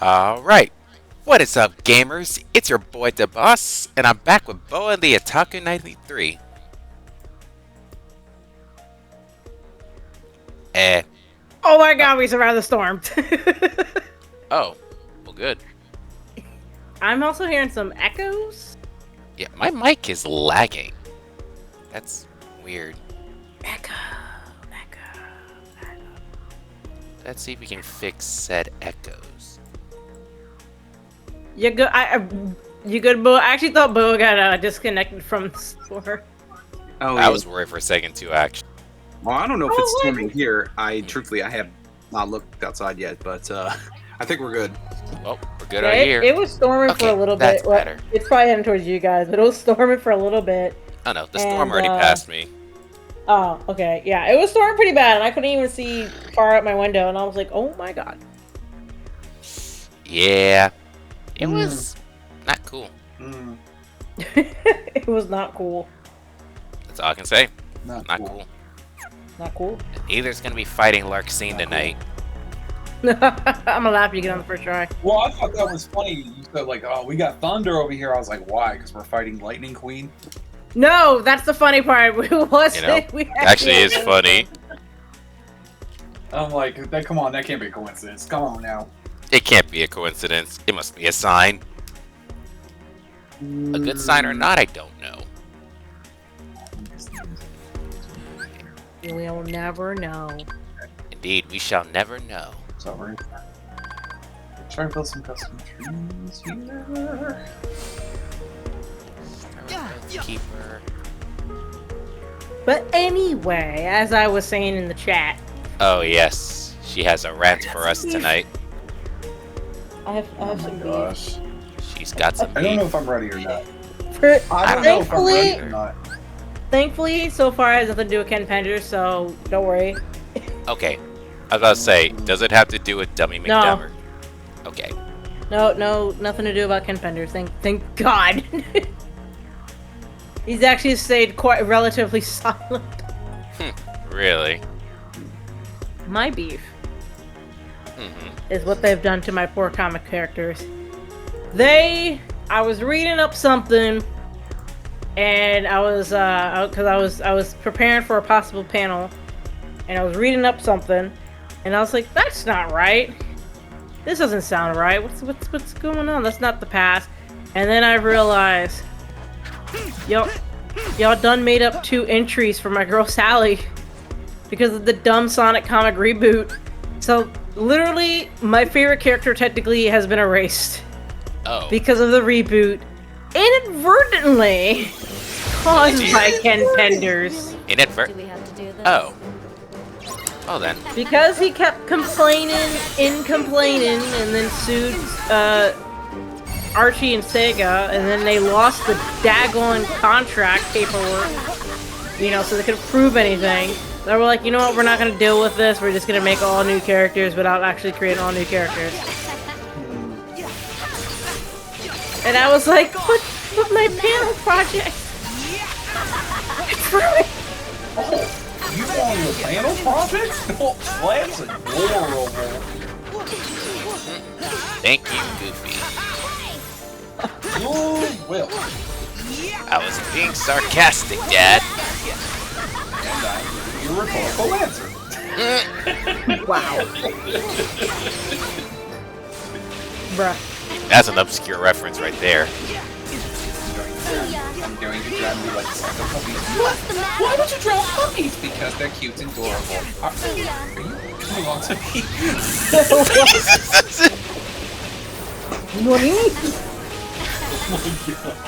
Alright, what is up gamers? It's your boy the boss, and I'm back with Bo and the Otaku 93. Oh my god, we survived the storm. Oh, well good. I'm also hearing some echoes. Yeah, my mic is lagging. That's weird. Echo. Let's see if we can fix said echoes. You good? You good, Bo? I actually thought Bo got disconnected from the store. Oh, I was worried for a second too, actually. Well, I don't know if it's storming here. Truthfully, I have not looked outside yet, but I think we're good. Well, we're good out here. It was storming for a little bit. That's better. It's probably heading towards you guys, but it was storming for a little bit. Oh no, the storm already passed me. Oh, okay. Yeah, it was storming pretty bad, and I couldn't even see far out my window, and I was like, oh my god. Yeah, it was not cool. It was not cool. That's all I can say. Not cool. Not cool. Either's gonna be fighting Larxene tonight. I'm gonna laugh if you get on the first try. Well, I thought that was funny. You said like, "Oh, we got thunder over here." I was like, "Why?" Because we're fighting Lightning Queen. No, that's the funny part. We Actually is funny. I'm like, "Come on, that can't be a coincidence. Come on now." It can't be a coincidence. It must be a sign. A good sign or not, I don't know. We'll never know. Indeed, we shall never know. So we're trying to build some custom trees here. Keeper. But anyway, as I was saying in the chat, Oh yes, she has a rant for us tonight. I have some beef. Gosh, She's got some I don't know beef. if I'm ready or not. I don't know if I'm ready or not. Thankfully, so far it has nothing to do with Ken Pender, so don't worry. Okay, I was about to say, does it have to do with Dummy No. McDummer? Okay. No, nothing to do about Ken Pender. Thank God. He's actually stayed quite relatively silent. Really? My beef is what they've done to my poor comic characters. I was reading up something, and I was preparing for a possible panel, and I was reading up something, and I was like, that's not right. This doesn't sound right. What's going on? That's not the past. And then I realized, y'all done made up 2 entries for my girl Sally because of the dumb Sonic comic reboot. So literally, my favorite character technically has been erased. Oh. Because of the reboot, inadvertently caused by Ken Penders. Inadvertent. Oh. Oh then. Because he kept complaining, and then sued Archie and Sega, and then they lost the daggone contract paperwork, so they couldn't prove anything. They were like, you know what, we're not gonna deal with this, we're just gonna make all new characters without actually creating all new characters. And I was like, but my panel project! It's ruined! You want your panel projects? Oh, that's adorable. Thank you, Goofy. You will. I was being sarcastic, Dad. And I give you a rhetorical answer. Wow. Bruh. That's an obscure reference right there. I'm going to try and be like Santa puppies. What? Why would you draw puppies? Because they're cute and adorable. Are you coming on to me? Nani? Oh my god.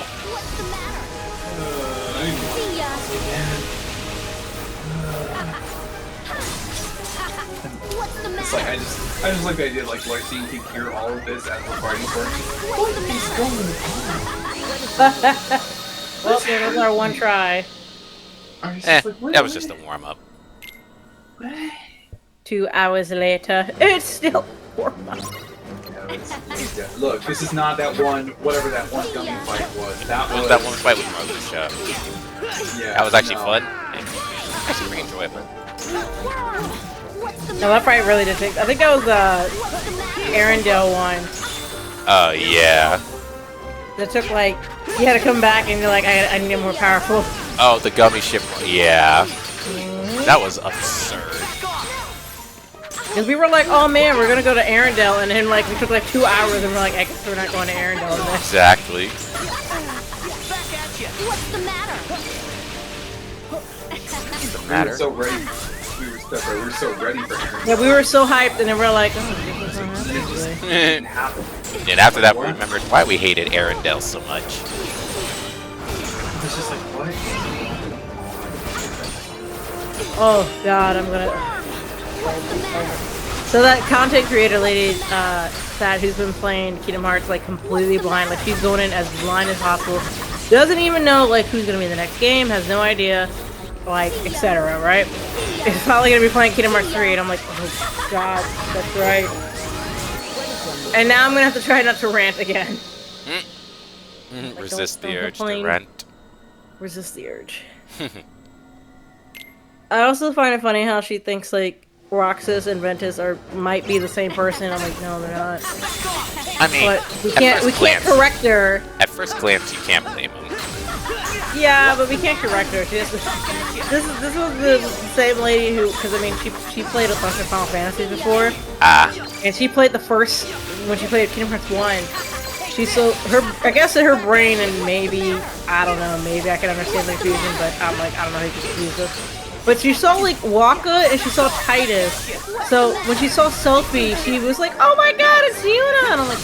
It's like I just like the idea like Larxene can hear all of this as we're fighting for him. What is going on? Well, there was our one try. That was just a warm-up. 2 hours later, it's still warm up. Look, this is not that one, whatever that one dummy fight was. That was That one fight with Rose. yeah. That was actually fun. Actually pretty enjoyable. No, that fight really did take. I think that was the Arendelle one. Oh yeah. That took like you had to come back and you're like, I need a more powerful. Oh, the gummy ship. Yeah. That was absurd. Because we were like, oh man, we're gonna go to Arendelle, and then like we took like 2 hours, and we're like, I guess we're not going to Arendelle today. Exactly. What's the matter? What's the We were matter? so ready. We were so ready for Aaron. Yeah, we were so hyped, and then we're like, oh, this is not happening today. It happened. And after that, we remembered why we hated Arendelle so much. It's just like, what? Oh god, I'm gonna. So that content creator lady, that who's been playing Kingdom Hearts like completely blind, like she's going in as blind as possible, doesn't even know like who's gonna be in the next game, has no idea, like etc. Right? It's probably gonna be playing Kingdom Hearts 3, and I'm like, oh god, that's right. And now I'm gonna have to try not to rant again. Resist the don't urge to complain. rant. Resist the urge. I also find it funny how she thinks like Roxas and Ventus might be the same person. I'm like, no, they're not. I mean, But we can't correct her. At first glance, you can't blame him. Yeah, but we can't correct her. This was the same lady who, because I mean, she played a bunch of Final Fantasies before, and she played the first when she played Kingdom Hearts 1. She's so I guess in her brain, and maybe I don't know, maybe I can understand the confusion, but I'm like, I don't know how you can confuse this. But she saw like Waka and she saw Titus. So when she saw Sophie, she was like, "Oh my God, it's Yuna!" And I'm like,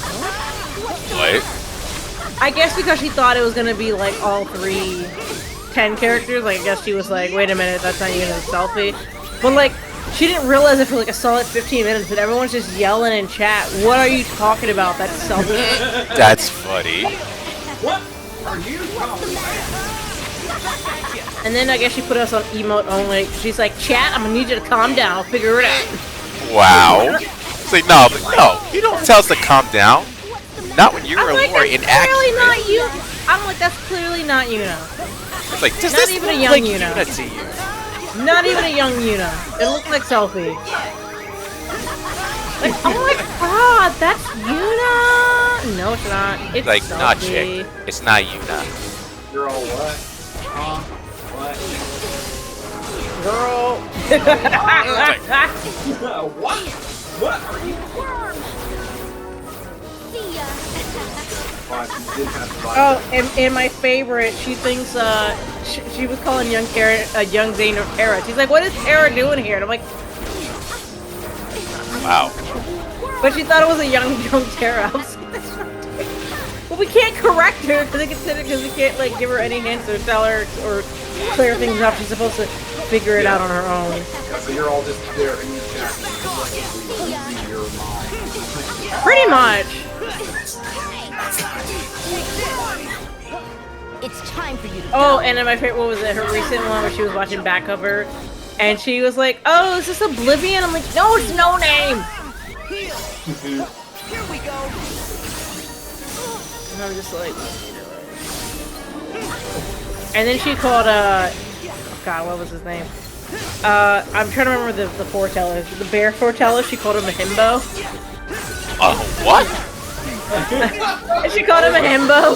"What?" What? I guess because she thought it was gonna be like all 10 characters. Like I guess she was like, "Wait a minute, that's not Yuna, it's Sophie." But like, she didn't realize it for like a solid 15 minutes. But everyone's just yelling in chat, "What are you talking about? That's Sophie." That's funny. What are you talking about? And then I guess she put us on emote only. She's like, "Chat, I'm gonna need you to calm down. I'll figure it out." Wow. It's like, no, you don't tell us to calm down. Not when you're I'm like, more that's inaccurate. clearly not you. I'm like, that's clearly not Yuna. It's like, does Not this even a look young like Yuna. Yuna to you? Not even a young Yuna. It looks like Sophie. Like, oh my god, that's Yuna! No, it's not. It's Like, Sophie. not chick. It's not Yuna. You're all what? What? Girl. What? What are you? See ya. Oh, and my favorite, she thinks, she was calling young Zane Tara. She's like, what is Tara doing here? And I'm like, Wow. but she thought it was a young Tara. I was like, that's not Tara. Well, we can't correct her because we can't like give her any hints or tell her or clear things up. She's supposed to figure it out on her own. Yeah, so you're all just there in your chat and you're your mind. Pretty much. It's time for you to Oh, go. and then my favorite, what was it? Her recent one where she was watching back of her, and she was like, "Oh, is this Oblivion?" I'm like, "No, it's No Name." Here we go. And I'm just like, and then she called oh God, what was his name? I'm trying to remember the foreteller. The bear foreteller. She called him a himbo. What? And she called him a himbo.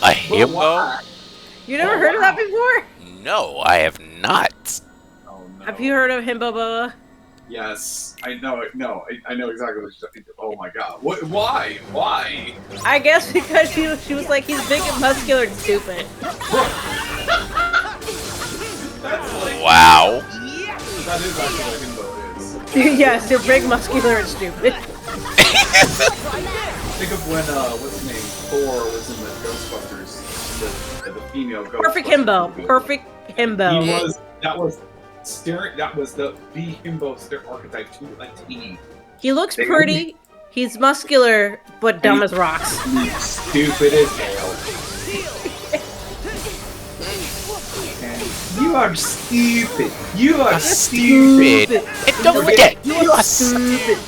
A himbo? You never heard of that before? No, I have not. Oh no. Have you heard of himbo, Boa? Yes, I know it. No, I know exactly what you're thinking. Oh my god. What? Why? Why? I guess because she was like, he's big and muscular and stupid. Wow. That is actually what himbo is. Yes, you're big, muscular, and stupid. Think of when what's his name? Thor was in the Ghostbusters. The female Ghostbusters. Perfect himbo. movie. Perfect himbo. He was. That was the himbo archetype to a T. He looks pretty. He's muscular, but dumb as rocks. Stupid as hell. And you are stupid. You are Stupid. And don't forget, you are stupid.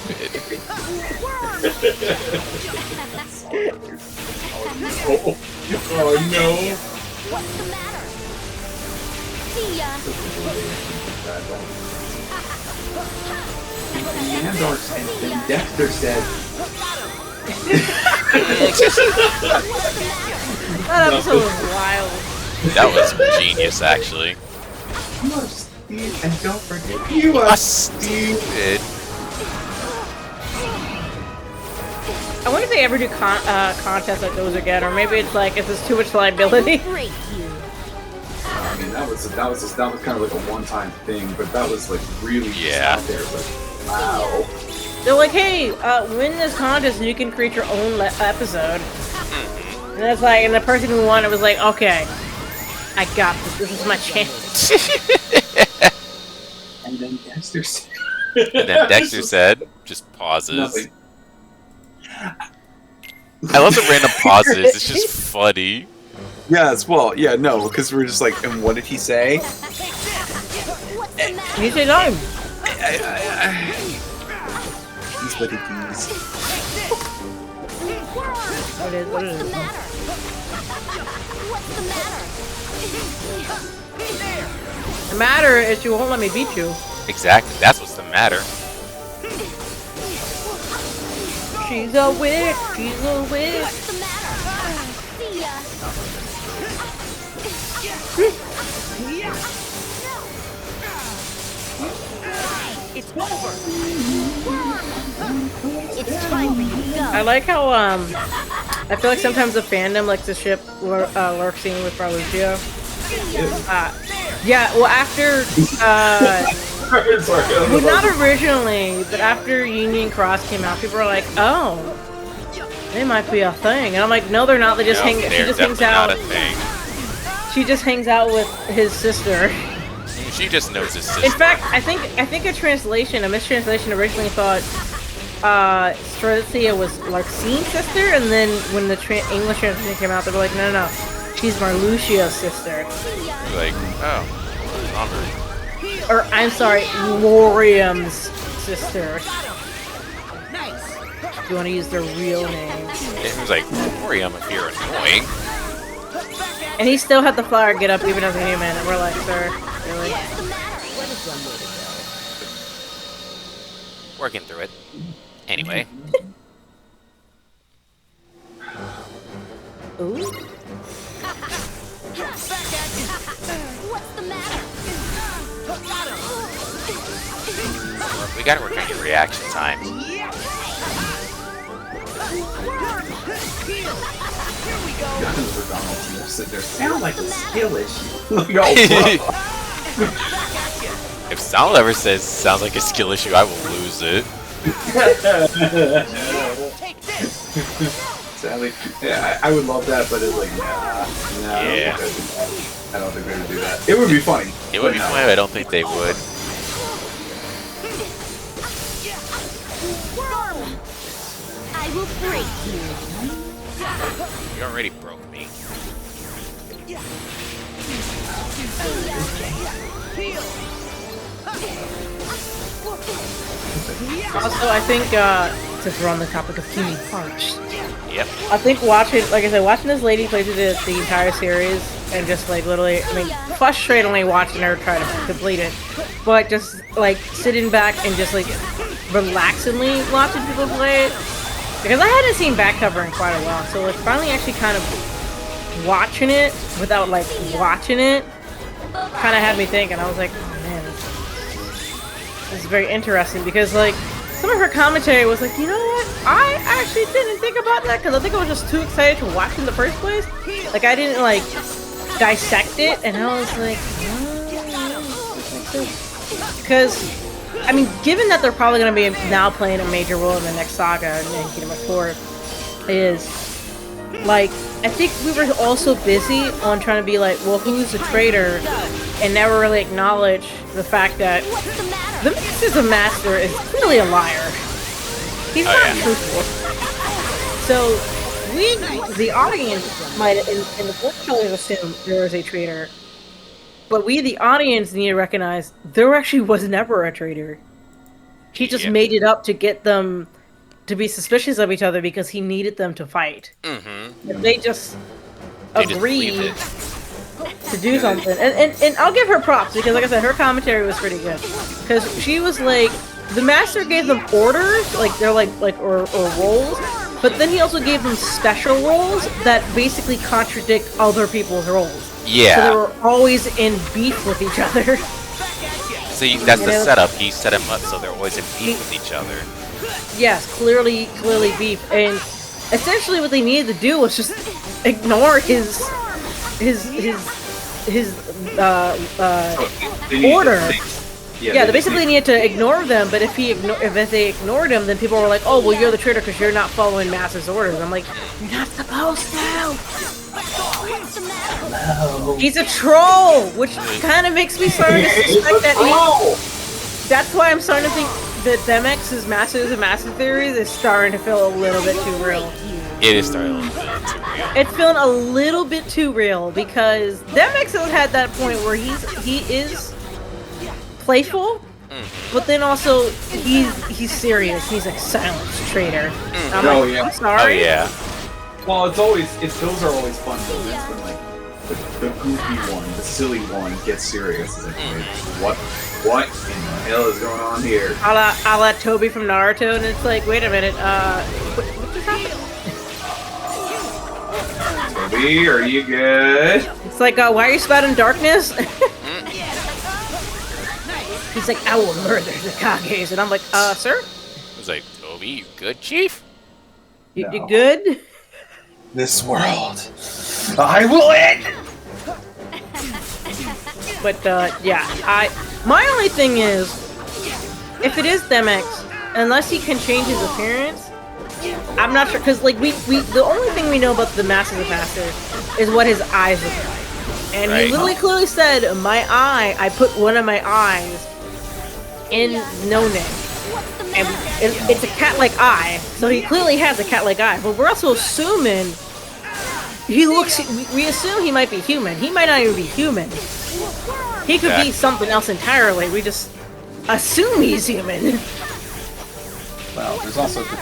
Oh no. What's the matter? See ya. And Dexter said, That episode was wild. That was genius, actually. You are Steve, and don't forget, you are Stupid. I wonder if they ever do contests like those again, or maybe it's like if there's too much liability. Break you. I mean, that was kind of like a one-time thing, but that was like really Yeah. out there. Like, wow. They're like, hey, win this contest and you can create your own episode. And that's like, and the person who won it was like, okay, I got this. This is my chance. And then Dexter said, And then Dexter said, just pauses. nothing. I love the random pauses. It's just funny. Yes, well, yeah, no, because we're just like, and what did he say? What's the matter? You say no. He's what it is. What is? What's the matter? What's the matter? The matter is you won't let me beat you. Exactly. That's what's the matter. She's a witch. She's a witch. What's the matter? See ya. It's over. It's time for you to go. I like how I feel like sometimes the fandom likes to ship lurk scene with Barlucio. Yeah, well after well not originally, but after Union Cross came out, people were like, oh, they might be a thing, and I'm like, no, they're not. They just No, hang. She they're just hangs definitely out. not a thing. She just hangs out with his sister. She just knows his sister. In fact, I think a mistranslation originally thought Strathia was Larxine's sister, and then when the English translation came out, they were like, no, no, no, she's Marlucio's sister. You're like, oh, bummer. Or, I'm sorry, Lorium's sister. You want to use their real names. It was like, Orium, if you're annoying. And he still had the flower get up even as a human, and we're like, sir, really? Working through it. Anyway. Ooh? What's the matter? We gotta work on your reaction time. Guns for Donald Trump sitting there. Sound like a skill issue. Like, oh, If Donald ever says sounds like a skill issue, I will lose it. Sadly, yeah, I would love that, but it's like, nah, Yeah. I don't think they would do that. It would be funny. It would but be no. funny, but I don't think they would. I will break you. You already broke me. Also, I think, since we're on the topic of Kimi Parks, Yep. I think watching, like I said, watching this lady play through the entire series and just like literally, I mean, frustratingly watching her try to complete it, but just like sitting back and just like relaxingly watching people play it, because I hadn't seen back cover in quite a while, so like finally actually kind of watching it without like watching it kind of had me thinking. I was like, oh man, this is very interesting, because like some of her commentary was like, you know what? I actually didn't think about that because I think I was just too excited to watch in the first place. Like I didn't like dissect it, and I was like, because I mean, given that they're probably going to be now playing a major role in the next saga in Kingdom Hearts 4, is like I think we were also busy on trying to be like, well, who's the traitor, and never really acknowledge the fact that the Master's Master is clearly a liar. He's not truthful. So we, the audience, might in the first trailers assume there is a traitor, but we, the audience, need to recognize there actually was never a traitor. He just made it up to get them to be suspicious of each other because he needed them to fight. Mm-hmm. If they just They agreed to do something, and I'll give her props because, like I said, her commentary was pretty good. Because she was like, the Master gave them orders, like they're like or roles, but then he also gave them special roles that basically contradict other people's roles. Yeah. So they were always in beef with each other. See, that's the setup. He set him up so they're always in beef with each other. Yes, clearly beef. And essentially what they needed to do was just ignore his order. Yeah, they basically needed to ignore them, but if they ignored him, then people were like, oh, well, you're the traitor because you're not following Master's orders. I'm like, you're not supposed to! No. He's a troll! Which kind of makes me start to suspect that that's why I'm starting to think that Demex's Masters of Master Theories is starting to feel a little bit too real. It is starting a little bit too real. It's feeling a little bit too real because Demex has had that point where he is playful, but then also he's serious. He's like silence traitor. I'm I'm sorry. Oh yeah. Well, those are always fun moments when like the goofy one, the silly one gets serious. It's like, wait, what in the hell is going on here? A la Toby from Naruto, and it's like, wait a minute, what just happened? Toby, are you good? It's like, why are you spouting darkness? He's like, I will murder the Kages, and I'm like, sir? I was like, Toby, you good, Chief? You good? This world, I will end. But yeah, my only thing is, if it is Demex, unless he can change his appearance, I'm not sure, because like the only thing we know about the Masters of Masters is what his eyes look like, and he literally clearly said, I put one of my eyes in No Name, and it's a cat-like eye, so he clearly has a cat-like eye. But we're also assuming he looks. We assume he might be human. He might not even be human. He could be something else entirely. We just assume he's human. Well, there's also the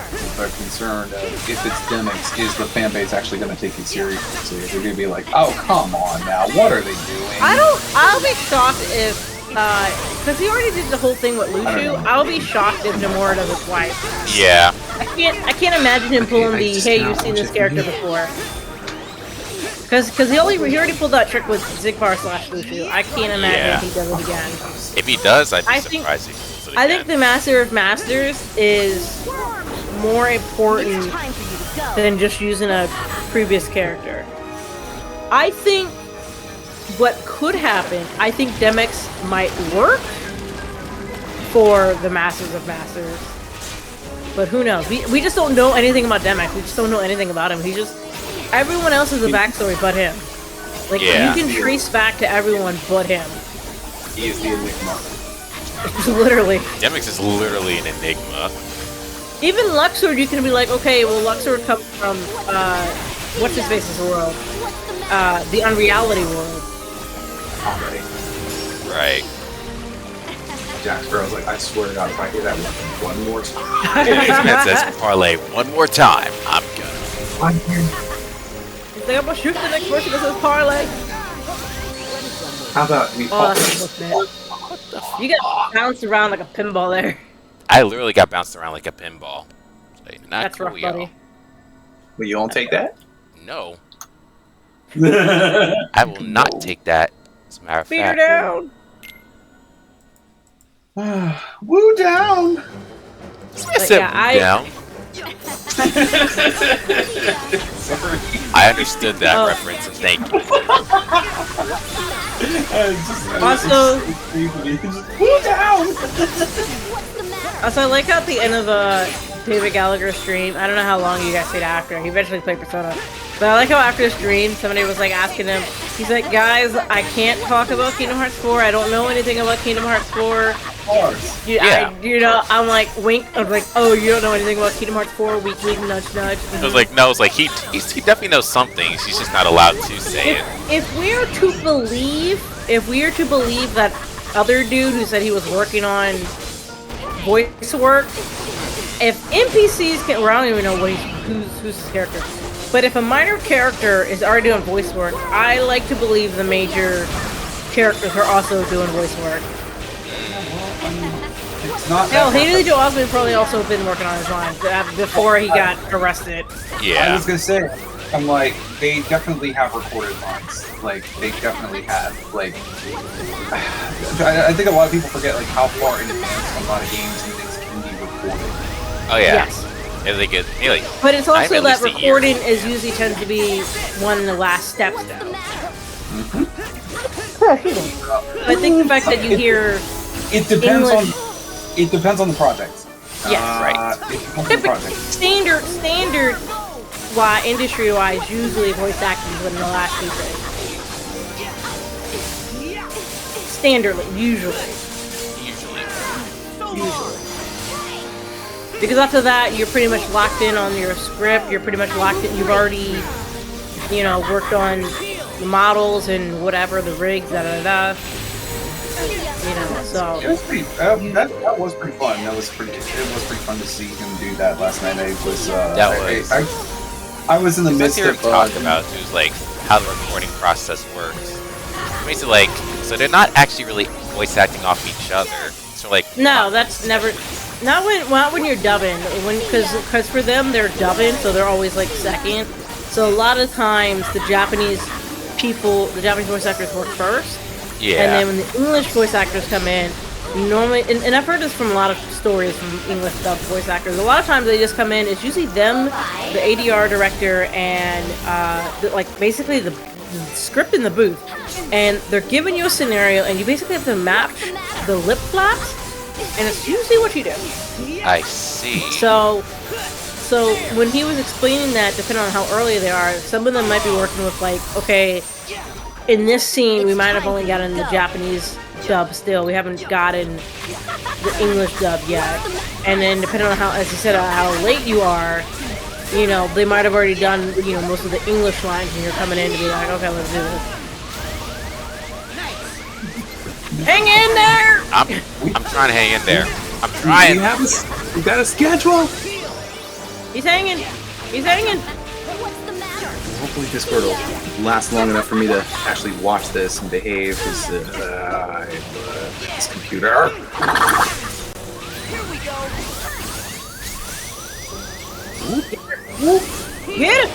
concern of if it's Demix, is the fan base actually going to take it seriously? They're going to be like, oh, come on now, what are they doing? I'll be shocked if, because he already did the whole thing with Lucio. I'll be shocked if Nomura does it twice. Yeah. I can't imagine him pulling the, hey, you've seen this character before. Because he already pulled that trick with Zigbar/Lucio. I can't imagine if he does it again. If he does, I'd be surprised if he does it again. I think the Master of Masters is more important than just using a previous character. I think what could happen, I think Demix might work for the Masters of Masters. But who knows? We just don't know anything about Demix. We just don't know anything about him. He's just... Everyone else has a backstory but him. Like, you can trace back to everyone but him. He is the enigma. Literally. Demix is literally an enigma. Even Luxord, you can be like, okay, well, Luxord comes from, what's his face's world? The Unreality world. Right. Jack Sparrow's like, I swear to God, if I hear that one more time. This man says parlay one more time, I'm gonna. He's like, I'm gonna shoot the next person that says parlay. How about we You got bounced around like a pinball there. I literally got bounced around like a pinball. Like, not That's cool, rough, buddy. Well, you won't take that? No. I will not take that. As a matter of Beat her fact. down! Woo down! I said down. Sorry. I understood that reference, and thank you. Also, Woo down! I like how at the end of David Gallagher's stream, I don't know how long you guys stayed after. He eventually played Persona. But I like how after the stream, somebody was like asking him, he's like, guys, I can't talk about Kingdom Hearts 4. I don't know anything about Kingdom Hearts 4. I'm like, wink. I was like, oh, you don't know anything about Kingdom Hearts 4? Wink, wink, nudge, nudge. I was like, no, I was like, he definitely knows some things. He's just not allowed to say it. If we are to believe that other dude who said he was working on voice work, if NPCs can, well, I don't even know who's his character, but if a minor character is already doing voice work, I like to believe the major characters are also doing voice work. not Hell, that Haley Joel Osment probably also been working on his line before he got arrested. I Yeah. was gonna say, I'm like, they definitely have recorded lines. Like, they definitely have. Like, I think a lot of people forget like how far in advance a lot of games and things can be recorded. Oh yeah. Yes. Yeah, they get really. But it's I have also at that least a year. recording is usually tends to be one of the last steps though. I think the fact that you hear It depends English- on. It depends on the project. Yes. Right. It depends on the project. standard why industry wise usually voice acting is one of the last few things. Standardly, usually. Because after that you're pretty much locked in on your script, you're pretty much locked in, you've already, you know, worked on the models and whatever, the rigs, you know, so It was pretty. That was pretty fun. It was pretty fun to see him do that last night. I was. That was. I was in the What midst they were of talking about too is like how the recording process works. Basically, like, so they're not actually really voice acting off each other. So like. no, that's never. Not when you're dubbing, because for them they're dubbing, so they're always like second. So a lot of times the Japanese voice actors work first, Yeah. and then when the English voice actors come in, normally, and I've heard this from a lot of stories from English dubbed voice actors. A lot of times they just come in. It's usually them, the ADR director, and basically the script in the booth, and they're giving you a scenario, and you basically have to match the lip flaps. And it's usually what you do. I see. So when he was explaining that, depending on how early they are, some of them might be working with like, okay, in this scene we might have only gotten the Japanese dub still. We haven't gotten the English dub yet. And then depending on how, as you said, how late you are, you know, they might have already done, you know, most of the English lines, and you're coming in to be like, okay, let's do this. Hang in there! I'm trying to hang in there. I'm trying. You got a schedule? He's hanging. He's hanging. Hopefully Discord will last long enough for me to actually watch this and behave, because this computer. Get it!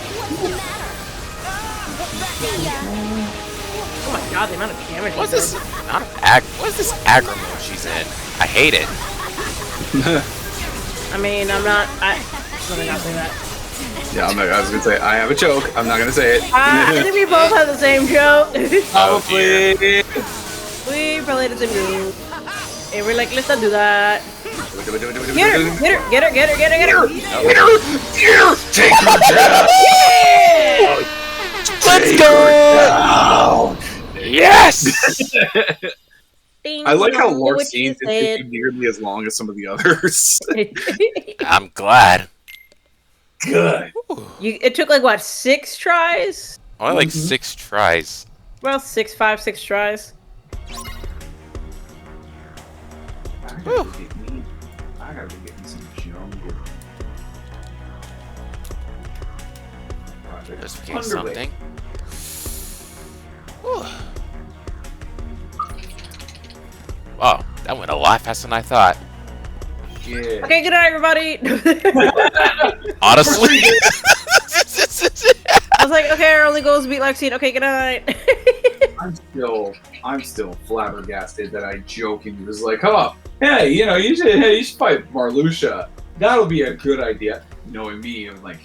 Oh my god, the amount of damage. What's this? What's this aggro mode she's in? I hate it. I mean, I'm not gonna say that. Yeah, I was gonna say I have a joke. I'm not gonna say it. I think we both have the same joke. Probably. We probably had the same joke. And we're like, let's not do that. Get her! Get her! Get her! Get her! Get her! Get her! Take her down. Yeah! Let's go! Yes! I like how What Lord's you scenes is nearly as long as some of the others. I'm glad. Good. It took like what, 6 tries? Only like 6 tries. Well, 6 tries. I gotta be getting some jungle. Project Just became underway. something. Whew. Wow, that went a lot faster than I thought. Yeah. Okay, good night, everybody. Honestly. I was like, okay, our only goal is to beat Lexine. Okay, good night. I'm still flabbergasted that I jokingly was like, oh, hey, you should fight Marluxia. That'll be a good idea. Knowing me, I'm like,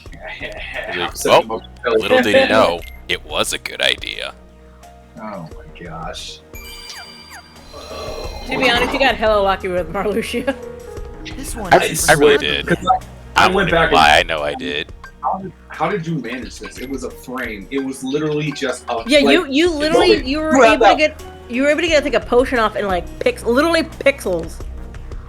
Well, little did he know, it was a good idea. Oh my gosh. To be honest, you got hella lucky with Marluxia. This one I really did. I went back and lie. I know I did. how did you manage this? It was a frame. It was literally just a Yeah, like, you literally you were able to get like a potion off in like literally pixels.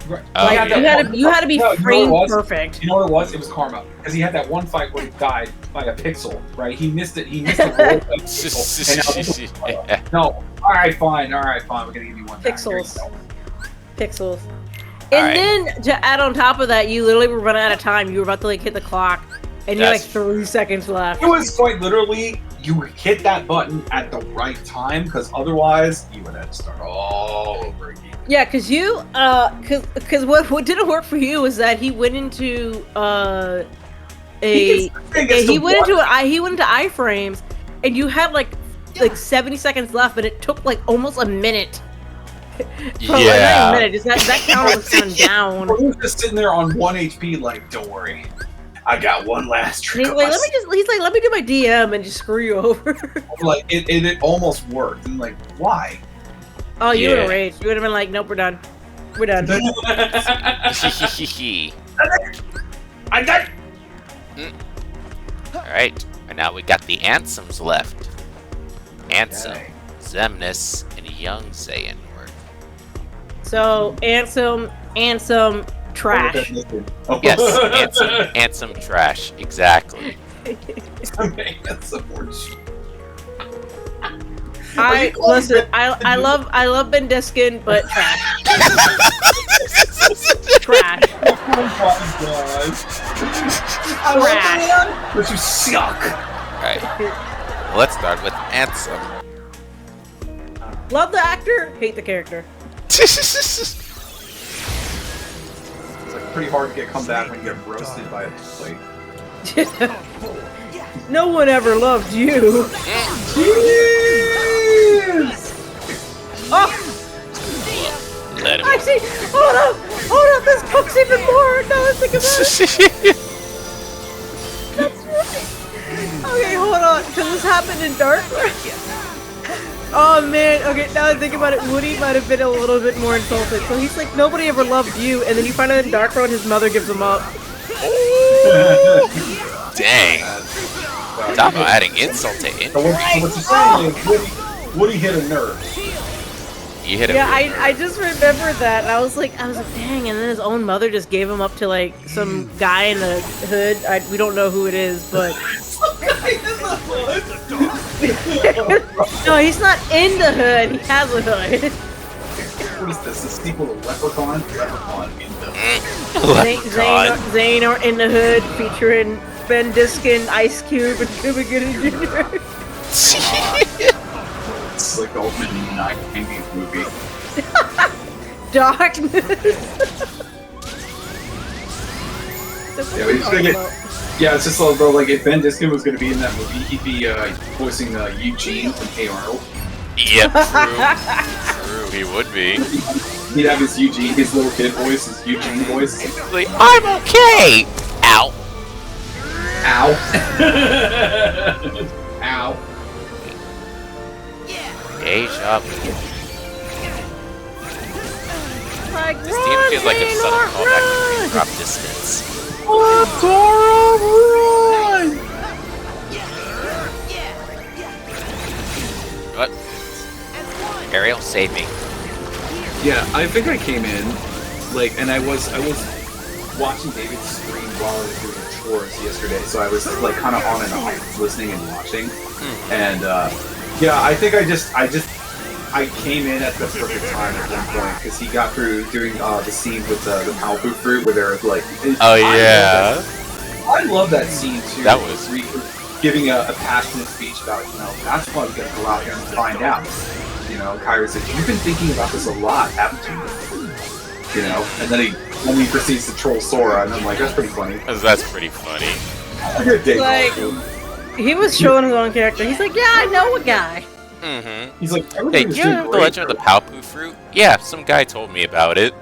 Right. Oh, Like yeah. you had to be No, you know what it frame was? perfect. You know what it was? It was karma. Because he had that one fight where he died by a pixel, right? He missed it. He missed the roll by a pixel. And now this is- no. All right, fine. We're gonna give you one. back. Here you Pixels. go. Pixels. And Alright. then to add on top of that, you literally were running out of time. You were about to like hit the clock, and you're like That's 3 seconds left. It was quite literally, you hit that button at the right time, because otherwise you would have to start all over again. Yeah, cause you, cause what didn't work for you was that he went into he went into iframes, and you had like 70 seconds left, but it took like almost a minute. Yeah. Not a minute. That counter was going down. He was just sitting there on 1 HP, like, don't worry, I got one last trick. He's like, let me do my DM and just screw you over. Like it almost worked. And like, why? Oh, you Yeah. would have raged. You would have been like, nope, we're done. We're done. I got. Alright, and now we got the Ansems left. Ansem, Okay. Xemnas, and Young Xehanort. So, Ansem, trash. Oh. Yes, Ansem trash, exactly. I love Ben Diskin, but trash. Trash. Trash. But you suck. Alright, let's start with Ansem. Love the actor, hate the character. It's like pretty hard to come back when you get roasted by a plate. No one ever loved you. Oh, Let him. actually, hold up, this cooks even more. Now I think about it. That's right. Okay, hold on, because this happened in Dark. Oh man, okay, now I think about it, Woody might have been a little bit more insulted. So he's like, nobody ever loved you, and then you find out in Dark Road his mother gives him up. Dang. Talk about adding insult to So injury. what you're saying is Woody hit a nerve. You hit him. Yeah, I just remembered that, and I was like, dang, and then his own mother just gave him up to like some guy in the hood. We don't know who it is, but no, he's not in the hood. He has a hood. What is this? A sequel to Leprechaun? Leprechaun in the Xehanort in the hood, featuring Ben Diskin, Ice Cube, and Cuba Gooding Jr. It's like the ultimate 90s movie. Darkness. Yeah, but he's gonna get. Yeah, it's just though, like if Ben Diskin was gonna be in that movie, he'd be voicing Eugene from Hey Arnold. Yep, true, he would be. He'd have his Eugene, his little kid voice, his Eugene voice. Like, I'm okay! Ow. Ow. Ow. Deja vu. Like, This team feels like a sudden callback to drop distance. What? Ariel, save me. Yeah, I think I came in, like, and I was watching David's stream while I was doing chores yesterday, so I was like kind of on and off, listening and watching, and Yeah, I think I came in at the perfect time at one point because he got through doing the scene with the Palpu fruit where they're like. Oh yeah. I love that scene too. That was- giving a passionate speech about, that's why we gotta go out here and find out. Kyra said, you've been thinking about this a lot, haven't you? And then he proceeds to troll Sora, and I'm like, that's pretty funny. That's pretty funny. A good day. Like, he was showing his own character. He's like, yeah, I know a guy. Mm-hmm. He's like, Hey, everything's do you know the Legend of the Palpu fruit? Yeah, some guy told me about it.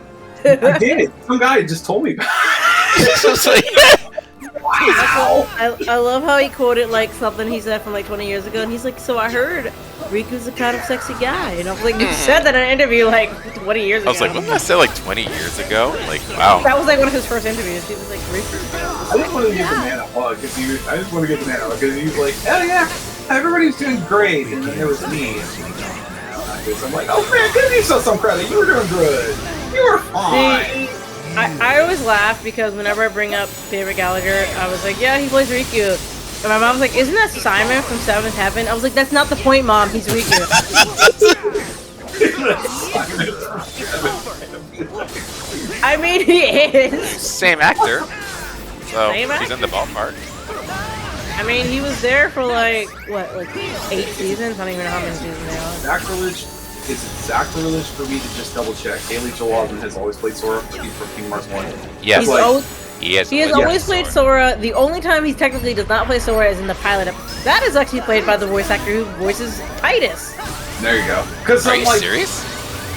I did. Some guy just told me about it. It's like, Wow. I love how he quoted like something he said from like 20 years ago, and he's like, so I heard Riku's a kind of sexy guy. And I was like, you said that in an interview like 20 years ago. I was like, wasn't that said like 20 years ago? Like, wow. That was like one of his first interviews. He was like, Riku? I just want to give the man a hug because he was like, hell yeah, everybody's doing great, and then there was me. I'm like, oh man, give yourself some credit. You were doing good. You were fine. I always laugh because whenever I bring up David Gallagher, I was like, yeah, he plays Riku. And my mom's like, isn't that Simon from Seventh Heaven? I was like, that's not the point, Mom. He's Riku. I mean, he is. Same actor. So, Same he's in the ballpark. I mean, he was there for like 8 seasons? I don't even know how many seasons they are. Sacrilege. is it sacrilege for me to just double check? Haley Joel Osment has always played Sora from Kingdom Hearts 1. Yes. He's Like- always, He has always played Sora. The only time he technically does not play Sora is in the pilot episode. That is actually played by the voice actor who voices Titus. There you go. Because Are I'm you like, serious?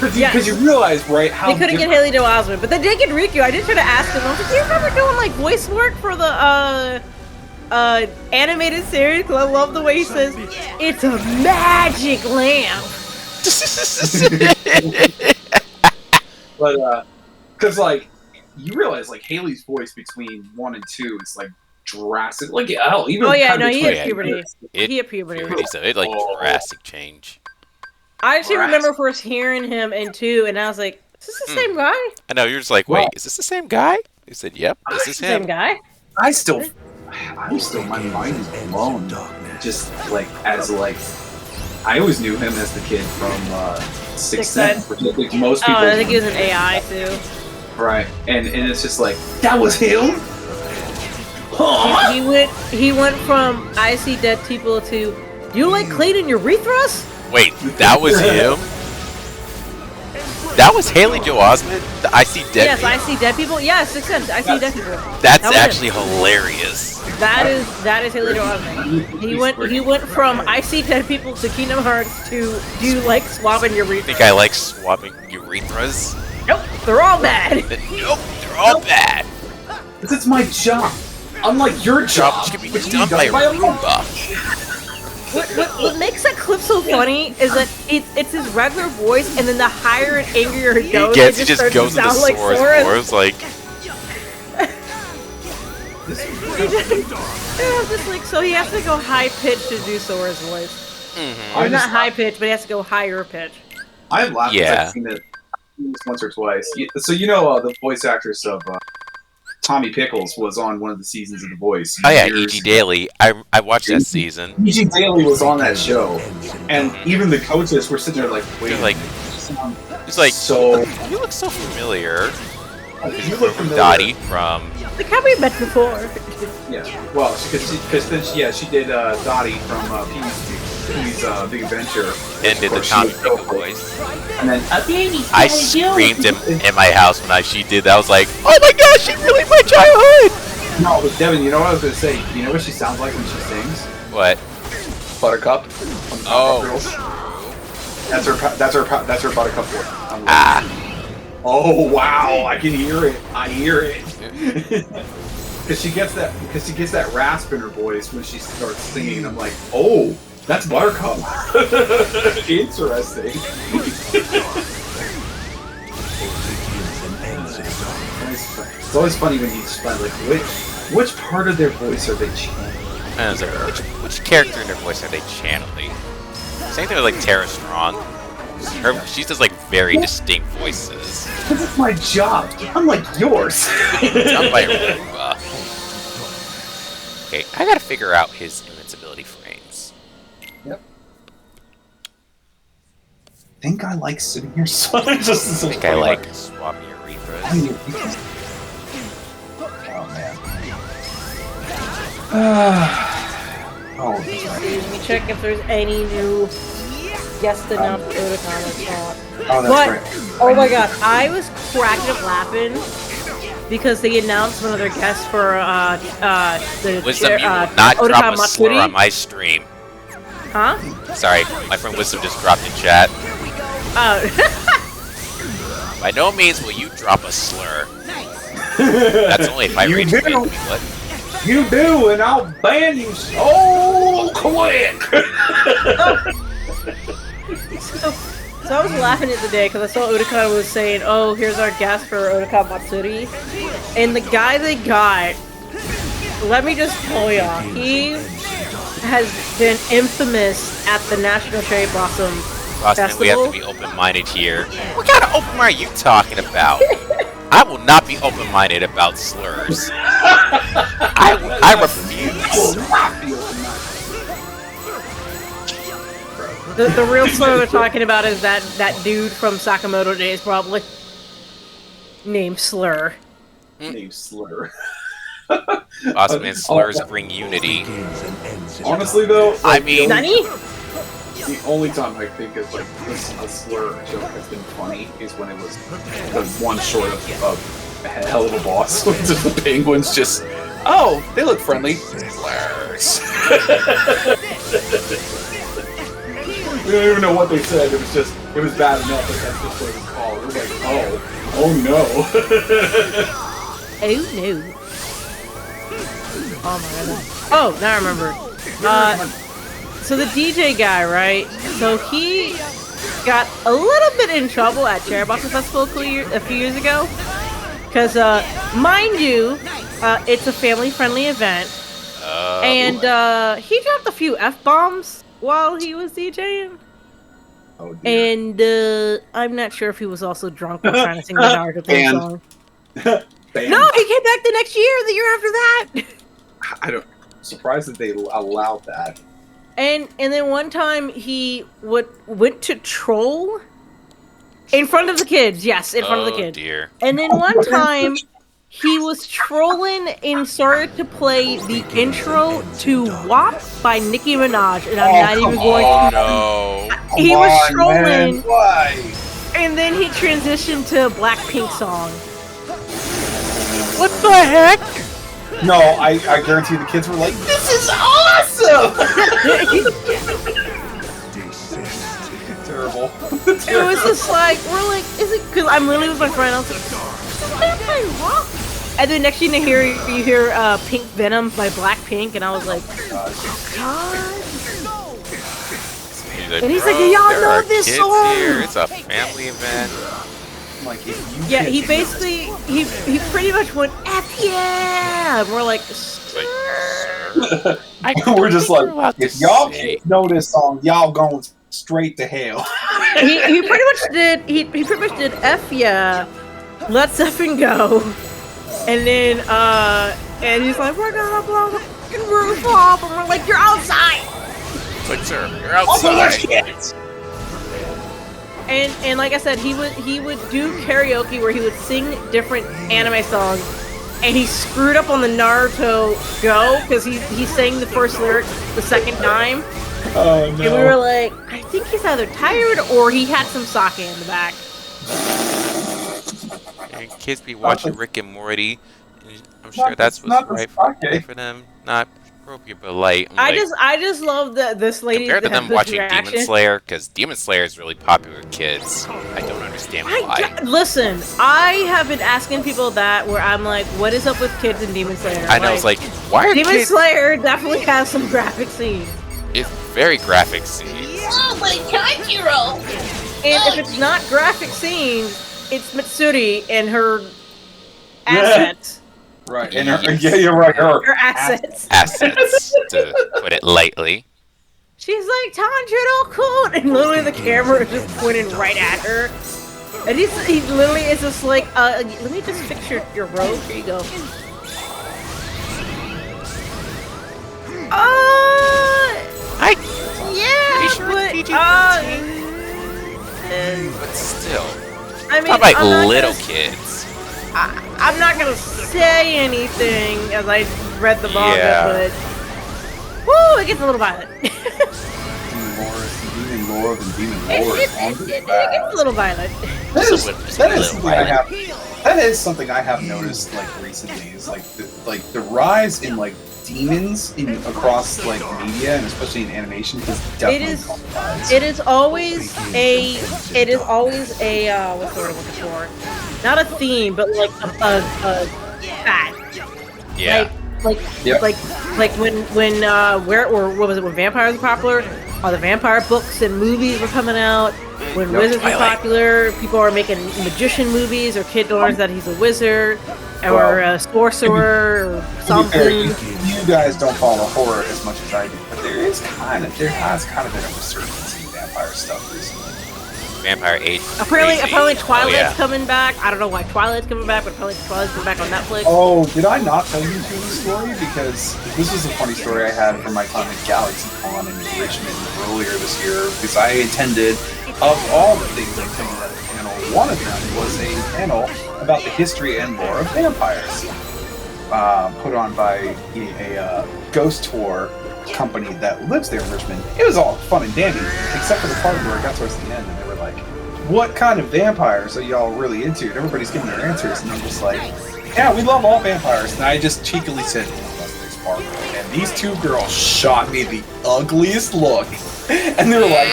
because you realize, right, how They couldn't get different- Haley Joel Osment, but they did get Riku. I did try to ask him. I was like, "Do you remember doing like voice work for the animated series?" Because I love the way he says, "It's a magic lamp." But because like you realize like Haley's voice between 1 and 2 is like drastic. Like hell, even Oh yeah, kind no, of he between- hit puberty. He hit puberty. So it like Oh. drastic change. I actually Brass. remember first hearing him in 2, and I was like, "Is this the same guy? I know, you're just like, Well- wait, is this the same guy? He said, yep, this is Same him. guy?" I'm still, my mind is blown. Just like as like, I always knew him as the kid from Sixth Sense. Which I think most Oh, people, I think he was an AI too. right? And it's just like that was him. Huh? He went from "I see dead people" to "You like cleaning urethras?" Wait, that was him? That was Haley Joel Osment? The I See Dead Yes, People? I see dead people. Yes, 6 cents. I see dead people. That's That was actually hilarious. That is Haley Joel Osment. He went from "I see dead people" to Kingdom Hearts to "Do you like swabbing your I urethras?" think I like swapping urethras. Nope, they're all bad. Nope, they're all bad. Because it's my job. Unlike your job, Should be which is done by a Roomba. What makes that clip so funny is that it's his regular voice, and then the higher and angrier it goes, He it just starts goes to into sound like Sora's Sora. voice, like, Yeah, just like, so he has to go high pitch to do Sora's voice. Or not high pitch, but he has to go higher pitch. I've laughed because Yeah. I've seen it once or twice. So you know the voice actress of Tommy Pickles was on one of the seasons of The Voice. oh yeah, years E.G. Daily. I watched that season. E.G. Daily was on that show, and even the coaches were sitting there like, wait, They're like, sound it's like, so you look so familiar. you look familiar. Dottie from, Like, have we met before? Yeah, well, because then she did Dottie from Pee-wee's Big Adventure, and did the Or she Tommy was Pickle so- voice. and then I screamed in my house when she did that. I was like, oh my gosh, she really my childhood! no, but Devin, you know what I was gonna say? You know what she sounds like when she sings? What? Buttercup. From the Oh. Girls. That's her Buttercup voice. I'm like, Ah. oh wow, I can hear it. I hear it. Because she gets that rasp in her voice when she starts singing. And I'm like, oh, that's Buttercup. Interesting. It's always funny when you find like which part of their voice are they channeling? And I was like, which character in their voice are they channeling? Same thing with like Tara Strong. She does like very distinct voices. Because it's my job, unlike yours. Done by a Roomba. Okay, I gotta figure out his invincibility frames. Yep. I think I like sitting here just I think I like swapping urethras. Oh man. Oh, that's right. Let me check if there's any new guest announced Otakon talk. Oh, that's But, right. oh my god, I was cracking up laughing because they announced one of their guests for the Wisdom, you will not Otakon drop a slur Matsuri. on my stream. Huh? Sorry, my friend Wisdom just dropped in chat. By no means will you drop a slur. That's only if I You reach do. quit. What? You do, and I'll ban you so quick. So I was laughing at the day because I saw Otakon was saying, "Oh, here's our guest for Otakon Matsuri," and the guy they got. Let me just tell ya, he has been infamous at the National Cherry Blossom Boston, we have to Festival. be open-minded here. What kind of open mind are you talking about? I will not be open-minded about slurs. I refuse. The real slur we're talking about is that dude from Sakamoto Days, probably named Slur. Name slur. Awesome, man. Slurs bring unity. Honestly, though, I mean, Nani? The only time I think is like a slur joke has been funny is when it was the one short of a hell of a boss. Just the penguins just, oh, they look friendly. Slurs. We don't even know what they said. It was bad enough that that's just what it was called. It was like, oh no. Oh no. Oh my god. Oh, now I remember. So the DJ guy, right? So he got a little bit in trouble at Cherryblossom Festival a few years ago. Because, mind you, it's a family-friendly event. And he dropped a few F-bombs while he was DJing. Oh, dear. And I'm not sure if he was also drunk or trying to sing the Naruto theme song. Banned. No, he came back the next year, the year after that. I'm surprised that they allowed that. And then one time he went to troll in front of the kids. Yes, in front of the kids. Dear. And then one time he was trolling and started to play the intro to WAP by Nicki Minaj, and I'm not even going to. No. He was trolling, man. Why? and then he transitioned to a Blackpink song. What the heck? No, I guarantee the kids were like, "This is awesome!" Terrible. It was just like, we're like, is it? Because I'm really with my friend. I was like, what? And then next thing you hear Pink Venom by Blackpink, and I was like, God. And he's like, y'all there know are this kids song? Here. It's a family event. I'm like, if you Yeah, kids he basically, he pretty much went, F yeah! And we're like, we're just like, if y'all kids know this song, y'all going straight to hell. he pretty much did, he pretty much did F yeah, let's effing go. And then, and he's like, we're gonna blow the fucking roof off, and we're like, you're outside! It's like, sir, you're outside. And like I said, he would do karaoke where he would sing different anime songs, and he screwed up on the Naruto Go because he sang the first lyric the second time. Oh no! And we were like, I think he's either tired or he had some sake in the back. And kids be watching Rick and Morty. And I'm Not sure that's the- what's not the right for them. Not appropriate, but like, I just love that this lady compared to had them this watching reaction. Demon Slayer, because Demon Slayer is really popular with kids. I don't understand why. Listen, I have been asking people that where I'm like, what is up with kids in Demon Slayer? I know, it's like, why are Demon kids... Slayer definitely has some graphic scenes. It's very graphic scenes. Oh my god, Hero! And if it's not graphic scenes, it's Mitsuri and her assets. Right, and her, yeah, you're right. Her assets. Assets, to put it lightly. She's like, Tanjiro-kun! And literally the camera is just pointing right at her. And he literally is just like, let me just fix your robe. Here you go. Yeah, Pretty sure it's but, But still. I mean, Talk about I'm not little gonna- kids. I'm not gonna say anything as I read the manga, Yeah. but woo, it gets a little violent. Demon lore than demon It lore. gets a little violent. That is Little something I have. That is something I have noticed like recently. Is like the rise in like demons across like media and especially in animation is definitely on the rise. It is always a what's the word I'm looking for? Not a theme, but like a fad. Yeah. Yep. Like when what was it when vampires were popular? The vampire books and movies were coming out. When wizards were Twilight. popular, people are making magician movies, or kid learns that he's a wizard or a sorcerer or something. You guys don't follow horror as much as I do, but there has kind of been a resurgence in vampire stuff recently. Vampire Age. Apparently Twilight's Oh, yeah. coming back. I don't know why Twilight's coming back, but apparently Twilight's coming back on Netflix. Oh, did I not tell you the story? Because this was a funny story I had from my time at GalaxyCon in Richmond earlier this year. Because I attended, of all the things I attended at a panel, one of them was a panel about the history and lore of vampires, put on by a ghost tour company that lives there in Richmond. It was all fun and dandy, except for the part where it got towards the end and they were like, what kind of vampires are y'all really into? And everybody's giving their answers, and I'm just like, yeah, we love all vampires. And I just cheekily said, unless they sparkle. And these two girls shot me the ugliest look. And they were like,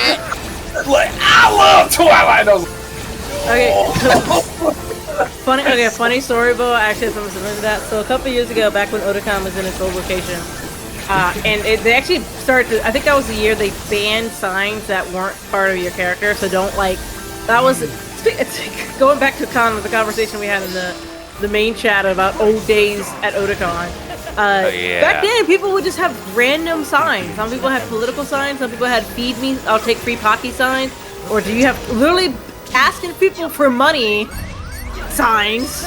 I love Twilight! And I was like, Okay, funny story, Bo. I actually have something similar to that. So a couple years ago, back when Otakon was in its old location, they actually started to, I think that was the year they banned signs that weren't part of your character, so don't like, that was, it's going back to the conversation we had in the main chat about old days at Otakon. Back then, people would just have random signs. Some people had political signs, some people had feed me, I'll take free Pocky signs, or do you have literally asking people for money signs.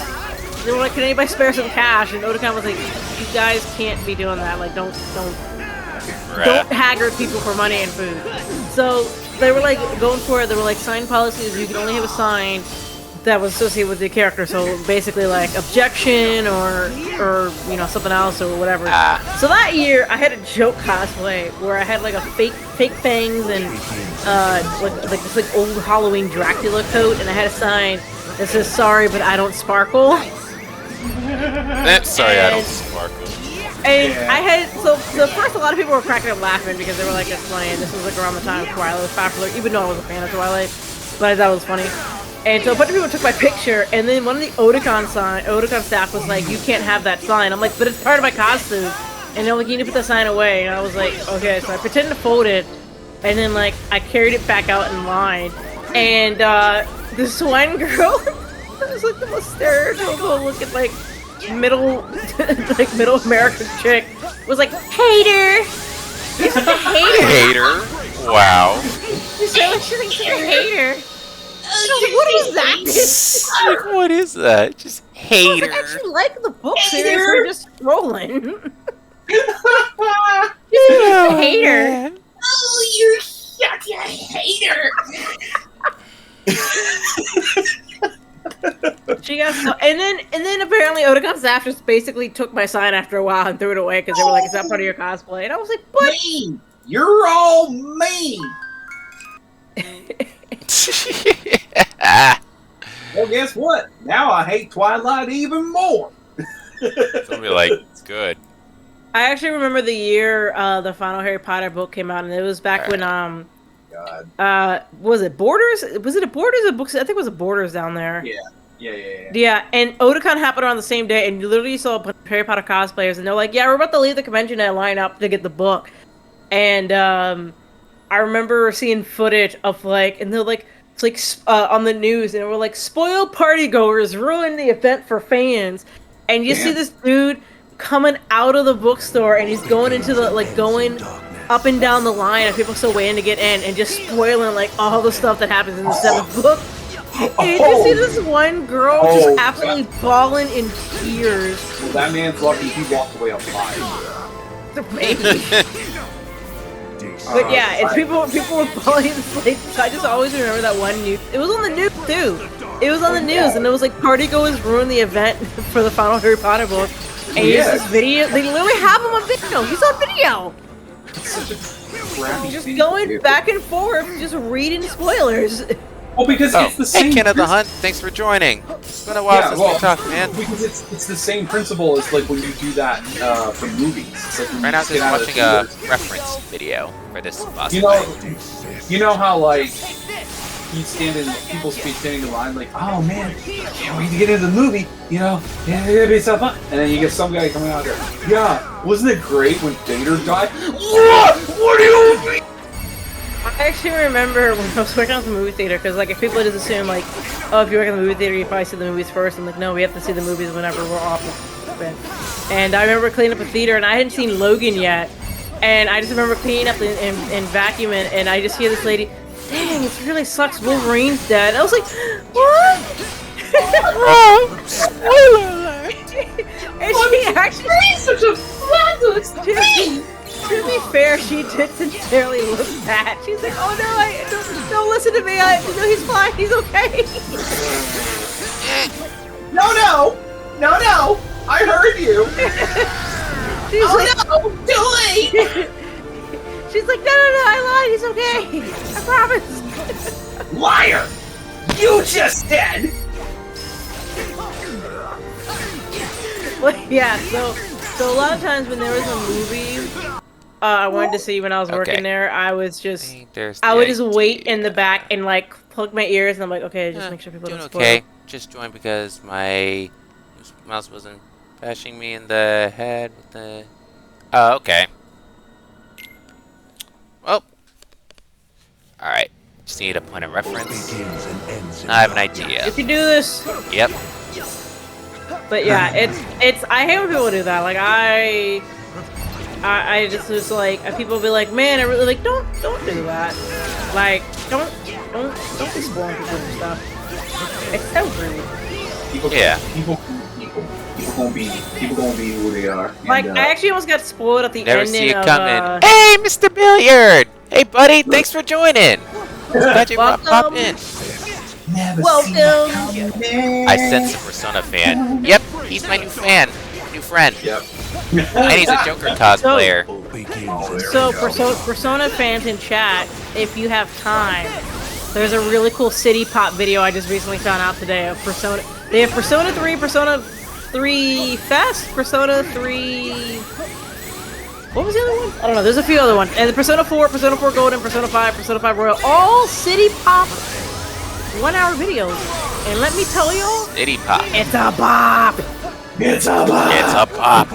They were like, can anybody spare some cash? And Otakon was like, you guys can't be doing that. Like, don't haggard people for money and food. So they were like going for it. They were like, sign policies. You can only have a sign that was associated with your character. So basically, like objection or you know, something else or whatever. So that year, I had a joke cosplay where I had like a fake fangs and like this old Halloween Dracula coat, and I had a sign that says, "Sorry, but I don't sparkle." Sorry, I don't sparkle. And I had, so first a lot of people were cracking up laughing because they were like, that's funny, and this was like around the time Twilight was popular, even though I was a fan of Twilight, but I thought it was funny. And so a bunch of people took my picture, and then one of the Otakon staff was like, you can't have that sign. I'm like, but it's part of my costume. And they're like, you need to put the sign away. And I was like, okay, so I pretended to fold it, and then like, I carried it back out in line. And this one girl, it was like the most stereotypical looking like middle American chick, was like, hater! She's like a hater! Hater? Wow. She said like, she's a hater. What is that? What is that? Just hater. I actually like the book series, we're just scrolling. She's a hater. Man. Oh, you're such a hater! She got so, and then apparently Otakon staff just basically took my sign after a while and threw it away because they were like, "Is that part of your cosplay?" And I was like, "What? Mean. You're all mean." Well, guess what? Now I hate Twilight even more. Somebody like, it's good. I actually remember the year the final Harry Potter book came out, and it was back when was it Borders? Was it a Borders or books? I think it was a Borders down there. Yeah, and Otakon happened around the same day, and you literally saw a bunch of Harry Potter cosplayers, and they're like, "Yeah, we're about to leave the convention and line up to get the book." And I remember seeing footage of like, and they're like, it's like on the news, and we're like, "Spoiled partygoers ruin the event for fans," and you see this dude coming out of the bookstore, and he's going into the going up and down the line of people still waiting to get in, and just spoiling like all the stuff that happens in the seventh book. And you just see this one girl just absolutely bawling in tears. Well, that man's lucky he walked away alive. Maybe. But yeah, it's people were bawling. Like, I just always remember that one news. It was on the news too. It was on the news, and it was like partygoers ruined the event for the final Harry Potter book. And here's this video. They literally have him on video. He's on video. Just going back and forth, just reading spoilers. Well, because it's the same. Hey, Ken of the Hunt, thanks for joining. It's been a while since we talked, man. Because it's the same principle as like when you do that for movies. It's like right now, I'm just watching a reference video for this boss fight. You know how like people standing in line like, oh man, can't wait to get into the movie. You know, yeah, it'll be so fun. And then you get some guy coming out there. Yeah, wasn't it great when Vader died? What do you mean? I actually remember when I was working at the movie theater, because like if people just assume like, oh, if you work in the movie theater, you probably see the movies first. I'm like, no, we have to see the movies whenever we're open. And I remember cleaning up a theater, and I hadn't seen Logan yet, and I just remember cleaning up and vacuuming, and I just hear this lady, dang, it really sucks, Wolverine's dead. And I was like, what? Spoiler alert! And she actually such a fabulous. To be fair, she did sincerely look bad. She's like, "Oh no, don't listen to me. No, he's fine. He's okay." No! I heard you. She's like, no, too late. She's like, no, I lied. He's okay. I promise. Liar! You just said. Well, yeah. So a lot of times when there was a movie I wanted to see when I was working there, I would just wait in the back and like plug my ears and I'm like, okay, just make sure people don't spoil. Okay, just joined because my mouse wasn't bashing me in the head with the. Oh, okay. Well, all right. Just need a point of reference. I have an idea. You can do this. Yep. But yeah, it's. I hate when people do that. Like I just was like, people be like, man, I really like, don't do that. Like, don't be spoiling people and stuff. It's so rude. People gonna be who they are. Like, I actually almost got spoiled at the Never ending see it of, coming. Hey, Mr. Billiard! Hey, buddy, thanks for joining. Glad you popped in. Welcome. I sense a Persona fan. Yep, he's my new friend. Yep. And he's a Joker cosplayer. So Persona fans in chat, if you have time, there's a really cool City Pop video I just recently found out today of Persona. They have Persona 3, Persona 3 Fest, Persona 3... What was the other one? I don't know, there's a few other ones. And the Persona 4, Persona 4 Golden, Persona 5, Persona 5 Royal, all City Pop 1-hour videos. And let me tell y'all, City Pop. it's a bop! It's a bop. It's a pop.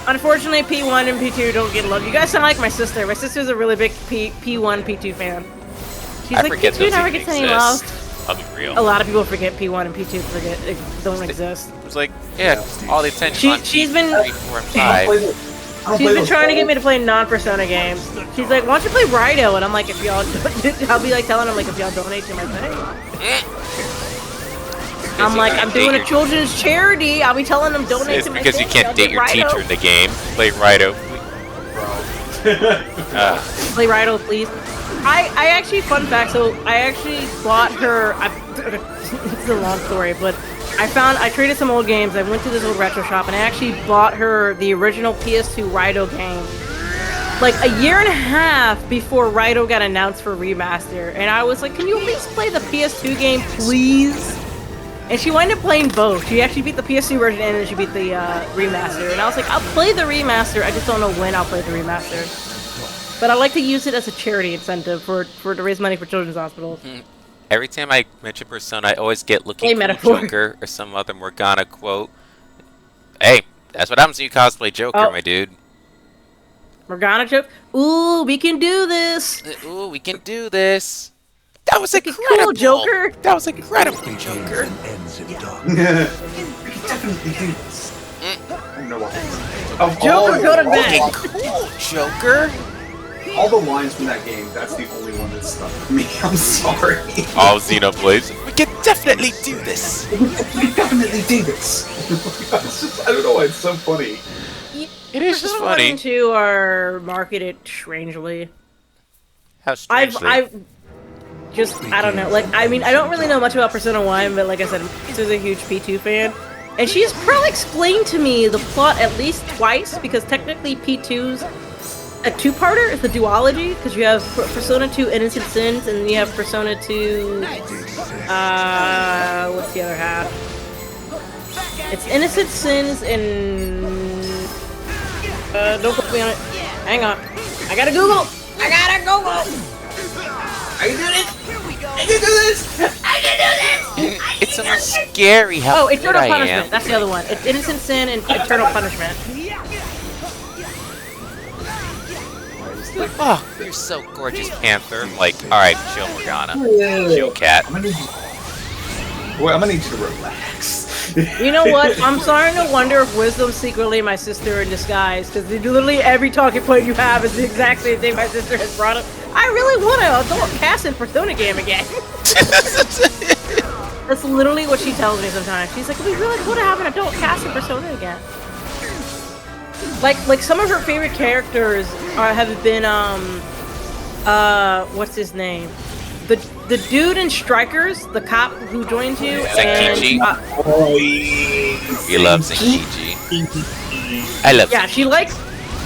Unfortunately, P1 and P2 don't get love. You guys sound like my sister. My sister's a really big P1, P2 fan. She's I like, forget P2 those never even gets any love. exist. I'll be real. A lot of people forget P1 and P2 don't exist. It was like, yeah, all the attention on she's been- P3, 4, and 5. She's been trying to get me to play non-Persona games. She's like, why don't you play Rido? And I'm like, if y'all, I'll be like telling them like, if y'all donate to my thing. I'm like, I'm doing a children's charity. I'll be telling them donate It's to my because you thing. can't date your Rido. teacher in the game. Play Rido. Play Rido, please. I actually, fun fact, so I actually bought her, it's a long story, but I traded some old games, I went to this old retro shop, and I actually bought her the original PS2 Rido game. Like, a year and a half before Rido got announced for remaster, and I was like, can you at least play the PS2 game, please? And she wound up playing both. She actually beat the PS2 version and then she beat the remaster. And I was like, I'll play the remaster, I just don't know when I'll play the remaster. But I like to use it as a charity incentive for to raise money for children's hospitals. Every time I mention Persona, I always get Looking Hey, Cool Joker or some other Morgana quote. Hey, that's what happens when you cosplay Joker, my dude. Morgana joke? Ooh, we can do this! Ooh, we can do this. That was incredible, Cool, Joker! That was incredible, Joker. We can definitely do this. I know what. Of Joker, all, go to all bed! Cool, Joker. All the lines from that game, that's the only one that stuck with me. I'm sorry. All Xenoblades. We can definitely do this. We can definitely do this. It's just, I don't know why it's so funny. It is just Persona 1 funny. and 2 are marketed strangely. How strangely. I've just, I don't know, like, I mean, I don't really know much about Persona 1, but like I said, she's a huge P2 fan. And she's probably explained to me the plot at least twice, because technically P2's a two-parter, it's a duology, because you have Persona 2 Innocent Sins, and you have Persona 2, what's the other half? It's Innocent Sins and, don't put me on it. Hang on. I gotta Google! I can do this! I can do this! I can do this! It's so scary how good Eternal I Punishment. am. That's the other one. It's Innocent Sin and Eternal Punishment. Oh, you're so gorgeous, Panther. I'm like, alright, chill, Morgana. Chill, cat. I'm gonna need you to relax. You know what? I'm starting to wonder if Wisdom's secretly my sister in disguise, because literally every talking point you have is the exact same thing my sister has brought up. I really want an adult cast in Persona game again. That's literally what she tells me sometimes. She's like, we really want to have an adult cast in Persona again. Like some of her favorite characters have been what's his name? The dude in Strikers, the cop who joins you, Zenkichi? Oh, You love Zenkichi. I love yeah, she likes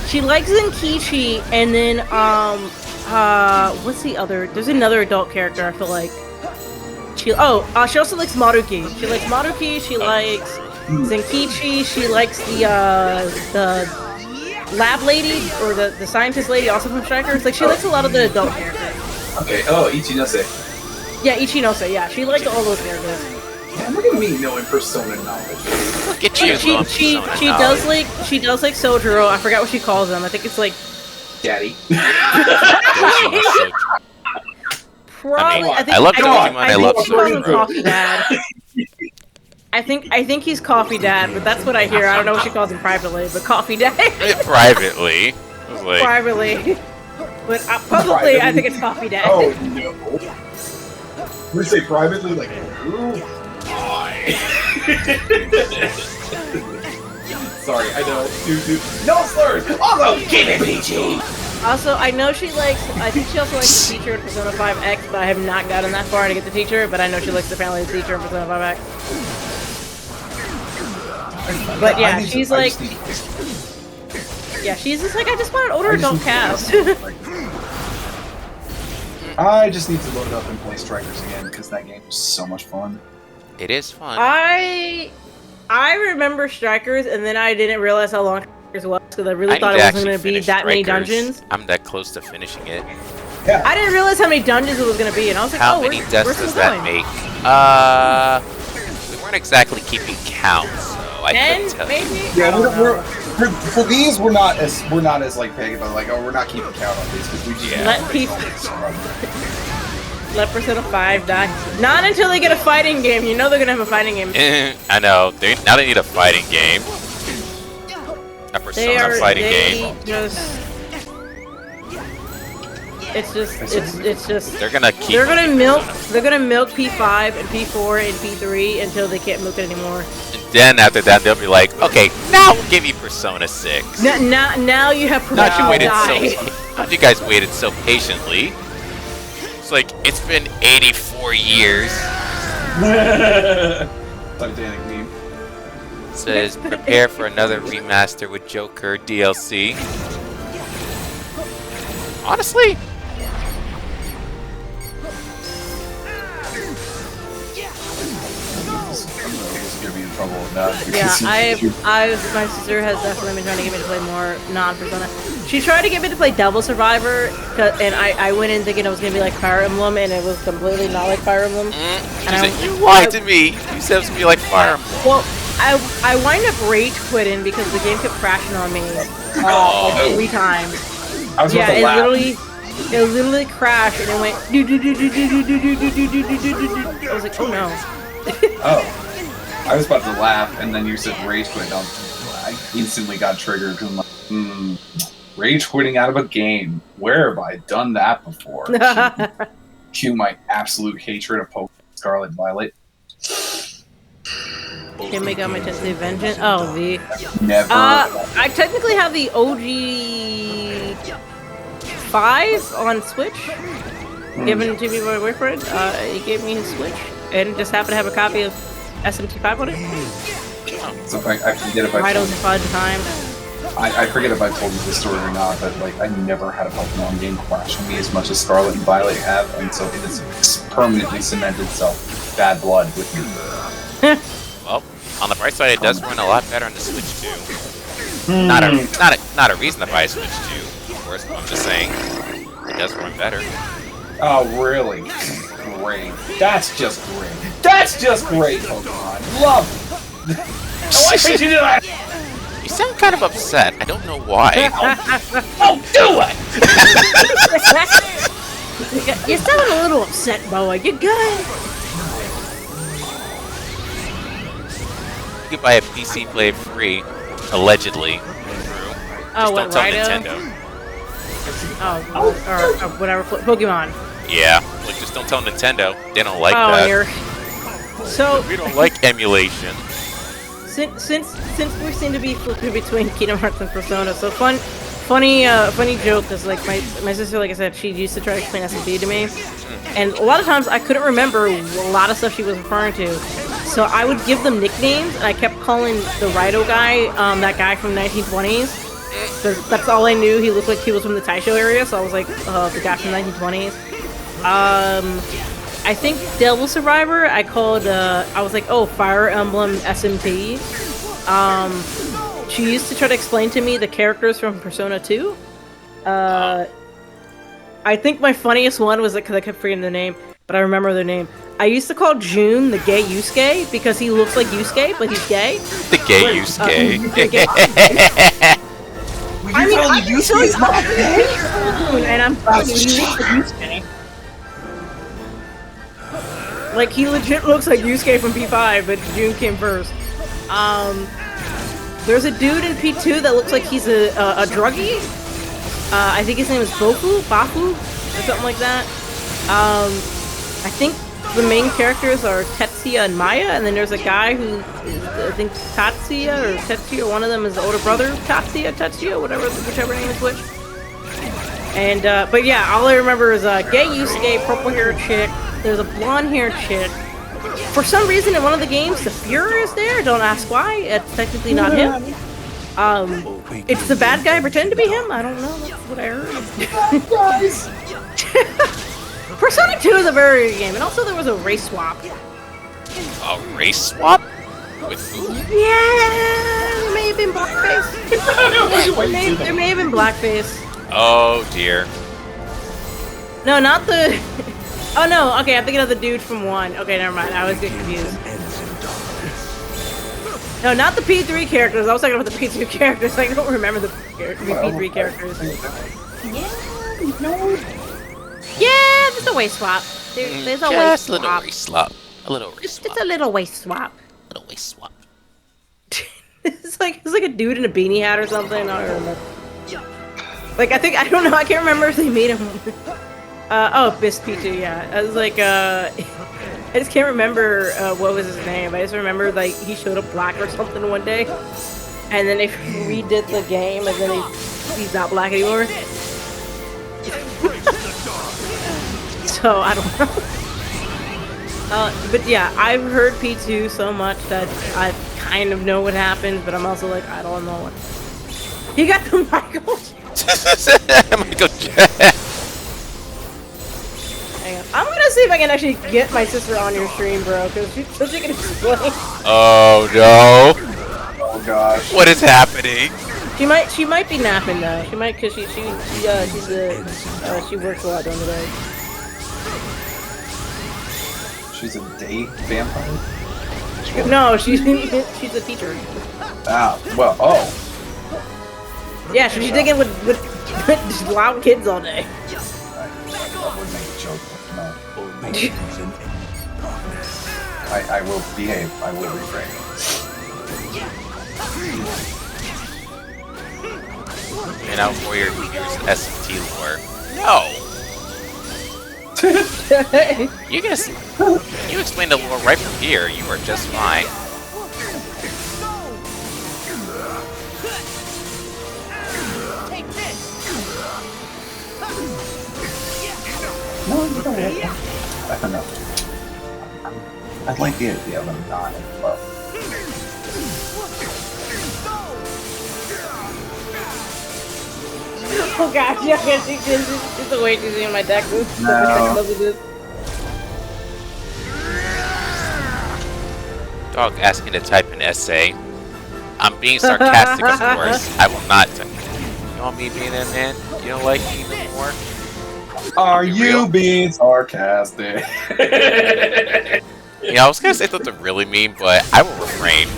She likes Zenkichi, and then what's the other? There's another adult character I feel like. She also likes Maruki. She likes Maruki. She likes Zenkichi. She likes the lab lady or the scientist lady, also from Strikers. Like she likes a lot of the adult characters. Okay. Oh, Ichinose. Yeah, Ichinose. Yeah, she likes all those characters. Yeah, look at me knowing Persona knowledge. Look at you. She does like Sojuro. I forgot what she calls them. I think it's like Daddy. probably. I love Pokemon. I love Sojuro. I think he's Coffee Dad, but that's what I hear. I don't know what she calls him privately, but Coffee Dad. Privately. I was like, Privately. But publicly, I think it's Coffee Dad. Oh no. We say privately, like, ooh, sorry, I know. Dude. No slurs! Also, keep it PG! Also, I know she likes, I think she also likes the teacher in Persona 5X, but I have not gotten that far to get the teacher, but I know she likes the family of the teacher in Persona 5X. But yeah, she's like, yeah, she's just like, I just want an older adult cast. I just need to load it up and play Strikers again because that game is so much fun. it is fun. I remember Strikers, and then I didn't realize how long Strikers was, because I really thought need it to wasn't going to actually be finish that many Strikers. dungeons. I'm that close to finishing it. I didn't realize how many dungeons it was going to be, and I was like, How oh, many we're deaths still does that going. make? We weren't exactly keeping count, so I couldn't 10, tell maybe? you. Yeah, for these we're not as like big about like we're not keeping count on these because we just Let people let Persona 5 die. Not until they get a fighting game. You know they're gonna have a fighting game. I know. Now they need a fighting game. A Persona fighting game. It's just They're gonna keep. they're gonna milk P5 and P4 and P3 until they can't milk it anymore. And then after that, they'll be like, okay, now we'll give you Persona 6. Now you have Not you Persona waited die. not you guys waited so patiently. It's like it's been 84 years. Titanic meme. It says prepare for another remaster with Joker DLC. Honestly, Gonna be in trouble with that. Yeah, my sister has definitely been trying to get me to play more non-Persona. She tried to get me to play Double Survivor, and I went in thinking it was gonna be like Fire Emblem, and it was completely not like Fire Emblem. she said, you lied to me. You said it was gonna be like Fire Emblem. Well, I wind up rage quitting because the game kept crashing on me like 3 times. I was Yeah, about to it laugh. literally crashed, and it went do do do do do do do do do do do do do. I was like, oh no. Oh, I was about to laugh, and then you said rage quit. I instantly got triggered because I'm like, rage quitting out of a game. Where have I done that before? Cue my absolute hatred of Pokemon Scarlet and Violet. Can make up my Tensei Vengeance. Oh, the. Never. I technically have the OG 5 on Switch, given to me by my boyfriend. He gave me his Switch, and just happened to have a copy of SMT5 on it. So I forget if Right on the fun time. I forget if I told you this story or not, but like I never had a Pokemon game crash on me as much as Scarlet and Violet have, and so it has permanently cemented itself bad blood with me. Well, on the bright side, it does run a lot better on the Switch too. Not a reason to buy a Switch 2, of course. But I'm just saying it does run better. Oh, really? Great. That's just great. That's just great, Pokemon. Love it. Why can't you do that? You sound kind of upset. I don't know why. Oh, do it! You sound a little upset, Boa. You good? You could buy a PC Play free, allegedly. Oh, Just what, don't tell Rhino? Nintendo. Oh, or whatever, Pokemon. Yeah, well, just don't tell Nintendo. They don't like Oh, that. here. So, We don't like emulation. since we seem to be flipping between Kingdom Hearts and Persona, so funny joke, because like my sister, like I said, she used to try to explain SMP to me, and a lot of times I couldn't remember a lot of stuff she was referring to, so I would give them nicknames, and I kept calling the Rhino guy, that guy from 1920s, That's all I knew. He looked like he was from the Taisho area, so I was like, the guy from the 1920s. I think Devil Survivor, I called, I was like, oh, Fire Emblem SMT. She used to try to explain to me the characters from Persona 2. I think my funniest one was because I kept forgetting the name, but I remember the name. I used to call June the gay Yusuke because he looks like Yusuke, but he's gay. The gay Yusuke. I mean, I'm Yusuke is not gay, and I'm telling you, he looks like Yusuke. Like, he legit looks like Yusuke from P5, but June came first. There's a dude in P2 that looks like he's a druggie. I think his name is Bafu, or something like that. I think the main characters are Tetsuya and Maya, and then there's a guy who is, I think, Tatsuya or Tetsuya. One of them is the older brother, Tetsuya, whichever name is which. And, but yeah, all I remember is gay Yusuke, purple-haired chick. There's a blonde-haired chick. For some reason, in one of the games, the Fuhrer is there. Don't ask why. It's technically not him. It's the bad guy pretend to be him. I don't know. That's what I heard. Guys. Persona 2 is a very good game, and also there was a race swap. A race swap? With who? Yeah, there may have been blackface. there may have been blackface. Oh dear. No, not the. Oh no. Okay, I'm thinking of the dude from 1. Okay, never mind. I always get confused. No, not the P3 characters. I was talking about the P2 characters. I don't remember the P3 characters. Yeah, no. Yeah, there's a waist swap. There's a waist swap. A little waist swap. A little waist swap. It's a little waist swap. Little waist swap. It's like a dude in a beanie hat or something. I don't remember. Like I don't know. I can't remember if they made him. Oh, Biss P2. Yeah, I was like I just can't remember what was his name. I just remember like he showed up black or something one day, and then they redid the game, and then he's not black anymore. So I don't know. But yeah, I've heard P2 so much that I kind of know what happens, but I'm also like I don't know what. You got the Michael. Michael. Hang on. I'm gonna see if I can actually get my sister on your stream, bro, because she can explain. Oh no! Oh gosh. What is happening? She might be napping though. She might, cause she works a lot during the day. She's a date vampire? No, she's a teacher. Ah, well, oh. Yeah, she's digging with loud kids all day. I would make a joke, but no. I will behave. I will refrain. You know, for your SMT lore. No! You explained the lore right from here. You are just fine. No, you don't have to. I don't know. I'd like the idea of them dying, but... Oh gosh, yeah, she's the way she's in my deck. No. Dog asked me to type an essay. I'm being sarcastic, of course. I will not type it. You want me being that man? You don't like me anymore? Are you being sarcastic? Yeah, I was gonna say something really mean, but I will refrain.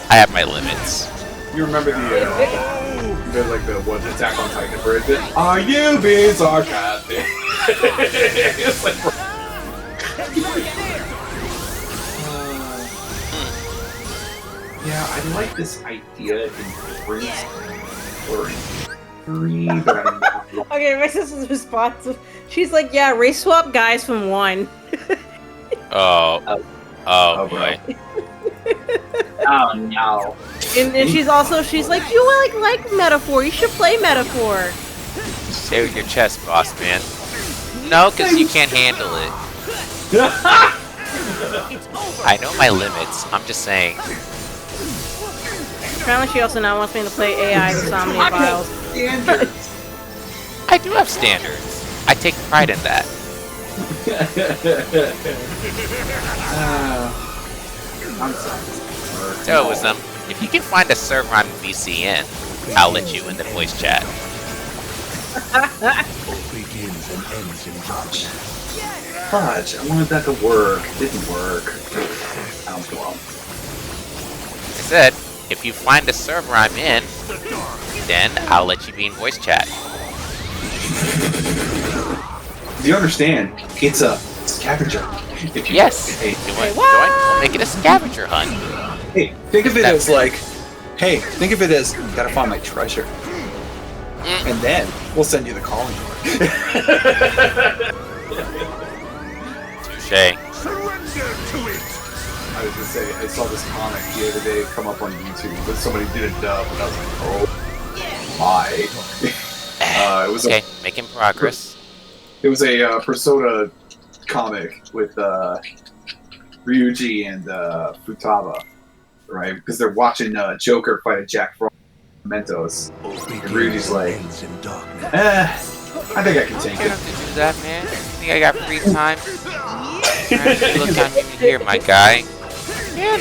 I have my limits. You remember the one Attack on Titan version? Are you being sarcastic? It's like, yeah, I like this idea in Prince or in 3, but I'm not. Okay, my sister's response. She's like, "Yeah, race swap guys from 1." Oh boy. Oh no. And she's like, "You like Metaphor? You should play Metaphor." Stay with your chest, boss man. No, because you can't handle it. I know my limits. I'm just saying. Apparently, she also now wants me to play AI with Somnia Files. Standards. I do have standards. I take pride in that. I'm sorry. So, Wisdom, if you can find a server on VCN, I'll let you in the voice chat. Begins and ends in touch. Fudge, I wanted that to work. It didn't work. I don't go on. I said, if you find a server I'm in, then I'll let you be in voice chat. Do you understand? It's a scavenger. If you Yes. Hey, You want to join? We'll make it a scavenger hunt. hey, think of it as like, hey, think of it as, gotta find my treasure. And then we'll send you the calling card. Touche. Surrender to it! I was gonna say, I saw this comic the other day come up on YouTube, but somebody did a dub, and I was like, oh my. It was Okay, making progress. a Persona comic with Ryuji and Futaba, right? Because they're watching Joker fight a Jack Frost Mentos. And Ryuji's like, Ends in darkness. I think I can take I don't it. have to do that, man. You think I got free time? Alright, look on me here, my guy. Man,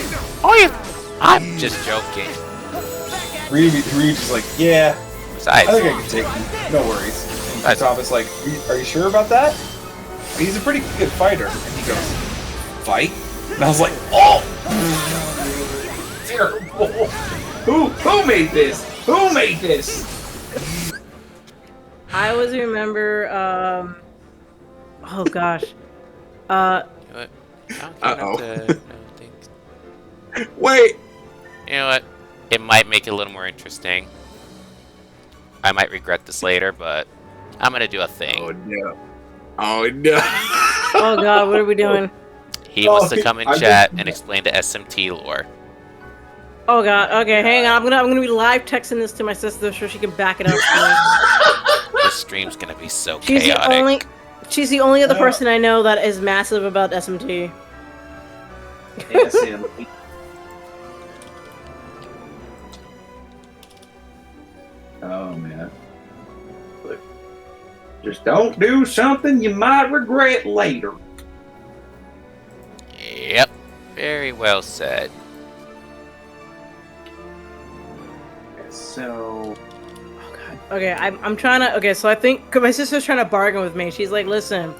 I'm just joking. Ryuji's like, yeah, Besides, I think I can take him. No worries. And Nice. Futaba's like, are you sure about that? He's a pretty good fighter. And he goes, fight? And I was like, oh! Terrible. Who made this? Who made this? I always remember, oh gosh. you know what? I don't Uh-oh. have to know things. Wait. You know what? It might make it a little more interesting. I might regret this later, but I'm gonna do a thing. Oh no. Oh no. Oh god, what are we doing? He wants to Oh, come in I chat just- and explain the SMT lore. Oh god, okay, hang on. I'm gonna be live texting this to my sister so she can back it up. This stream's gonna be so She's chaotic. she's the only other person I know that is massive about SMT. SMT. Oh man. Look. Just don't do something you might regret later. Yep. Very well said. So Okay, I'm trying to. Okay, so I think cause my sister's trying to bargain with me. She's like, "Listen,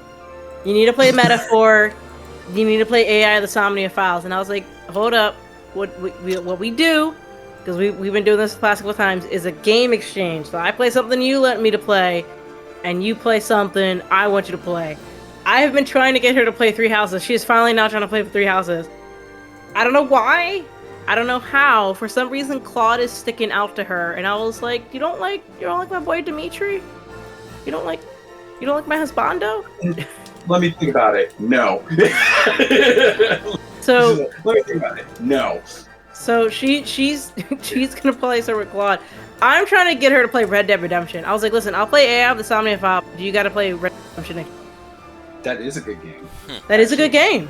you need to play Metaphor. You need to play AI the Somnia Files." And I was like, "Hold up. What we do, because we've been doing this a couple times, is a game exchange. So I play something you let me to play, and you play something I want you to play." I have been trying to get her to play Three Houses. She is finally now trying to play Three Houses. I don't know why. I don't know how. For some reason, Claude is sticking out to her, and I was like, "You don't like my boy Dimitri? You don't like my husbando?" let me think about it. No. So, let me think about it. No. so she's gonna play her with Claude. I'm trying to get her to play Red Dead Redemption. I was like, "Listen, I'll play AI of the Somnia File. You got to play Red Dead Redemption." That is a good game. That is a good game.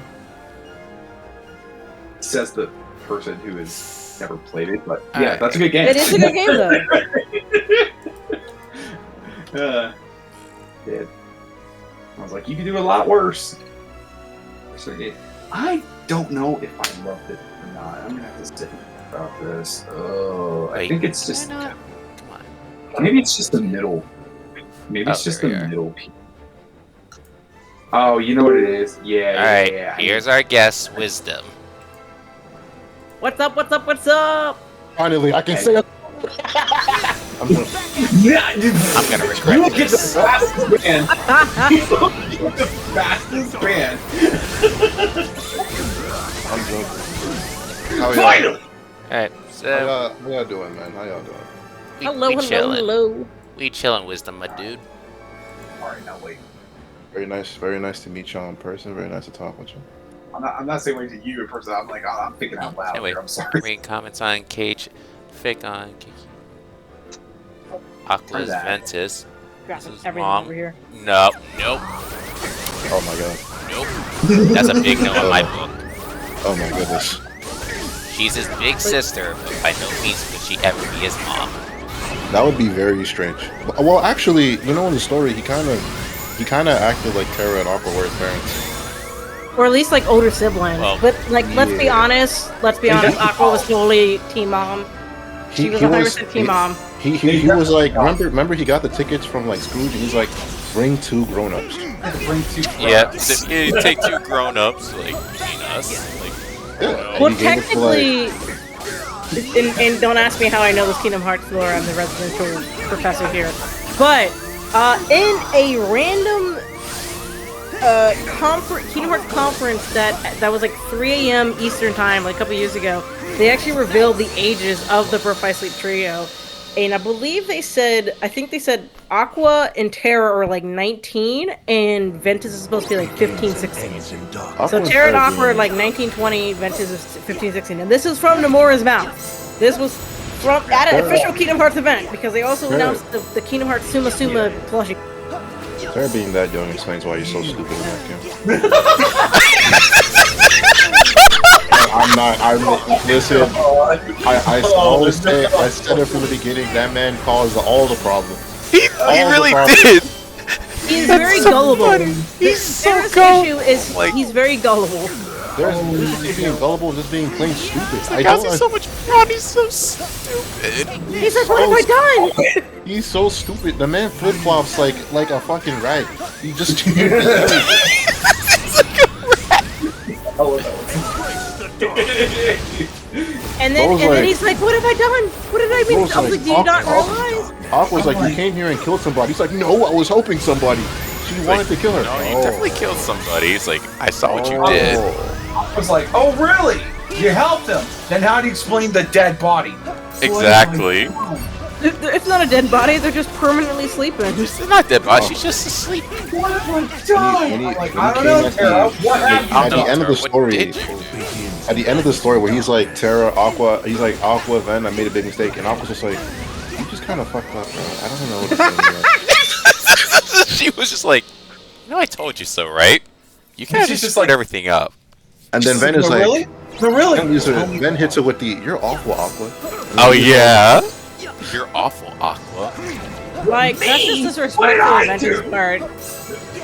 Says the person who has never played it, but yeah, Alright. that's a good game. It is a good game though. Yeah. I was like, you can do a lot worse. So yeah, I don't know if I loved it or not. I'm gonna have to sit about this. Oh, I Wait, think it's just why not? Come on. maybe it's just the middle. Maybe it's Oh, just the there we are. middle piece. Oh, you know what it is? Yeah. Alright, yeah. here's our guest, Wisdom. What's up? What's up? What's up? Finally, I can say it. I'm gonna, Yeah, I'm gonna you regret look at the this. fastest man. You look at the fastest man. I'm joking. How y'all, Finally. Alright, how so y'all doing, man? How y'all doing? Hello, we hello, chilling. hello. We chilling, Wisdom, my dude. All right, now wait. Very nice to meet y'all in person. Very nice to talk with you. I'm not saying wait to you in person. I'm like, oh, I'm thinking out loud Anyway, here. I'm sorry. reading comments on Cage, Fic on Kiki. Oculus that. Ventus. Graphic, is everything mom. over here. Nope, nope, Oh my god. nope. That's a big no in my book. Oh my goodness. She's his big sister, but by no means could she ever be his mom. That would be very strange. Well, actually, you know, in the story, he kind of acted like Terra and Aqua were his parents. Or at least like older siblings. Well, but like, let's be honest. Aqua was totally Team Mom. She was 100% Team Mom. He was like, remember he got the tickets from like Scrooge, and he's like, bring 2 grown-ups. Yeah, you take 2 grown-ups, like, between us. Like, Yeah, Well, and he gave it to, technically, and don't ask me how I know this Kingdom Hearts lore. I'm the residential professor here. But in a random Kingdom Hearts conference that was like 3 a.m. Eastern time, like a couple years ago, they actually revealed the ages of the Birth by Sleep trio. And I believe they said Aqua and Terra are like 19, and Ventus is supposed to be like 15, 16. So Terra and Aqua are like 19, 20, Ventus is 15, 16. And this is from Nomura's mouth. This was at an official Kingdom Hearts event, because they also announced the Kingdom Hearts Suma Suma plushie. Terra being that young explains why you're so stupid in that game. Listen, I always say, I said it from the beginning, that man caused all the problems. he really did! He's very gullible. He's so issue is he's very gullible. There's just being gullible and just being plain stupid. How's he so much fun? He's so stupid. He's like, what have I done? He's so stupid. The man flip-flops like a fucking rag. He just... And then he's like, what have I done? What did I mean? I was like, do you not realize? Aqua's like, you came here and killed somebody. He's like, no, I was helping somebody. She wanted to kill her. No, you definitely killed somebody. He's like, I saw what you did. I was like, oh really? You helped him? Then how do you explain the dead body? Exactly. It's not a dead body, they're just permanently sleeping. She's not dead body, she's just asleep. What have I done? I don't know, Terra. What happened? At the end of the story, at the end of the story where he's like, Terra, Aqua, he's like, Aqua, Ven, I made a big mistake. And Aqua's just like, you just kind of fucked up, bro. I don't know what to say. She was just like, no, I told you so, right? You kind of just screwed everything up. And then Ven is like, really? No, really? Ven hits her with the, you're awful, Aqua. Oh, yeah? You're awful, Aqua. Like, that's just disrespectful of Ventus' part.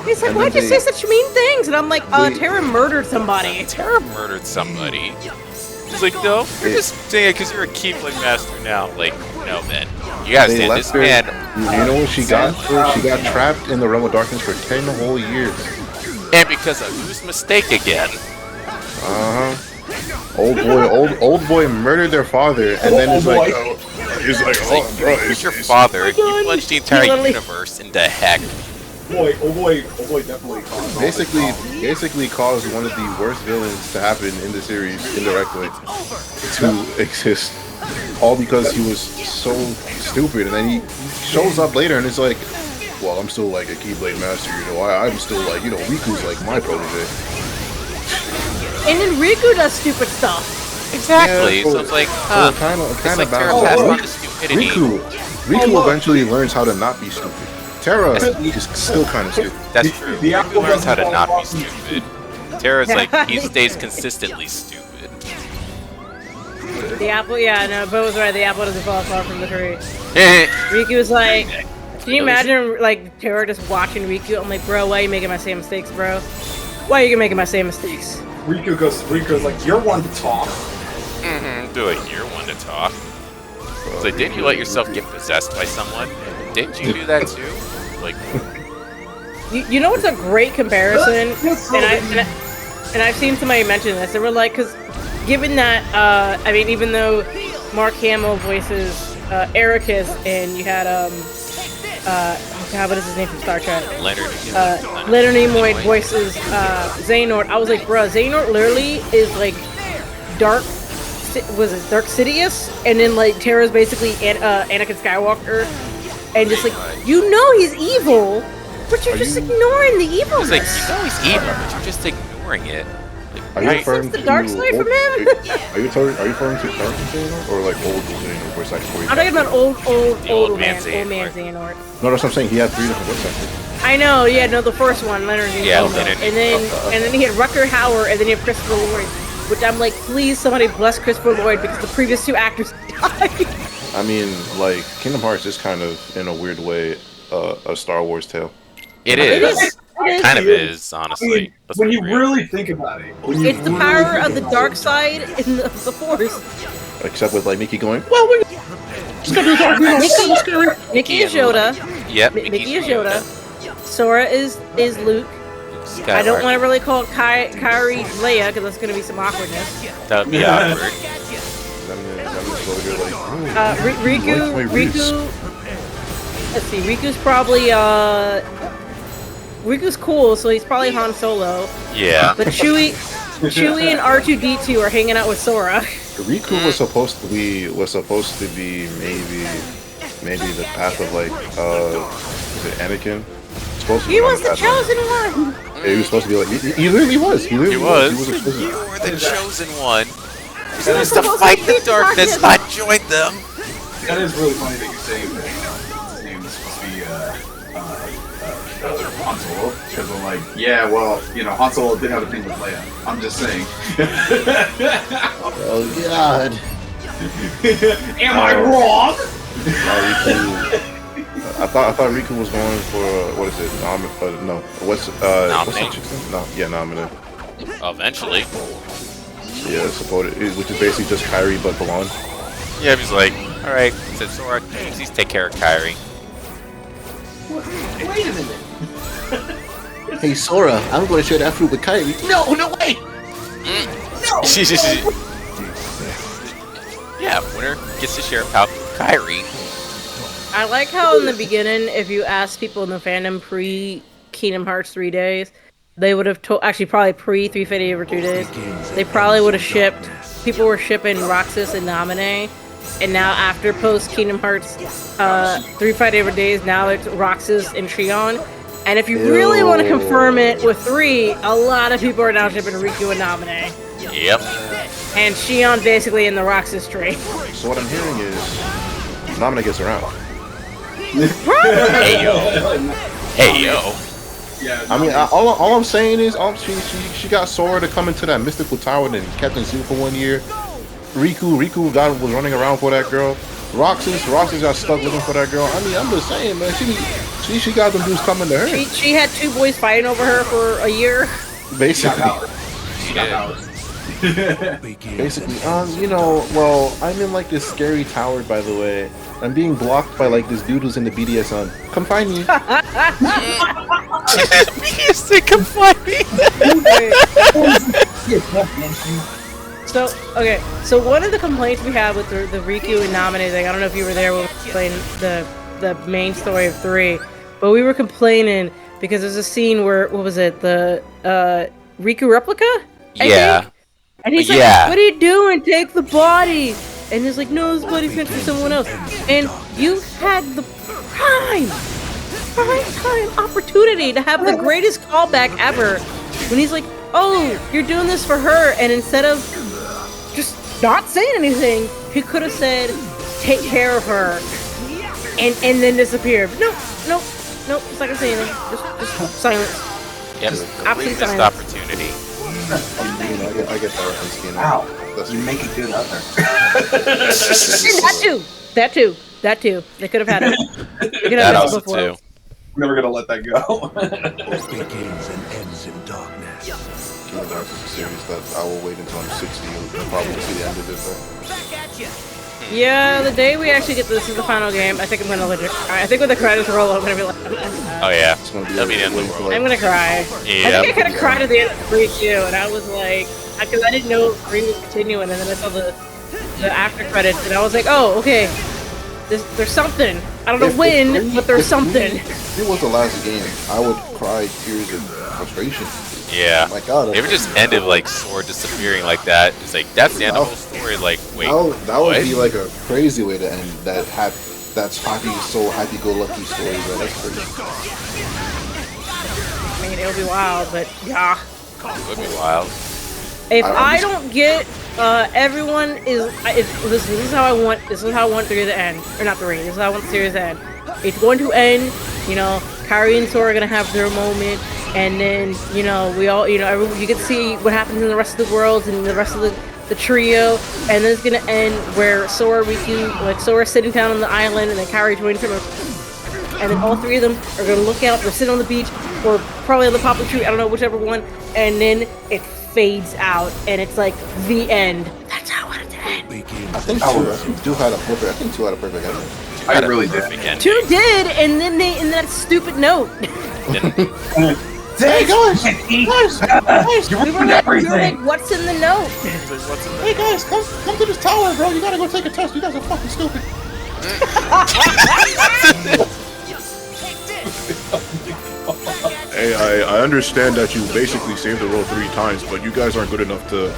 He's like, why'd you say such mean things? And I'm like, Terra murdered somebody. Terra murdered somebody. She's like, no, you're just saying it because you're a Keyblade Master now. Like, no, man. You gotta say this man. You know what she got? She got trapped in the realm of darkness for 10 whole years. And because of whose mistake again? Old boy murdered their father, and then he's like, bro, Who's your father? He plunged the entire universe into heck. Boy definitely caused basically caused one of the worst villains to happen in the series indirectly to exist. All because he was so stupid, and then he shows up later and it's like, well, I'm still like a Keyblade Master, you know, I'm still like, you know, Riku's like my protege. And then Riku does stupid stuff. Exactly. Yeah, so it's like, kind of Terra passed on the stupidity. Riku eventually learns how to not be stupid. Terra is still kind of stupid. That's true. Riku learns how to not be stupid. Terra's like, he stays consistently stupid. The apple, yeah, no, Bo was right. The apple doesn't fall far from the tree. Riku was like, can you imagine, like, Terra just watching Riku? I'm like, bro, why are you making my same mistakes, bro? Why are you making my same mistakes? Riku's like, you're one to talk. Do it. You're one to talk. It's like, didn't you let yourself get possessed by someone? Didn't you do that too? Like, you know what's a great comparison? And I've seen somebody mention this. They were like, because given that, I mean, even though Mark Hamill voices Ericus, and you had oh God, what is his name from Star Trek? Leonard Nimoy voices Xehanort. I was like, bro, Xehanort literally is like Dark Sidious, and then like Terra's basically Anakin Skywalker, and just like, you know he's evil, but you're just ignoring the evilness. it's like, you know he's evil, but you're just ignoring it. Are you referring the dark side from him? Are you referring to current Xehanort or like old Xehanort voice actor? I'm talking about old man Xehanort. No, that's what I'm saying. He had 3 different voice actors. I know, yeah, no, the first one, Leonard Nimoy. Yeah, Leonard and then he had Rutger Hauer, and then you have Christopher which I'm like, please somebody bless Christopher Lloyd because the previous 2 actors died. I mean, like Kingdom Hearts is kind of, in a weird way, a Star Wars tale. It It is. is. It kind of is, honestly. Let's When be you real. really think about it, when you It's the really power think of the about dark it, side and the Force. Except with like Mickey going, well, we're just gonna do dark now. Mickey is Yoda. Yep. Mickey is Yoda. Sora is Luke. I don't want to really call it Kyrie Leia because that's going to be some awkwardness. That would be awkward. I'm just over here like, Riku. Let's see. Riku's probably Riku's cool, so he's probably Han Solo. Yeah. But Chewie and R2D2 are hanging out with Sora. Riku was supposed to be maybe the path of like is it Anakin? Supposed to be He on was the path of- chosen one. Yeah, he was supposed to be like he literally was. He literally He was. was. He was a chosen. You were the chosen one. You're was supposed to supposed to fight be the the darkness, darkness. not join them. That is really funny that you're saying that his name is supposed to be Han Solo, because I'm like, yeah, well, you know, Han Solo did have a thing with Leia. I'm just saying. Oh God. Am I wrong? I thought Riku was going for what is it? No. What's the chick's name? No, yeah, Nominate. Eventually. Yeah, supported, which is basically just Kyrie but blonde. Yeah, he's like, alright, said Sora, please take care of Kyrie. Wait a minute. Hey Sora, I'm going to share that fruit with Kyrie. No way. Yeah, winner gets to share a pouch with Kyrie. I like how in the beginning, if you asked people in the fandom pre-Kingdom Hearts 3 days, they would have told, actually probably pre-3 Fate over 2 days, they probably would have shipped, people were shipping Roxas and Naminé, and now after post-Kingdom Hearts 3 Fight Over Days, now it's Roxas and Shion. And if you really want to confirm it with 3, a lot of people are now shipping Riku and Naminé. Yep. And Shion basically in the Roxas tree. So what I'm hearing is Naminé gets around. Hey yo. Hey yo. Yeah, I mean, all I'm saying is, she got Sora to come into that mystical tower and Captain Zoo for 1 year. Riku was running around for that girl. Roxas got stuck looking for that girl. I mean, I'm just saying, man, she got them dudes coming to her. She had 2 boys fighting over her for a year. Basically. Basically, you know, well, I'm in like this scary tower, by the way. I'm being blocked by like this dude who's in the BDSM. Come find me. Come find me. So, okay, so one of the complaints we had with the Riku and Naminé thing, I don't know if you were there when we were playing the main story of 3, but we were complaining because there's a scene where, what was it, the Riku replica? I think? And he's like, what are you doing? Take the body! And he's like, no, this body's meant for someone else. And you had the prime time opportunity to have the greatest callback ever. When he's like, oh, you're doing this for her. And instead of just not saying anything, he could have said, take care of her. And then disappeared. Nope, it's not gonna say anything. Just silence. Yep. Absolute Missed silence. opportunity. You know, I get that reference, you know. Wow. That's You make a good other. That too. They could have had it. They could That have also before. too. Never gonna let that go. Both begins and ends in darkness. Kingdom Hearts is a series that I will wait until I'm 60 and probably see the end of it. But Yeah, the day we actually get this is the final game, I think I'm gonna legit cry. I think when the credits roll, I'm gonna be like, Oh yeah. it's gonna be That'll be the end of the waiting for, world. like, I'm gonna cry. I Yeah. think I kind of cried at the end of 3 too, and I was like, because I didn't know 3 was continuing, and then I saw the after credits, and I was like, oh, okay, there's something. I don't know when, but there's something. If it was the last game, I would cry tears of frustration. Yeah. Oh my God, If it just ended like Sword disappearing like that, it's like that's the end of the whole story. Like, wait, that would what? be like a crazy way to end that's happy-go-lucky story, but that's crazy. I mean, it'll be wild, but yeah. It would be wild. If I'm I just- don't get everyone this is how I want 3 to end, or not 3. This is how I want the series to end. It's going to end. You know, Kyrie and Sora are gonna have their moment. and then you know we all, you know, you get to see what happens in the rest of the worlds and the rest of the trio, and then it's gonna end where Sora, Riku, like Sora's sitting down on the island, and then Kairi joins him, and then all three of them are gonna look out, they're sitting on the beach, or probably on the poplar tree, I don't know, whichever one, and then it fades out, and it's like the end. That's how I wanted to end. I think two had a perfect. I think two had a perfect ending. I really did. Two did, and then they in that stupid note. Hey guys, You We were ruined like, everything. what's in the note? hey guys, come to this tower, bro. You gotta go take a test. You guys are fucking stupid. Hey, I understand that you basically saved the world 3 times, but you guys aren't good enough to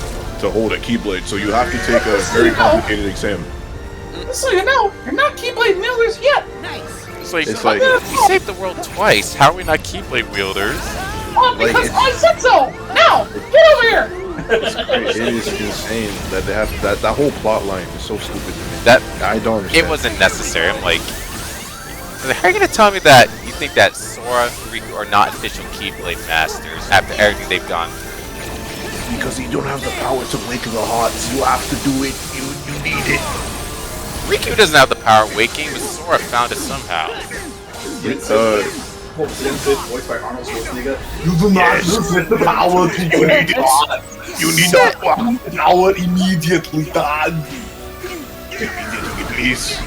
hold a Keyblade, so you have to take a very complicated exam. So you know, you're not Keyblade wielders yet. It's like, It's like- we saved the world twice. How are we not Keyblade wielders? Oh, Like, because it's- I said so. Now, get over here. It is insane that they have that whole plot line is so stupid to me. That I don't understand. it wasn't necessary. I'm like, how are you gonna tell me that you think that Sora, Riku are not official Keyblade masters after everything they've gone through? Because you don't have the power to wake the hearts. You have to do it. You need it. Riku doesn't have the power of waking, but Sora found it somehow. Voiced by Arnold Schwarzenegger. You do not possess the power to wake the heart. You need that Power immediately, done. please.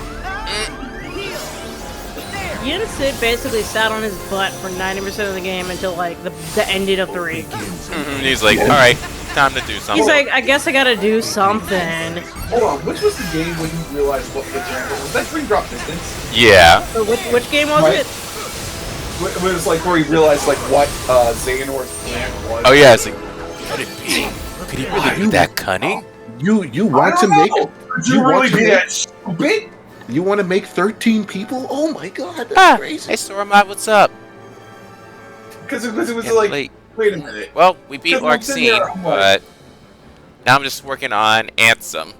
Yin Sid basically sat on his butt for 90% of the game until like the ending of 3. He's like, all right, time to do something. He's like, I guess I gotta do something. Hold on, which was the game when you realized what the jam was? Was that Dream Drop Distance? yeah. So which game was Right. it? It was like where he realized like what Xehanort's plan was. Oh yeah, it's like, could it be? Could he really be that cunning? You want to make? Could you really be that stupid? You want to make 13 people? Oh my god, that's Ah, crazy. hey Sora Mod, what's up? Because it was Yeah, like, late. wait a minute. Well, we beat Because I'm sitting Larxene, there, I'm like- but now I'm just working on Ansem.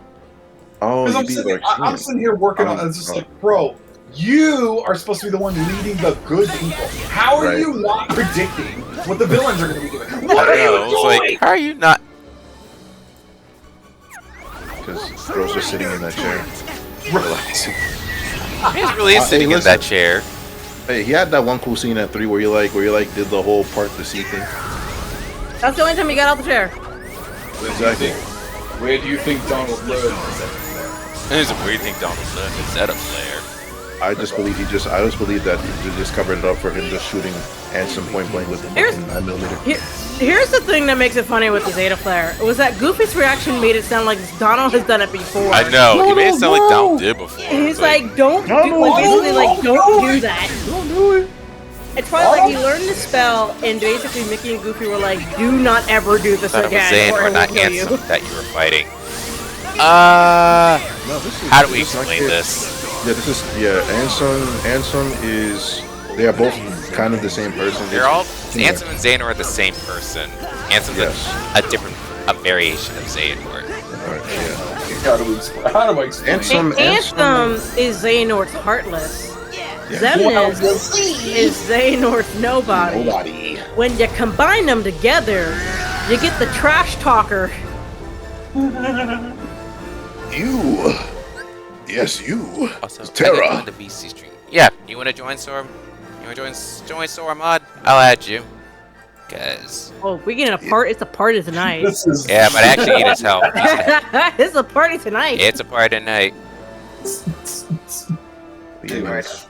Oh, Because you I'm beat sitting, Larxene. I'm sitting here working on it. It's just like, bro, you are supposed to be the one leading the good people. How are Right. you not predicting what the villains are going to be doing? What I are know, you I was doing? like, how are you not? Because Bro's just sitting in that chair, relaxing. He's really sitting in that chair. Hey, he had that one cool scene at 3 where you did the whole part the sea thing. That's the only time he got out the chair. Exactly. Where do you think Donald learned? It's a weird thing Donald said. Is that a flare? I just believe that he just covered it up for him just shooting Ansem point blank with the Here's- 9mm. Here's the thing that makes it funny with the Zeta Flare. It was that Goofy's reaction made it sound like Donald has done it before. I know. He made it sound like Donald did before. And he's It's like, don't do, like, basically like, don't do that. Don't do it. It's probably like he learned the spell, and basically Mickey and Goofy were like, do not ever do this thought it was again, Zane or I or will not kill you. Ansem that you were fighting. No, How do we explain this? Yeah, Ansem is. They are both kind of the same person. They're all Yeah. Ansem and Xehanort are the same person. Ansem's Yes. a variation of Xehanort. Alright, yeah. How do I explain? Ansem, Anthem is Xehanort's Heartless. Xemnas is Xehanort's Nobody. Nobody. When you combine them together, you get the Trash Talker. You. Yes, you. Also, Terra. I did the BC stream. Yeah, you wanna join Sora? You wanna join Sora Mod? I'll add you. Cause Oh, we getting a part. It's a party tonight. yeah, but I actually need his help. It's a party tonight. It's a party tonight. Anyways,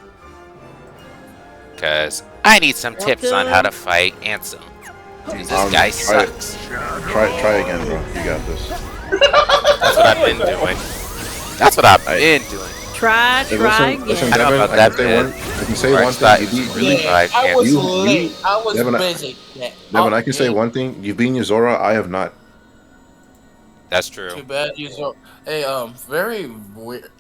Cause I need some tips on how to fight Ansem. Dude, this guy try sucks. Try again, bro. You got this. That's what I've been doing. That's what I've been doing. Try Hey, again. listen, I know Devin, about I that can say bit. one. I can say Alright, one stop. thing. You Really beat. tried. I was You- late. I was Devin, busy. Devin, I can say one thing. You've beaten your Zora. I have not. That's Too true. bad you so. Hey, very weird,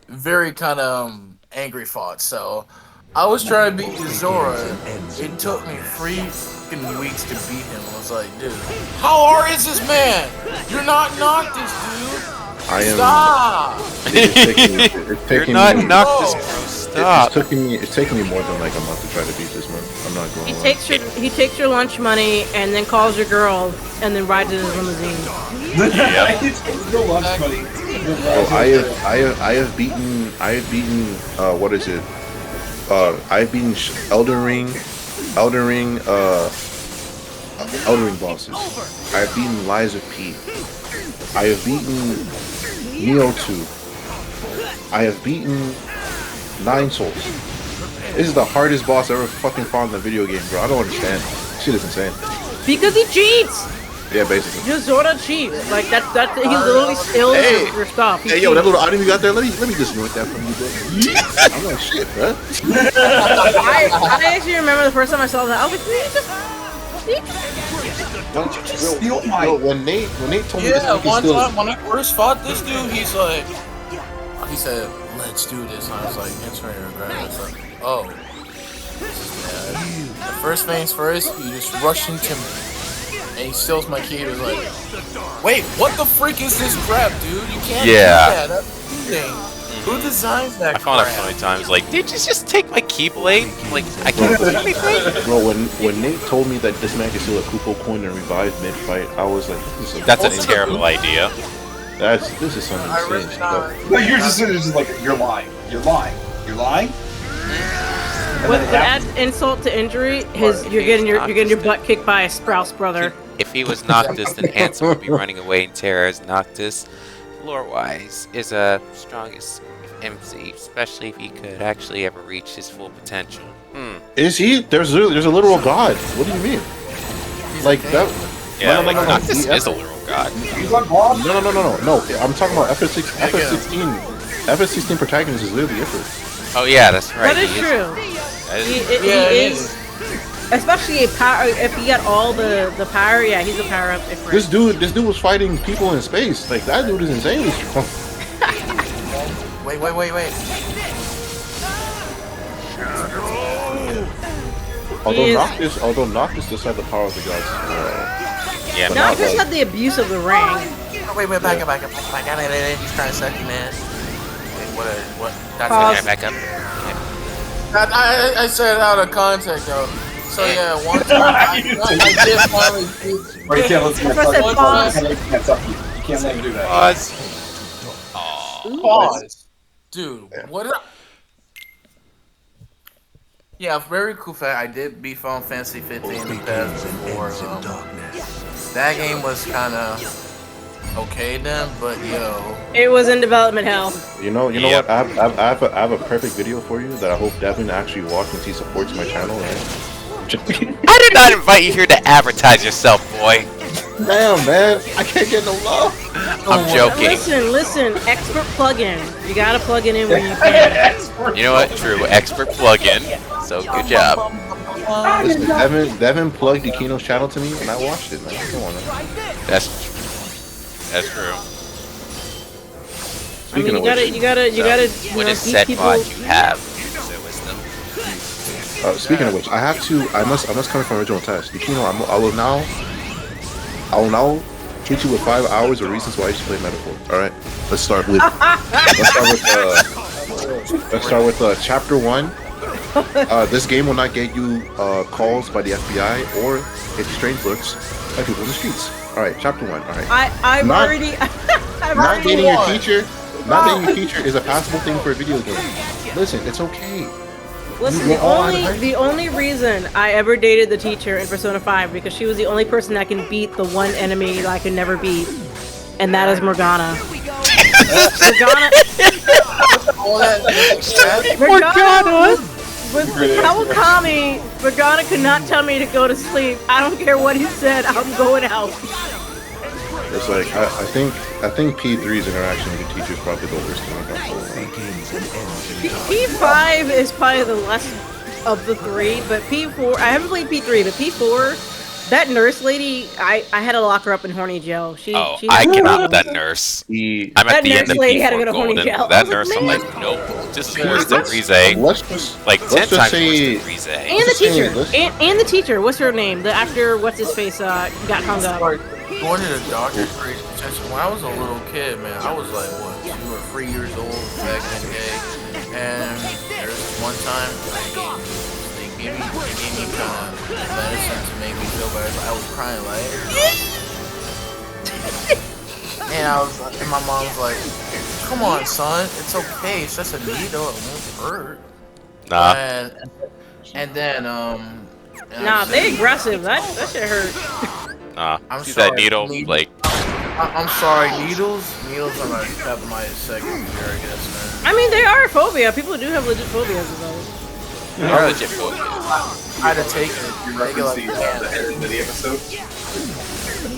very kind of angry fought. So, I was trying to beat Zora. It took me 3 fucking weeks to beat him. I was like, dude, how hard is this man? You're not Noctis, dude. I am. Stop. It's taking You're me- not me- Noctis, bro. Stop. Stop. It's taking me more than like a month to try to beat this one. I'm not going. He takes your lunch money and then calls your girl and then rides in his limousine. No lunch money. I have beaten what is it? I've beaten Elden Ring bosses. I have beaten Lies of P. I have beaten Neo 2. I have beaten 9 Souls. This is the hardest boss I ever fucking fought in a video game, bro. I don't understand. Shit is insane. Because he cheats! Yeah, basically. Zora cheats. Like, he literally steals your stuff. Hey, yo, that little item you got there, let me just note that from you, bro. I'm like, shit, bro. I actually remember the first time I saw that, I was like, Don't you just steal my... Yo, when Nate told me this, one time when I first fought this dude, he said, let's do this. And I was like, entering regret. I was like, oh. Yeah. The first things first, he just rushed into me. And he steals my key. He was like, wait, what the freak is this crap, dude? You can't do that. That's cheating. Who designed that crap? I found out so many times, like, did you just take my Keyblade? Like, I can't do anything? Bro, when Nate told me that this man could steal a Kupo coin and revive mid-fight, I was like, that's a terrible idea. This is something insane stuff. No, you're just like, you're lying. You're lying. You're lying? What adds insult to injury is you're getting your butt kicked by a Sprouse brother. If he was Noctis, then Ansem would be running away in terror, as Noctis, lore-wise, is a strongest MC, especially if he could actually ever reach his full potential. Is he? There's a literal god. What do you mean? Like that? Yeah, no, Noctis is a literal god. No. I'm talking about FF16 protagonist is literally Ifrit. Oh yeah, that's right. That is true. He is. Especially if he got all the power, yeah, he's a power up. This dude was fighting people in space. Like that dude is insanely strong. Wait. Although Noctis just had the power of the gods. Yeah. Noctis had the abuse of the ring. Wait, back up. He's trying to second man. What? That's back up. I said it out of context though. So yeah, one time I did finally beat. Or you can't let him You can't let him do that. Pause. Dude, what did I... Yeah, very cool fact. I did beat Final Fantasy 15 in the past before. That game was kind of okay then, but yo, it was in development hell. You know what? I have a perfect video for you that I hope Devin actually watches since he supports my channel. I did not invite you here to advertise yourself, boy. Damn, man, I can't get no love. I'm joking. Listen, expert plugin. You gotta plug it in where you can. You know what? True, expert plugin. So good job. Listen, Devin plugged Yukino's channel to me, and I watched it, man. Come on, man. That's true. Speaking of which, you gotta. What is set mod you have? Speaking of which, I must come from original test. Yukino, I will now hit you with 5 hours of reasons why you should play Metaphor. All right, let's start with chapter 1. This game will not get you calls by the FBI or hit strange looks by people in the streets. All right, chapter 1. All right. Not dating your teacher. Not dating your teacher is a passable thing for a video game. Listen, it's okay. Listen, the only reason I ever dated the teacher in Persona 5 because she was the only person that can beat the one enemy that I could never beat, and that is Morgana. Morgana with Kawakami. Morgana could not tell me to go to sleep. I don't care what he said. I'm going out. It's like I think P3's interaction with the teacher is probably the worst thing I've P5 is probably the less of the three, but P4 I haven't played P3, but P4, that nurse lady, I had to lock her up in horny jail. I cannot with that nurse. I'm at the end of P4 Golden. That nurse, I'm like, nope, just worse than Rize. Like 10 times worse than Rize. And the teacher, and the teacher, what's her name? The actor, what's his face, got hung up. Going to the doctor when I was a little kid, man, I was like, what, 2 or 3 years old back in the day, and there's one time they gave me kind of medicine to make me feel better. But I was crying like, and my mom was like, "Come on, son, it's okay. It's just a needle. It won't hurt." Nah. And then Nah, they aggressive. That shit hurt. Nah. I'm See sorry, that needle? needle. Like, I'm sorry, needles are my second fear, I guess, man. I mean, they are a phobia. People do have legit phobias of those. they are legit phobias. I'd have taken it. You Take it reference like the that. end of the episode?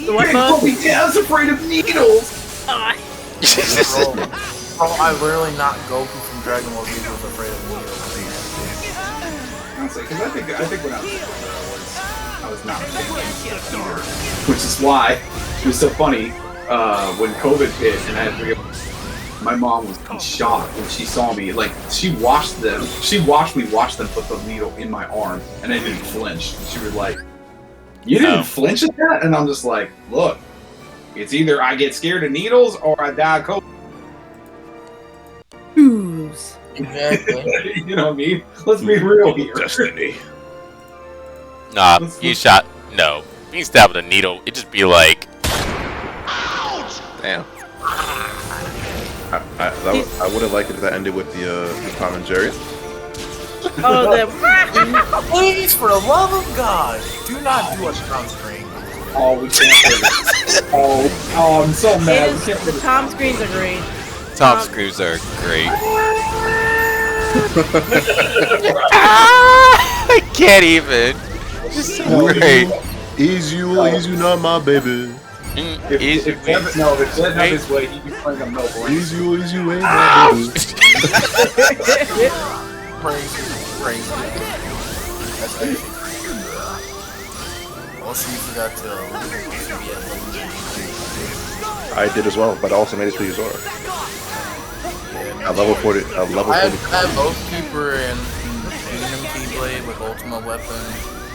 The what Hey, bug? Kobe, yeah, I was afraid of needles! Ah, Bro, I literally not Goku from Dragon Ball Z was afraid of needles. Honestly, because I think when I was younger, I was not a fan of either. Which is why it was so funny when COVID hit and I had to go. My mom was in shock when she saw me. Like, she watched me watch them put the needle in my arm, and I didn't flinch. She was like, "You didn't flinch at that?" And I'm just like, "Look, it's either I get scared of needles or I die of COVID." ooze. Exactly. You know what I mean? Let's be real here. Destiny. Nah, you shot. No. Being stabbed with a needle, it just be like. Damn. I would have liked it if that ended with the Tom and Jerry. Oh, the. Please, for the love of God, do not do a Tom screen. Oh, we can't play this. Oh, I'm so mad. It We can't is, play the Tom screens are great. Tom screws are great. I can't even. It's so great. Ease you, not my baby. If Zed had his way, he'd be playing a no brain. Ease you, ain't my baby. Crazy. That's actually crazy. Also, you forgot to I did as well, but I also made it to Yuzora. I level 40. I level 40. I have Oathkeeper and Kingdom Keyblade with Ultimate Weapon,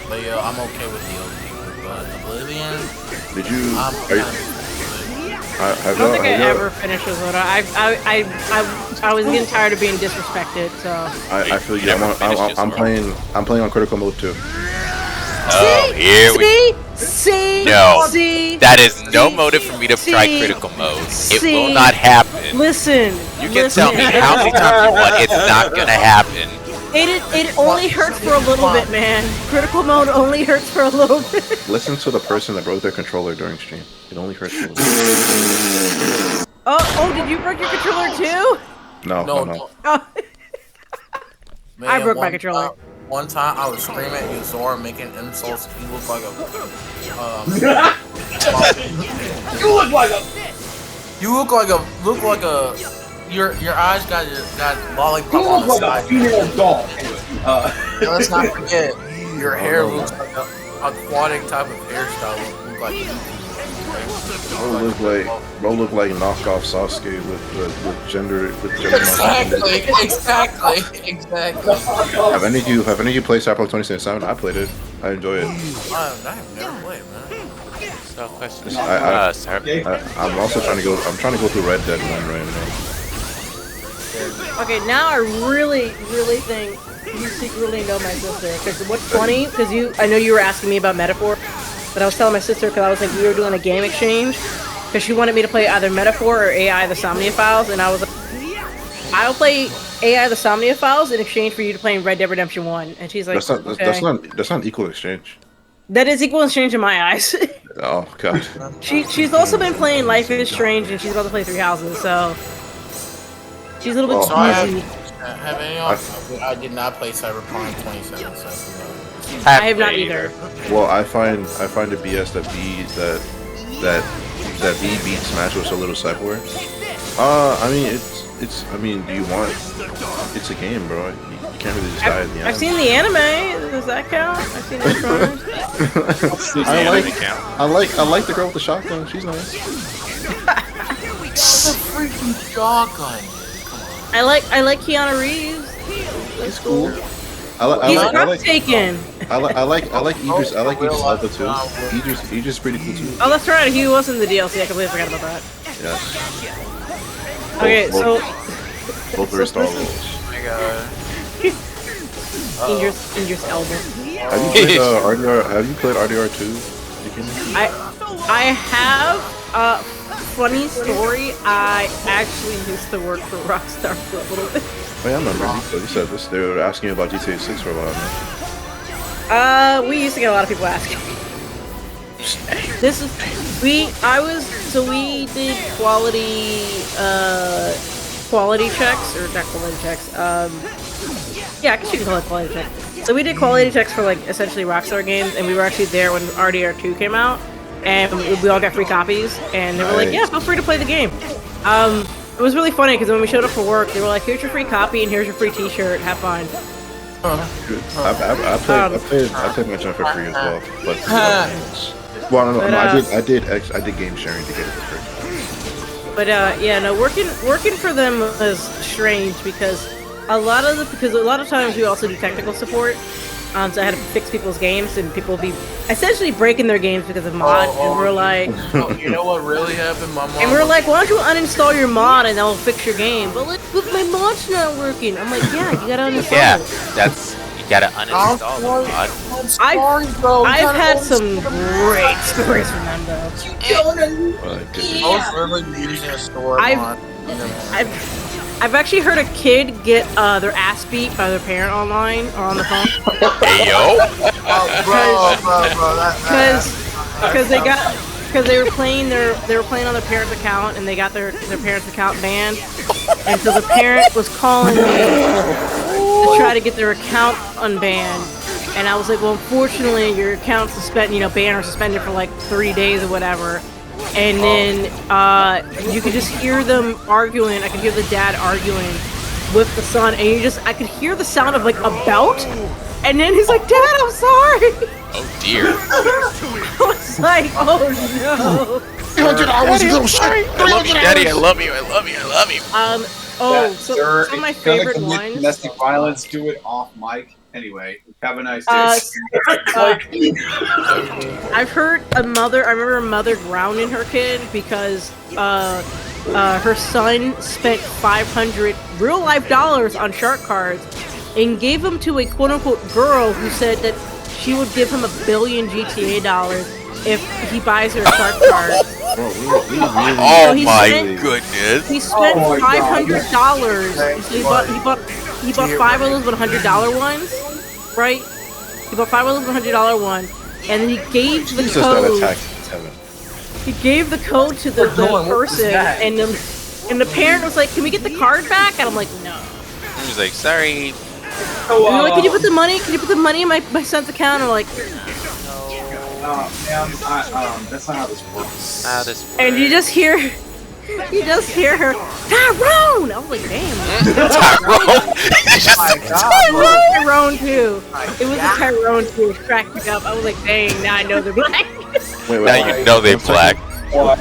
but yeah, I'm okay with the Oathkeeper. But Oblivion, Did you? I don't think I ever finished with Zoda. I was getting tired of being disrespected, so. I feel you. I'm playing on critical mode too. Oh, here we See? No. See? That is no motive for me to try critical mode. It will not happen. Listen. You can tell me how many times you want, it's not gonna happen. It only hurts for a little bit, man. Critical mode only hurts for a little bit. Listen to the person that broke their controller during stream. It only hurts for a little bit. Oh, did you break your controller too? No. Oh. Man, I broke my controller. One time I was screaming at Yuzora making insults. He looked like a. You look like a. Your eyes got lollipop on the side. Female doll. Let's not forget, your hair looks like a aquatic type of hairstyle. Look like Bro look like knockoff Sasuke with gender. Exactly. Have any of you played Cyberpunk 2077? I played it. I enjoy it. I've never played, man. So question. I'm also trying to go. I'm trying to go through Red Dead 1 right now. Okay, now I really think you secretly know my sister. Because what's funny, because I know you were asking me about Metaphor, but I was telling my sister because I was like, we were doing a game exchange, because she wanted me to play either Metaphor or AI the Somnia Files, and I was like, I'll play AI the Somnia Files in exchange for you to play Red Dead Redemption 1. And she's like, that's not equal exchange. That is equal exchange in my eyes. Oh god. She's also been playing Life is Strange, and she's about to play 3 Houses, so she's a little bit easy. I did not play Cyberpunk 2077. I have not either. Well, I find it BS that B beats Smash with so little cyberware. I mean, do you want? It's a game, bro. You can't really just die at the end. I've seen the anime. Does that count? I've seen it. I like the girl with the shotgun. She's nice. It's a freaking shotgun. I like Keanu Reeves. He's cool. He's breathtaking. I like Idris. I like Idris Elba too. Idris is pretty cool too. Oh, that's right. He was in the DLC. I completely forgot about that. Yes. Okay, so both are Star Wars. Oh my god. Idris Elba. Have you played RDR? Have you played RDR 2? I have. Funny story. I actually used to work for Rockstar for a little bit. Oh, yeah, I remember. You said this. They were asking you about GTA 6 for a while now. We used to get a lot of people asking. We did quality checks, or not quality checks. Yeah, I guess you can call it quality checks. So we did quality checks for like essentially Rockstar games, and we were actually there when RDR 2 came out, and we all got free copies, and they were like, yeah, feel free to play the game. It was really funny because when we showed up for work, they were like, here's your free copy and here's your free T-shirt. Have fun. I played my jump for free as well, but well, no, I did game sharing to get it for free. But yeah, no, working for them was strange because a lot of times we also do technical support. So I had to fix people's games, and people would be essentially breaking their games because of mods. And we're like, you know what really happened? My mom. And we're like, why don't you uninstall your mod and that will fix your game? But like, my mod's not working. I'm like, yeah, you gotta uninstall. Yeah, you gotta uninstall the mod. I've had some great stories from them though. I've actually heard a kid get their ass beat by their parent online or on the phone. Hey yo! Because they were playing on their parent's account and they got their parent's account banned, and so the parent was calling me to try to get their account unbanned, and I was like, well, unfortunately, your account's banned or suspended for like 3 days or whatever. And then you could just hear them arguing. I could hear the dad arguing with the son, and I could hear the sound of like a belt. And then he's like, "Dad, I'm sorry." Oh dear. I was like, "Oh no." $300, you little shit. I love you, Daddy. I love you. I love you. I love you. Some of my favorite lines. Domestic violence. Do it off mic. Anyway, have a nice day. I've heard I remember a mother grounding her kid because her son spent $500 real life dollars on shark cards and gave them to a quote unquote girl who said that she would give him $1 billion GTA dollars if he buys her shark cards. Oh my goodness! He spent $500. He bought 5 of those $100 ones, right? He bought 5 of those $100 ones, and then he gave the code. He gave the code to the person, and the parent was like, "Can we get the card back?" And I'm like, "No." He was like, "Sorry." And they're like, "Can you put the money? Can you put the money in my son's account?" I'm like, Ma'am, that's not how this works. And you just hear her, Tyrone! I was like, damn. Tyrone too. It was a Tyrone too. It cracked me up. I was like, dang, now I know they're black. Now you know they're black. 1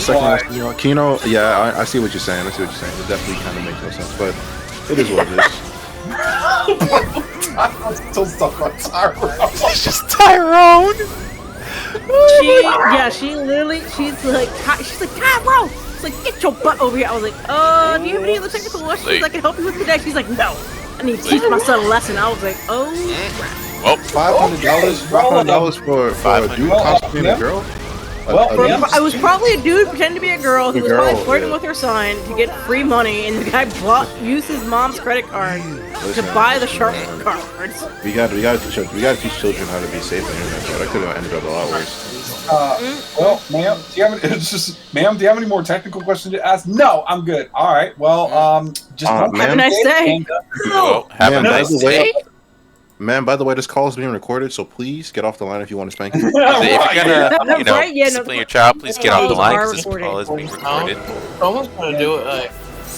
second, Kino, yeah, I see what you're saying. It definitely kind of makes no sense, but it is what it is. I'm still stuck on Tyrone. It's just Tyrone. She's like, Tyrone! She's like, get your butt over here. I was like, do you have any other technical questions I can help you with today? She's like, no. I need to teach my son a lesson. I was like, oh. Well, $500 for a dude costuming a girl? I was probably a dude pretending to be a girl who was probably flirting with her son to get free money, and the guy used his mom's credit card to buy the shark cards. We gotta teach children how to be safe on the internet, but that could have ended up a lot worse. Well, ma'am, do you have any more technical questions to ask? No, I'm good. All right. Well, just have a nice day. Have a nice day. Man, by the way, this call is being recorded, so please get off the line if you want to spank me. If you're gonna, discipline your child, please get off the line because this call is being recorded. Someone's gonna do it.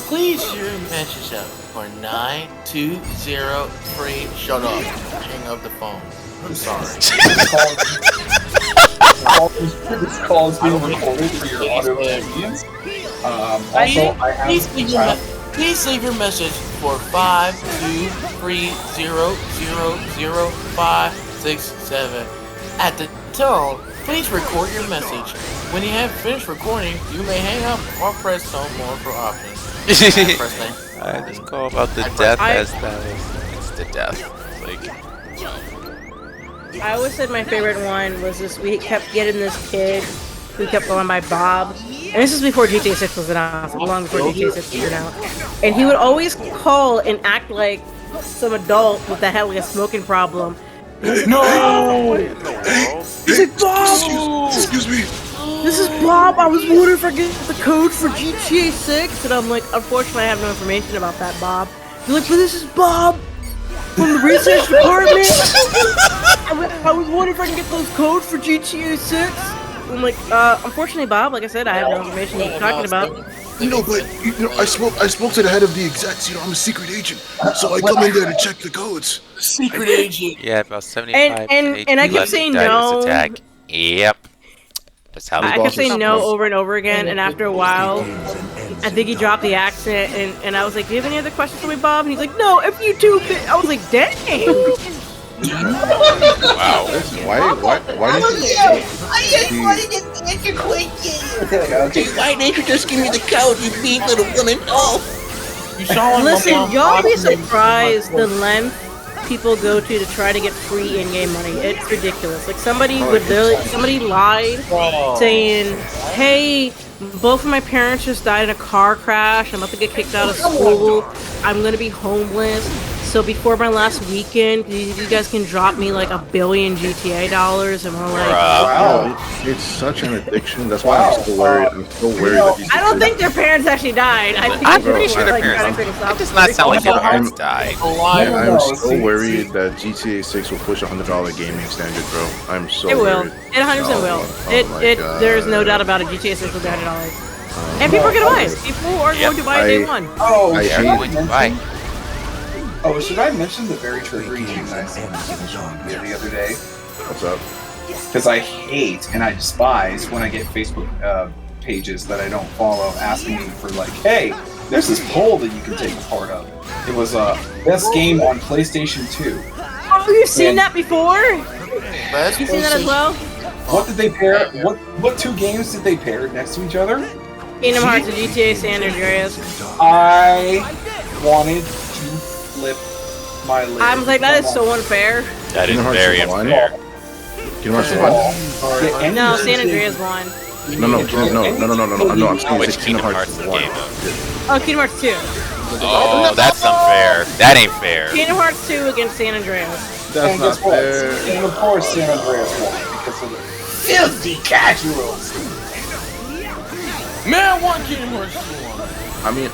Please your message up for 9203. Shut up. Hang up the phone. I'm sorry. This call is being recorded for your audio convenience. Please leave your message for 523000567. At the tone, please record your message. When you have finished recording, you may hang up or press no more for options. I just call about the death as that is. It's the death. Like, I always said my favorite one was this. We kept getting this kid who kept going by Bob, and this was before GTA 6 was announced, long before GTA 6 was announced. And he would always call and act like some adult with that had like a smoking problem. No! He's like, Bob! Excuse me. This is Bob. I was wondering if I could get the code for GTA 6, and I'm like, unfortunately, I have no information about that, Bob. You're like, but this is Bob from the research department. I was wondering if I can get those codes for GTA 6. I'm like, unfortunately, Bob, like I said, I have no information you're talking about. No, but I spoke to the head of the execs. I'm a secret agent, so I come in there to check the codes. Secret agent. yeah, about 75 And I kept saying no. Attack. Yep. That's how I we kept saying no over and over again, and after a while, I think he dropped the accent, and I was like, do you have any other questions for me, Bob? And he's like, no, if you do, I was like, dang! Wow. Why did you I just wanted to answer questions. Why didn't you just give me the code, you mean little woman? Oh! You saw him. Listen, y'all be surprised the length people go to try to get free in-game money. It's ridiculous. Like somebody lied saying, "Hey, both of my parents just died in a car crash. I'm about to get kicked out of school. I'm gonna be homeless. So before my last weekend, you guys can drop me like $1 billion GTA dollars." And we're like, wow, it's such an addiction. That's why I'm still worried. I'm still worried that these I don't think their parents actually died. I'm pretty sure their parents. It does not sound like their parents died. I'm so worried that GTA 6 will push $100 gaming standard, bro. I'm so It will. worried. It 100% will. God. There's no doubt about it. GTA 6 will be $100. And people are gonna buy it. People are going to buy it day one. Oh, I should hate- I mention? Bye. Oh, should I mention the very triggering thing that I saw on social media the other day? What's up? Because I hate and I despise when I get Facebook pages that I don't follow asking me for like, hey, there's this poll that you can take part of. It was best game on PlayStation 2. Oh, you've seen that before? Best You've seen that as well? What did they pair? What two games did they pair next to each other? Kingdom Hearts and GTA San Andreas. I wanted to flip my lid. I was like, that is so unfair. That is Kingdom Hearts very is one. unfair. Kingdom Hearts 1? No, San Andreas won. No. I'm saying Which Kingdom Hearts Kingdom 1. Hearts game? Oh, Kingdom Hearts 2. Oh, that's unfair. That ain't fair. Kingdom Hearts 2 against San Andreas. That's And not guess what? fair. And of course, San Andreas won because of the filthy casuals. Man, I want Kingdom Hearts 2. I mean,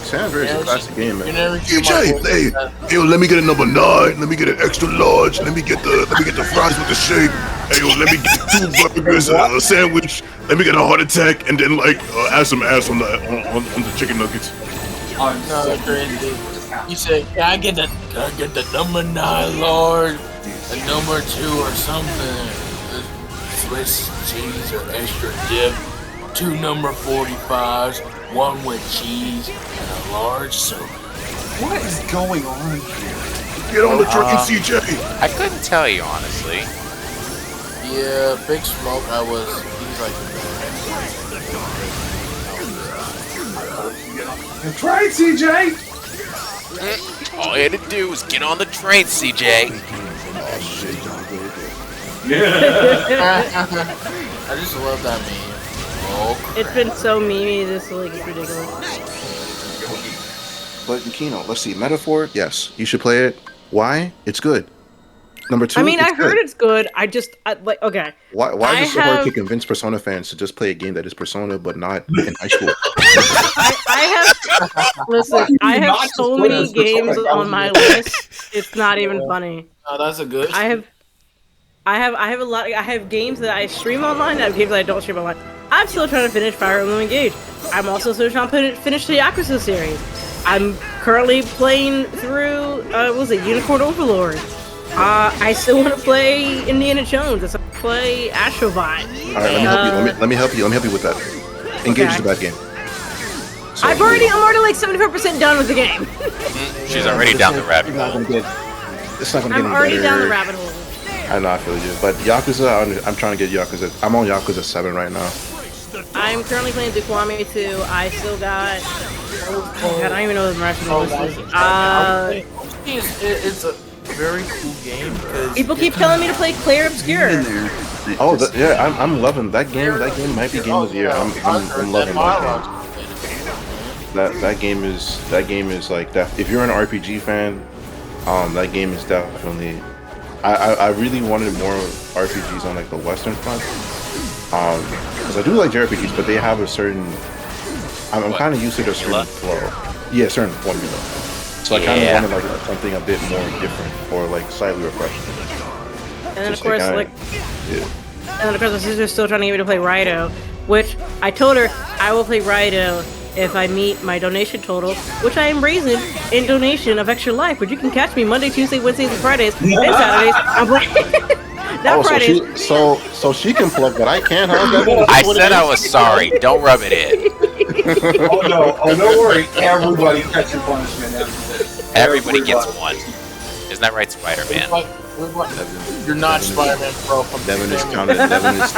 San Andreas is a classic game, man. DJ, hey, yo, let me get a number 9. Let me get an extra large. Let me get the fries with the shake. Hey, yo, let me get 2 burgers, a sandwich. Let me get a heart attack, and then like add some ass on the chicken nuggets. I'm No, so crazy. You say, can I get the number 9 large, a number 2 or something, Swiss cheese or extra dip, 2 number 45s, 1 with cheese, and a large soda. What is going on here? Get on the train, CJ. I couldn't tell you honestly. Yeah, Big Smoke, he's like, That's right, CJ. All you had to do was get on the train, CJ. I just love that meme. Oh, It's been so memey this week, it's ridiculous. But Kino, let's see. Metaphor, yes, you should play it. Why? It's good. Number 2, I mean, I it's heard good. it's good. Like, okay. Why I is it so hard to have- convince Persona fans to just play a game that is Persona but not in high school? Listen, I have not so just play many as Persona, games that was on my good. list. It's not even funny. oh, that's a good. I have a lot. I have games that I stream online. I have games that I don't stream online. I'm still trying to finish Fire Emblem Engage. I'm also still trying to finish the Yakuza series. I'm currently playing through what was it, Unicorn Overlord. I still want to play Indiana Jones. I still want to play Astrobot. All right, let me help you with that. Engage Okay. is a bad game. So, I'm already like 75% done with the game. She's already down the rabbit hole. It's not gonna get I'm any already better. down the rabbit hole. I know, I feel you. But Yakuza, I'm trying to get Yakuza. I'm on Yakuza 7 right now. I'm currently playing Dukwame 2. I still got. Oh God, I don't even know what the rest of the list is. It's a very cool game because People keep telling me to play Claire Obscure. Oh, yeah, I'm loving that game. That game might be game of the year. I'm loving that game. That game is like that. If you're an RPG fan, that game is definitely. I really wanted more RPGs on like the Western front, because I do like JRPGs, but they have a certain. I'm kind of used to a certain flow. Yeah, certain formula. So I kind of wanted like something a bit more different or like slightly refreshing. And then of course, and then of course, my sister's still trying to get me to play Raito, which I told her I will play Raito if I meet my donation total, which I am raising in donation of Extra Life, which you can catch me Monday, Tuesday, Wednesdays, and Fridays, and Saturdays. I'm playing. Not Fridays. So she can plug, but I can't. Huh? I said I was sorry. Don't rub it in. Oh no! Oh, don't worry. Everybody gets your punishment after this. Everybody gets one. Isn't that right, Spider-Man? You're not Spider-Man, bro. Devin is counted. Devin is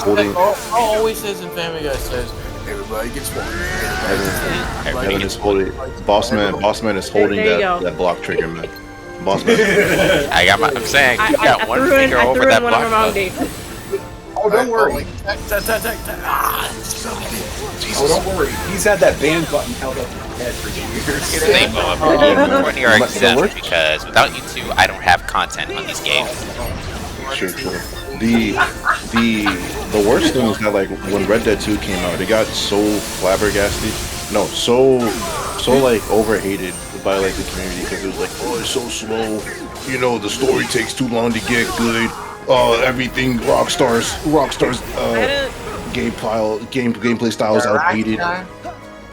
holding. Always says in Family Guy says everybody gets one. Devin is holding. Boss man is holding that block trigger, man. Boss man. I'm saying you got one finger over that block button. Oh, don't worry. Oh, don't worry. He's had that band button held up to his head for years. You are exempt because without you two, I don't have content on these games. Sure. The worst thing is that like when Red Dead 2 came out, it got so flabbergasted. No, so like overhated by like the community because it was like, oh, it's so slow. You know, the story takes too long to get good. Everything Rockstar's gameplay style is outdated. I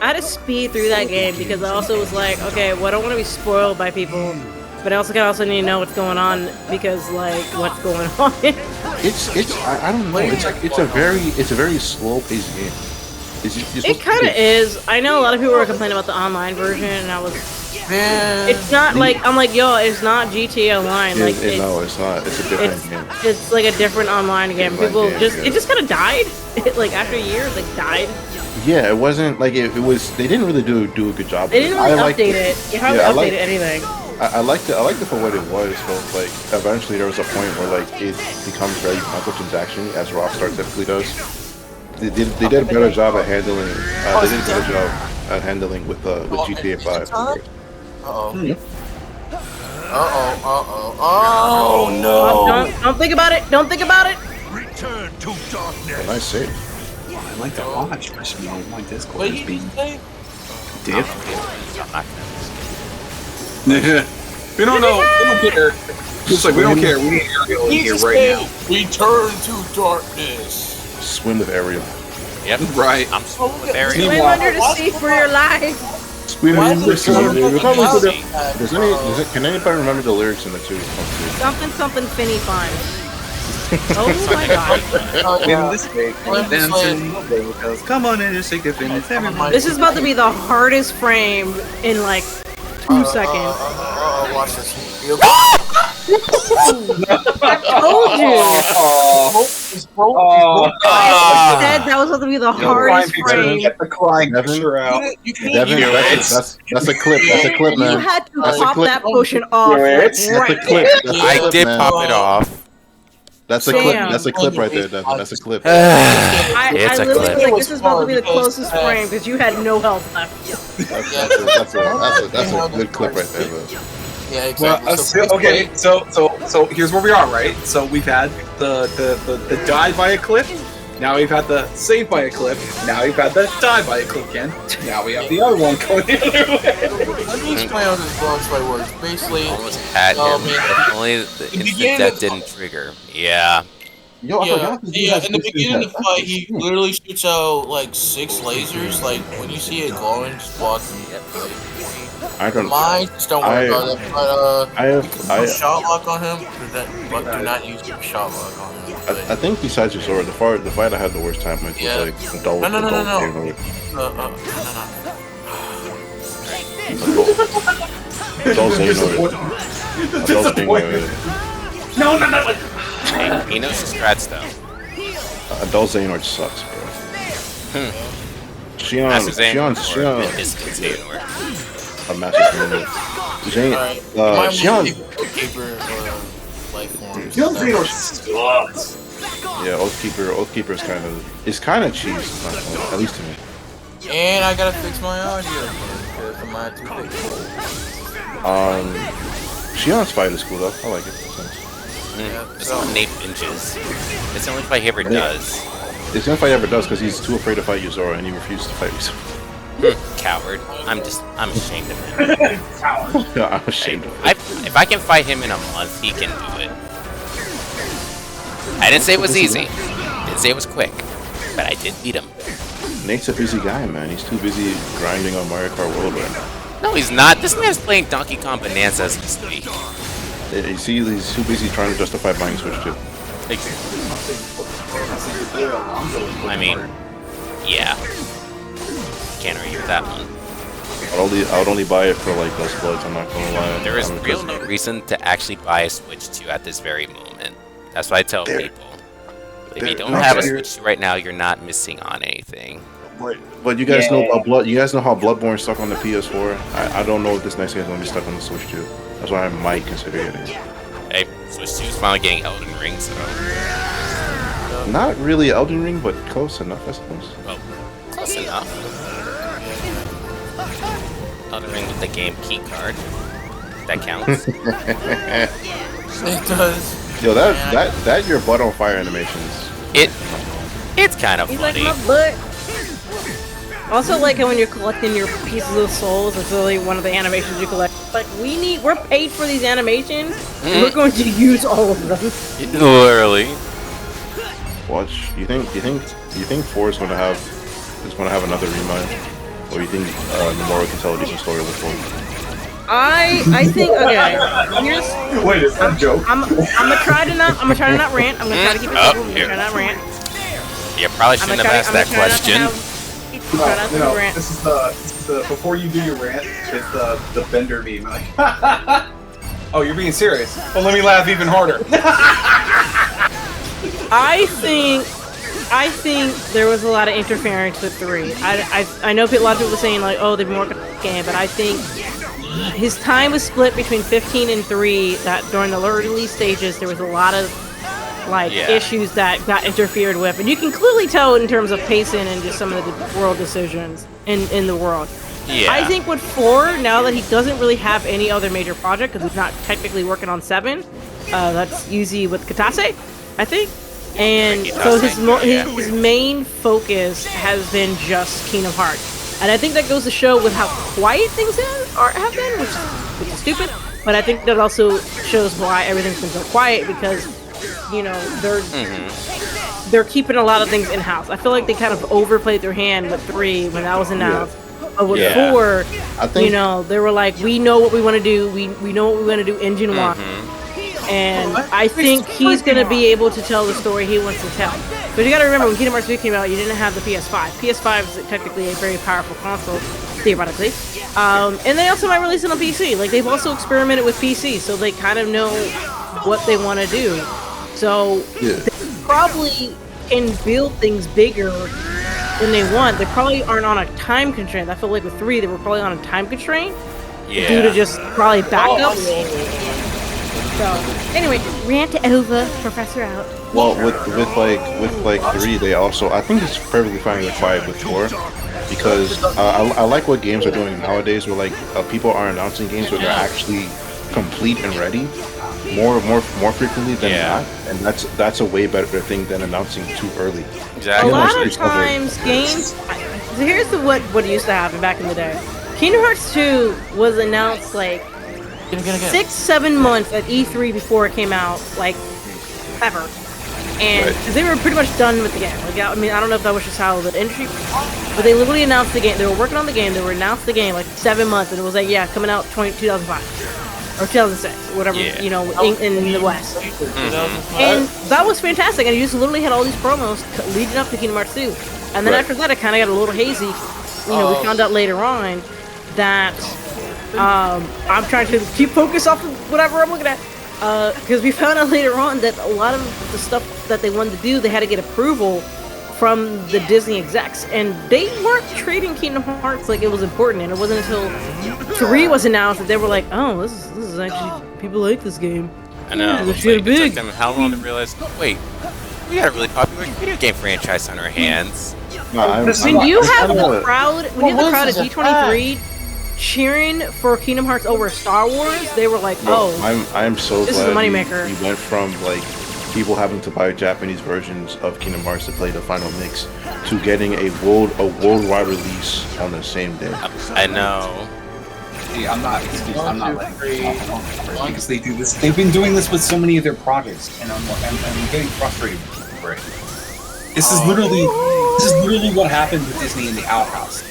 had to speed through that game because I also was like, okay, well, I don't want to be spoiled by people, but I also need to know what's going on because like what's going on. I don't know. It's a very slow paced game. It kind of is. I know a lot of people were complaining about the online version, and I was. It's not like I'm like, yo, it's not GTA Online. Like, no, it's not. It's a different game. It's like a different online game. People it just kind of died. Like after years, like died. Yeah, it wasn't like it was. They didn't really do a good job. They didn't really update it. You haven't updated anything. I liked it for what it was, but like eventually there was a point where like it becomes very microtransaction, as Rockstar typically does. They did a better job at handling. They did a better job at handling with GTA 5. Oh no! Don't think about it. Don't think about it. Return to darkness. Nice save. I like to watch Christian on my Discord. What did you say? Div. We don't know. We don't care. Just like we don't care. We need Ariel in here right now. Return to darkness. Swim with Ariel. Yep. Right. I'm swimming with Ariel. Swim under the sea for your life. Swim in the sea. Can anybody remember the lyrics in the two? Something finny fun. Oh my god. In this way, come on in and shake the finish. This is about to be the hardest frame in like 2 seconds. Watch this. I told you. I said that was going to be the hardest frame. Get the crying picture out. Devin, that's a clip. That's a clip, man. You had to pop that potion off. That's a clip. I did pop it off. That's a clip. That's a clip right there, Devin. That's a clip. I literally was like, this is about to be the closest frame because you had no health left. That's a good clip right there, though. Yeah, exactly. Okay, so here's where we are, right? So we've had the die by a cliff. Now we've had the save by a cliff. Now we've had the die by a cliff again. Now we have the other one going the other way. Let me explain how this boss fight works. Basically, almost had him. Only the instant death didn't trigger. Yeah. In the beginning of the fight, he literally shoots out like 6 lasers. Like when you see it glowing, just walk and get mine. Just don't worry about it. But I have shot lock on him. But do not use shot lock on him. I think besides your sword, the fight I had the worst time with was like adult. No. No. He knows his strats though. Adult Xehanort sucks, bro. Shion's a massive moment. Jane, Xion. Yeah, Oathkeeper is kind of cheese, at least to me. And I gotta fix my audio because of my too big. Xion's fight is cool though. I like it. It's on Nate binges. It's the only fight he ever does. It's the only fight he ever does because he's too afraid to fight Yuzora and he refuses to fight Yuzora. Coward. I'm ashamed of him. Coward. Yeah, I'm ashamed of him. If I can fight him in a month, he can do it. I didn't say it was easy. Didn't say it was quick. But I did beat him. Nate's a busy guy, man. He's too busy grinding on Mario Kart World right now. No, he's not. This man's playing Donkey Kong Bonanza as we speak. You see, he's too busy trying to justify buying Switch 2. I mean, yeah. Can't argue with that one. I would only buy it for like those Bloods, I'm not gonna lie. There is no reason to actually buy a Switch 2 at this very moment. That's what I tell people. If you don't have a Switch 2 right now, you're not missing on anything. But you guys know about You guys know how Bloodborne's stuck on the PS4. I don't know if this next game's gonna be stuck on the Switch 2. That's why I might consider getting it. Hey, Switch 2 is finally getting Elden Ring, so. Not really Elden Ring, but close enough, I suppose. Well, close enough. Elden Ring with the game key card. That counts. It does. Yo, that your butt on fire animations. It's kind of He's funny. like my butt. Also, like when you're collecting your pieces of souls, it's really one of the animations you collect. Like we're paid for these animations. And we're going to use all of them. Literally. Watch. You think 4 is gonna have another remind, or you think Nomura can tell a decent story with 4? I think here's. Wait, is that a joke? I'm gonna try to not rant. I'm gonna try to keep it simple. I'm gonna try to not rant. You probably shouldn't have asked that question. This is the before you do your rant, it's the Bender meme. Like, Oh, you're being serious? Well, let me laugh even harder. I think there was a lot of interference with 3. I know a lot of people were saying like, oh, they've been working on the game, but I think his time was split between 15 and 3. That during the early stages, there was a lot of issues that got interfered with, and you can clearly tell in terms of pacing and just some of the world decisions in the world. Yeah. I think with 4, now that he doesn't really have any other major project because he's not technically working on 7, that's Yuzi with Katase, I think. And so his main focus has been just Kingdom Hearts, and I think that goes to show with how quiet things have been, which is stupid. But I think that also shows why everything's been so quiet because they're keeping a lot of things in house. I feel like they kind of overplayed their hand with 3 when that was announced. But with 4, I think, they were like, we know what we want to do. We know what we want to do engine-wise. And I think he's going to be able to tell the story he wants to tell. But you got to remember, when Kingdom Hearts 3 came out, you didn't have the PS5. PS5 is technically a very powerful console, theoretically. And they also might release it on PC. Like, they've also experimented with PC, so they kind of know what they want to do. So they probably can build things bigger than they want. They probably aren't on a time constraint. I feel like with 3, they were probably on a time constraint due to just probably backups. So anyway, rant over, Professor out. Well, with 3, they also, I think it's perfectly fine with 5 with 4, because I like what games are doing nowadays, where people are announcing games where they're actually complete and ready more frequently than not, and that's a way better thing than announcing too early. Exactly. A lot of times, games. So here's what used to happen back in the day. Kingdom Hearts 2 was announced like 6-7 months at E3 before it came out, like ever, and because they were pretty much done with the game. Like, I mean, I don't know if that was just how the industry, but they literally announced the game. They were working on the game. They were announced the game like 7 months, and it was like, yeah, coming out 2005 or 2006, or whatever, in the West. And that was fantastic. And you just literally had all these promos leading up to Kingdom Hearts 2, and then after that, it kind of got a little hazy. We found out later on that. I'm trying to keep focus off of whatever I'm looking at, because we found out later on that a lot of the stuff that they wanted to do, they had to get approval from the Disney execs, and they weren't treating Kingdom Hearts like it was important. And it wasn't until 3 was announced that they were like, "Oh, this is actually people like this game." I know. It's It big. took them how long to realize? Oh, wait, we got a really popular video game franchise on our hands. No, When you have the kinda- crowd, when you have the crowd at D23 cheering for Kingdom Hearts over Star Wars, they were like, Bro, "Oh, I'm so this is glad a moneymaker." we went from like people having to buy Japanese versions of Kingdom Hearts to play the final mix to getting a worldwide release on the same day. I know. I'm not letting them off because they do this. They've been doing this with so many of their projects, and I'm getting frustrated with it. This is literally what happened with Disney and the Owl House.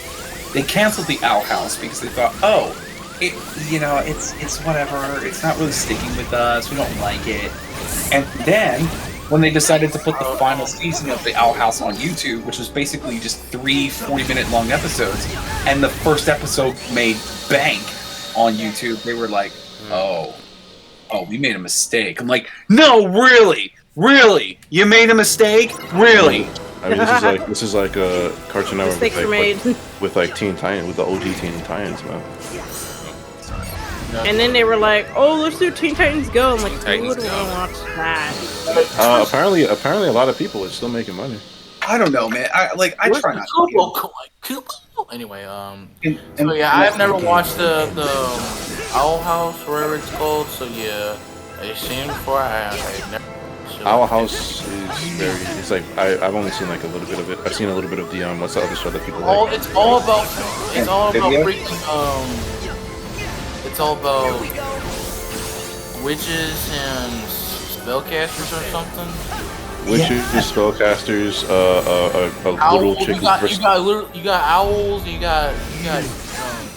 They canceled the Owl House because they thought, oh, it's whatever. It's not really sticking with us. We don't like it. And then when they decided to put the final season of the Owl House on YouTube, which was basically just 3 40-minute long episodes, and the first episode made bank on YouTube, they were like, oh, we made a mistake. I'm like, no, really, you made a mistake, really? I mean, this is like a Cartoon Network Mistakes were made. with like Teen Titans, with the OG Teen Titans, man. And then they were like, "Oh, let's do Teen Titans Go." I'm like, Teen "Who would Titans want Go. to watch that?" Apparently, a lot of people are still making money. I don't know, man. I try not to. Anyway, so yeah, I've never watched the Owl House, whatever it's called. So yeah, I've seen it before. I never. Owl House is very. It's like I've only seen like a little bit of it. I've seen a little bit of the what's the other show that people like? It's all about freaking It's all about witches and spellcasters or something. Witches, spellcasters, a little chick. You got owls. You got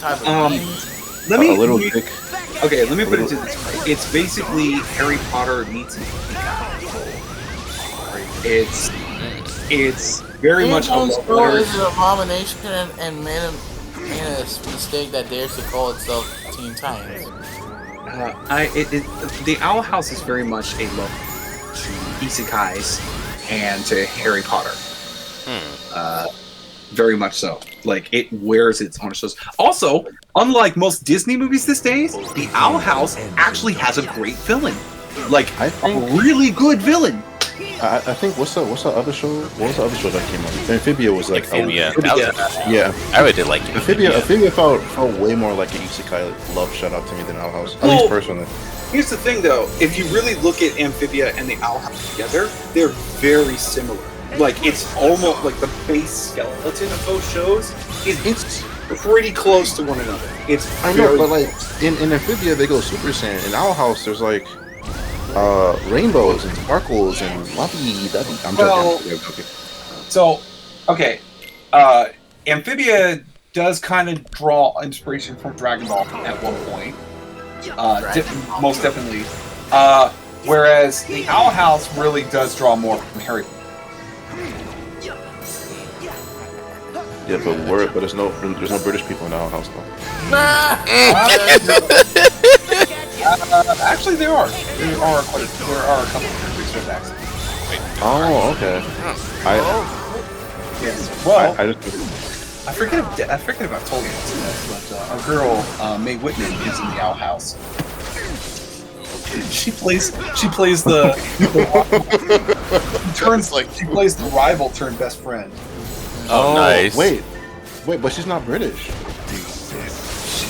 type of beings. Let me. A little chick. Okay, let me put it to this way. It's basically Harry Potter meets. It's very much a girl is an abomination and made a mistake that dares to call itself Teen Titans. The Owl House is very much a love to isekais and to Harry Potter. Very much so. Like, it wears its own shows. Also, unlike most Disney movies these days, the Owl House actually has a great villain. Like, a really good villain. I think what's the other show? What was the other show that came out? Amphibia was like Amphibia. Yeah. I really did like Amphibia felt way more like an isekai love shout out to me than Owl House. At least personally. Here's the thing, though. If you really look at Amphibia and the Owl House together, they're very similar. Like, it's almost like the base skeleton of both shows. It's pretty close to one another. I know, but like in Amphibia they go Super Saiyan. In Owl House there's like rainbows and sparkles and lovey-dovey. I'm joking. So, okay. Amphibia does kind of draw inspiration from Dragon Ball at one point. Most definitely. Whereas the Owl House really does draw more from Harry Potter. Yeah, but there's no British people in the Owl House though. Actually, there are. There are a couple of countries with accents. Oh, okay. Yes. Well, I forget if I told you this, but our girl Mae Whitman is in the Owl House. She plays the she plays the rival turned best friend. Oh, nice. Wait, but she's not British.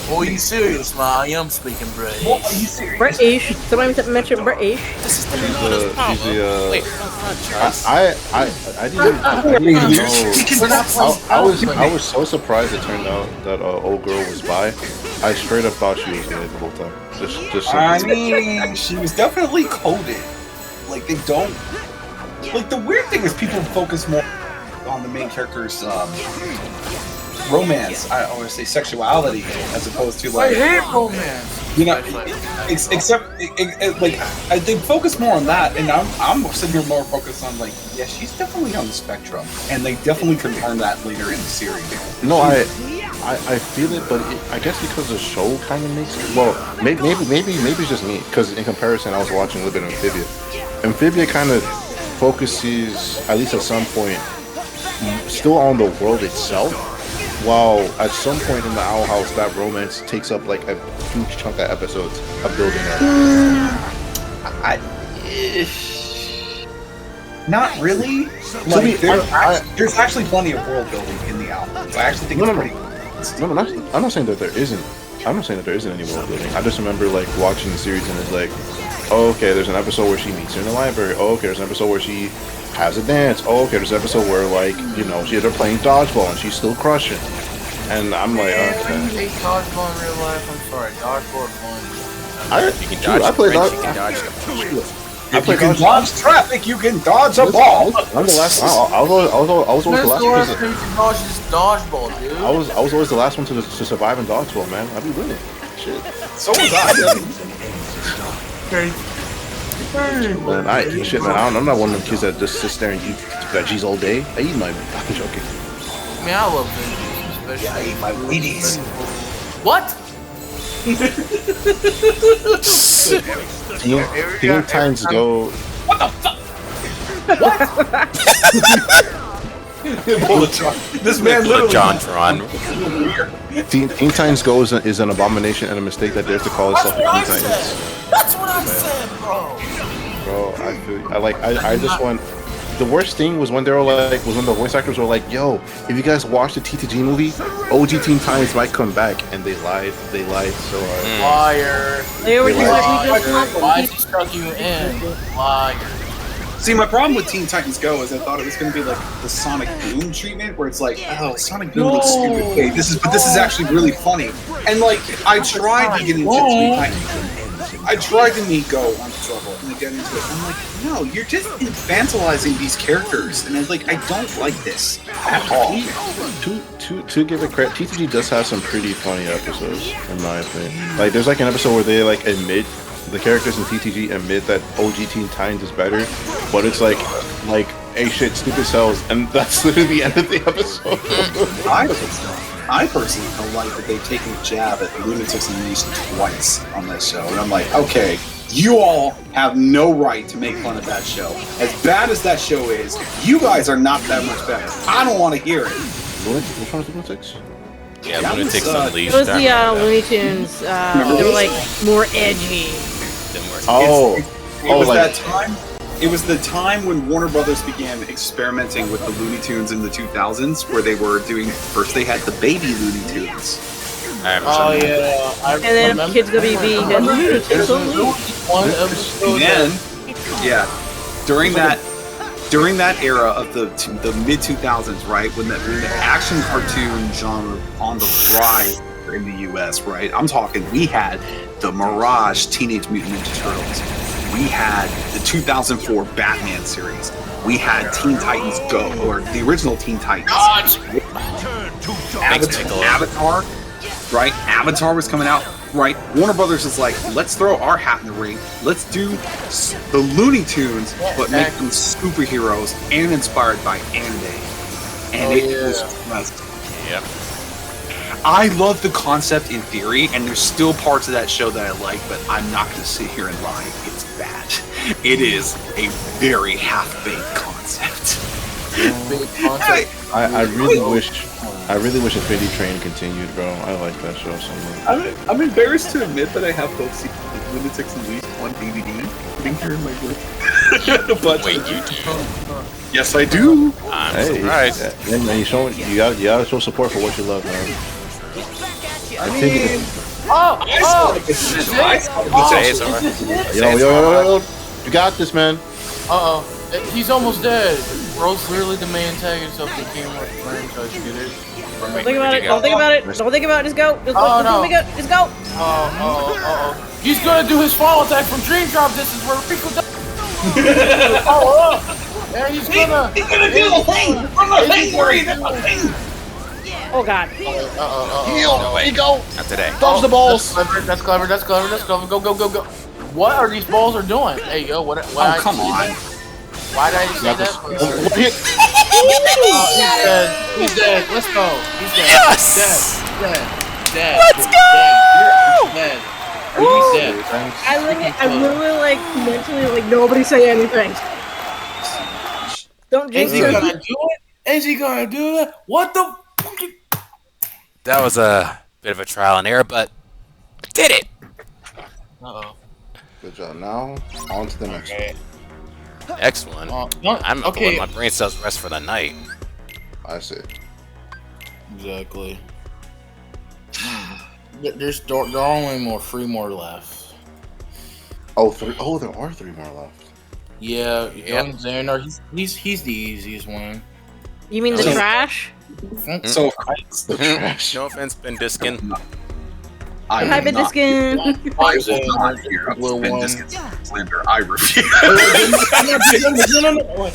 Oh, you serious, man? I am speaking British. What, are you serious? British. Somebody mentioned British. This is the Mono's power. Wait, I didn't know. I was so surprised it turned out that old girl was bi. I straight up thought she was gay the whole time. Just I mean, she was definitely coded. Like, they don't. Like, the weird thing is people focus more on the main character's romance, I always say sexuality, as opposed to like romance. You know, they focus more on that, and I'm sitting here more focused on like, yeah, she's definitely on the spectrum, and they definitely confirm that later in the series. No, I feel it, but I guess because the show kind of makes it. Well, maybe it's just me, because in comparison, I was watching a little bit of Amphibia. Amphibia kind of focuses, at least at some point, still on the world itself. While at some point in the Owl House, that romance takes up like a huge chunk of episodes of building up. Not really. Like, there's actually plenty of world building in the Owl House. I actually think it's pretty. No, I'm not saying that there isn't. I'm not saying that there isn't any world building. I just remember like watching the series and it's like, oh, okay, there's an episode where she meets her in the library. Oh, okay, there's an episode where she has a dance. Oh, okay, there's an episode where like, you know, they're playing dodgeball and she's still crushing. And I'm like, okay. I hate dodgeball in real life. I'm sorry, dodgeball is fun. You can dodge. I play French, dodge. you can dodge. If you can dodge traffic, you can dodge a ball. I'm the last. I was always the last one. You can dodge this dodgeball, dude. I was always the last one to survive in dodgeball, man. I'd be winning. Shit. So was I. Man, shit, man. I'm not one of them kids that just sits there and eat veggies all day. I eat my. I'm joking. I mean, I love veggies, especially. I eat my Wheaties. What? Teen Titans Go. What the fuck? This man literally. JonTron. Teen Titans Go is an abomination and a mistake that dares to call itself Teen Titans. That's what I said, bro. Bro, I just want. The worst thing was when they were like, was when the voice actors were like, "Yo, if you guys watch the TTG movie, OG Teen Titans might come back," and they lied so hard. Liar. They were just like, we just want Why is he stuck you in? Liar. See, my problem with Teen Titans Go is I thought it was going to be like the Sonic Boom treatment, where it's like, oh, Sonic Boom looks stupid. Hey, this is actually really funny. And like, I tried to get into Teen Titans. I tried to meet Go on Trouble and to get into it. I'm like, no, you're just infantilizing these characters, and I'm like, I don't like this at all. To give it credit, TTG does have some pretty funny episodes, in my opinion. Like, there's like an episode where they like admit, the characters in TTG admit that OG Teen Titans is better, but it's like, hey shit, stupid cells, and that's literally the end of the episode. I personally don't like that they've taken a jab at Lunatics and Least twice on this show, and I'm like, okay, you all have no right to make fun of that show. As bad as that show is, you guys are not that much better. I don't want to hear it. Which one was Lunatics? Yeah, Lunatics Unleashed. It was the Looney Tunes. They were like more edgy. It was the time when Warner Brothers began experimenting with the Looney Tunes in the 2000s, where they were doing, first they had the baby Looney Tunes. Oh yeah, and then Kids WB had Lunatics Unleashed. One episode. And then, during that era of the mid 2000s, right, when the action cartoon genre on the rise in the U.S., right? I'm talking, we had the Mirage Teenage Mutant Ninja Turtles. We had the 2004 Batman series. We had Teen Titans Go, or the original Teen Titans. Avatar, right? Avatar was coming out, right? Warner Brothers is like, let's throw our hat in the ring. Let's do the Looney Tunes, but make them superheroes and inspired by anime. And it was just... Yep. I love the concept in theory, and there's still parts of that show that I like, but I'm not going to sit here and lie. It's bad. It is a very half-baked concept. I really wish Infinity Train continued, bro. I like that show so much. I'm embarrassed to admit that I have both seasons of Lunatics Unleashed on DVD sitting here in my room. But Wait, you do? Yes, I do. I'm surprised. Yeah, man, you gotta show support for what you love, man. I think yo, you got this, man. He's almost dead. Bro's literally the main antagonist of the Game of franchise. Get it? Don't think about it. Don't think about it. Don't think about it. Just go. Just go. Just go. He's gonna do his fall attack from Dream Drop. This is where Rico does. Yeah, he's gonna do the thing from the thing where he's in the thing. Oh god. No way. Go. Not today. Dodge the balls. That's clever. Go. What are these balls are doing? Hey, yo, what? Oh, come on. Why did I say that? He's dead. Let's go. He's dead. Yes! Dead. Let's go! Dead. Woo! He's dead. I literally like mentally like nobody say anything. Don't jinx Is he it. gonna do it? Is he gonna do it? What the fuck? That was a bit of a trial and error, but I did it. Uh-oh. Good job. Now, on to the next one. Next one. I'm not okay. letting my brain cells rest for the night. I see. Exactly. There are only three more left. Oh, three. Oh, there are three more left. Yeah, Young Xander, he's the easiest one. You mean the trash? So The trash. No offense, Ben Diskin. Hi, Ben Diskin. I will not hear up Ben Diskin's slander. I refuse.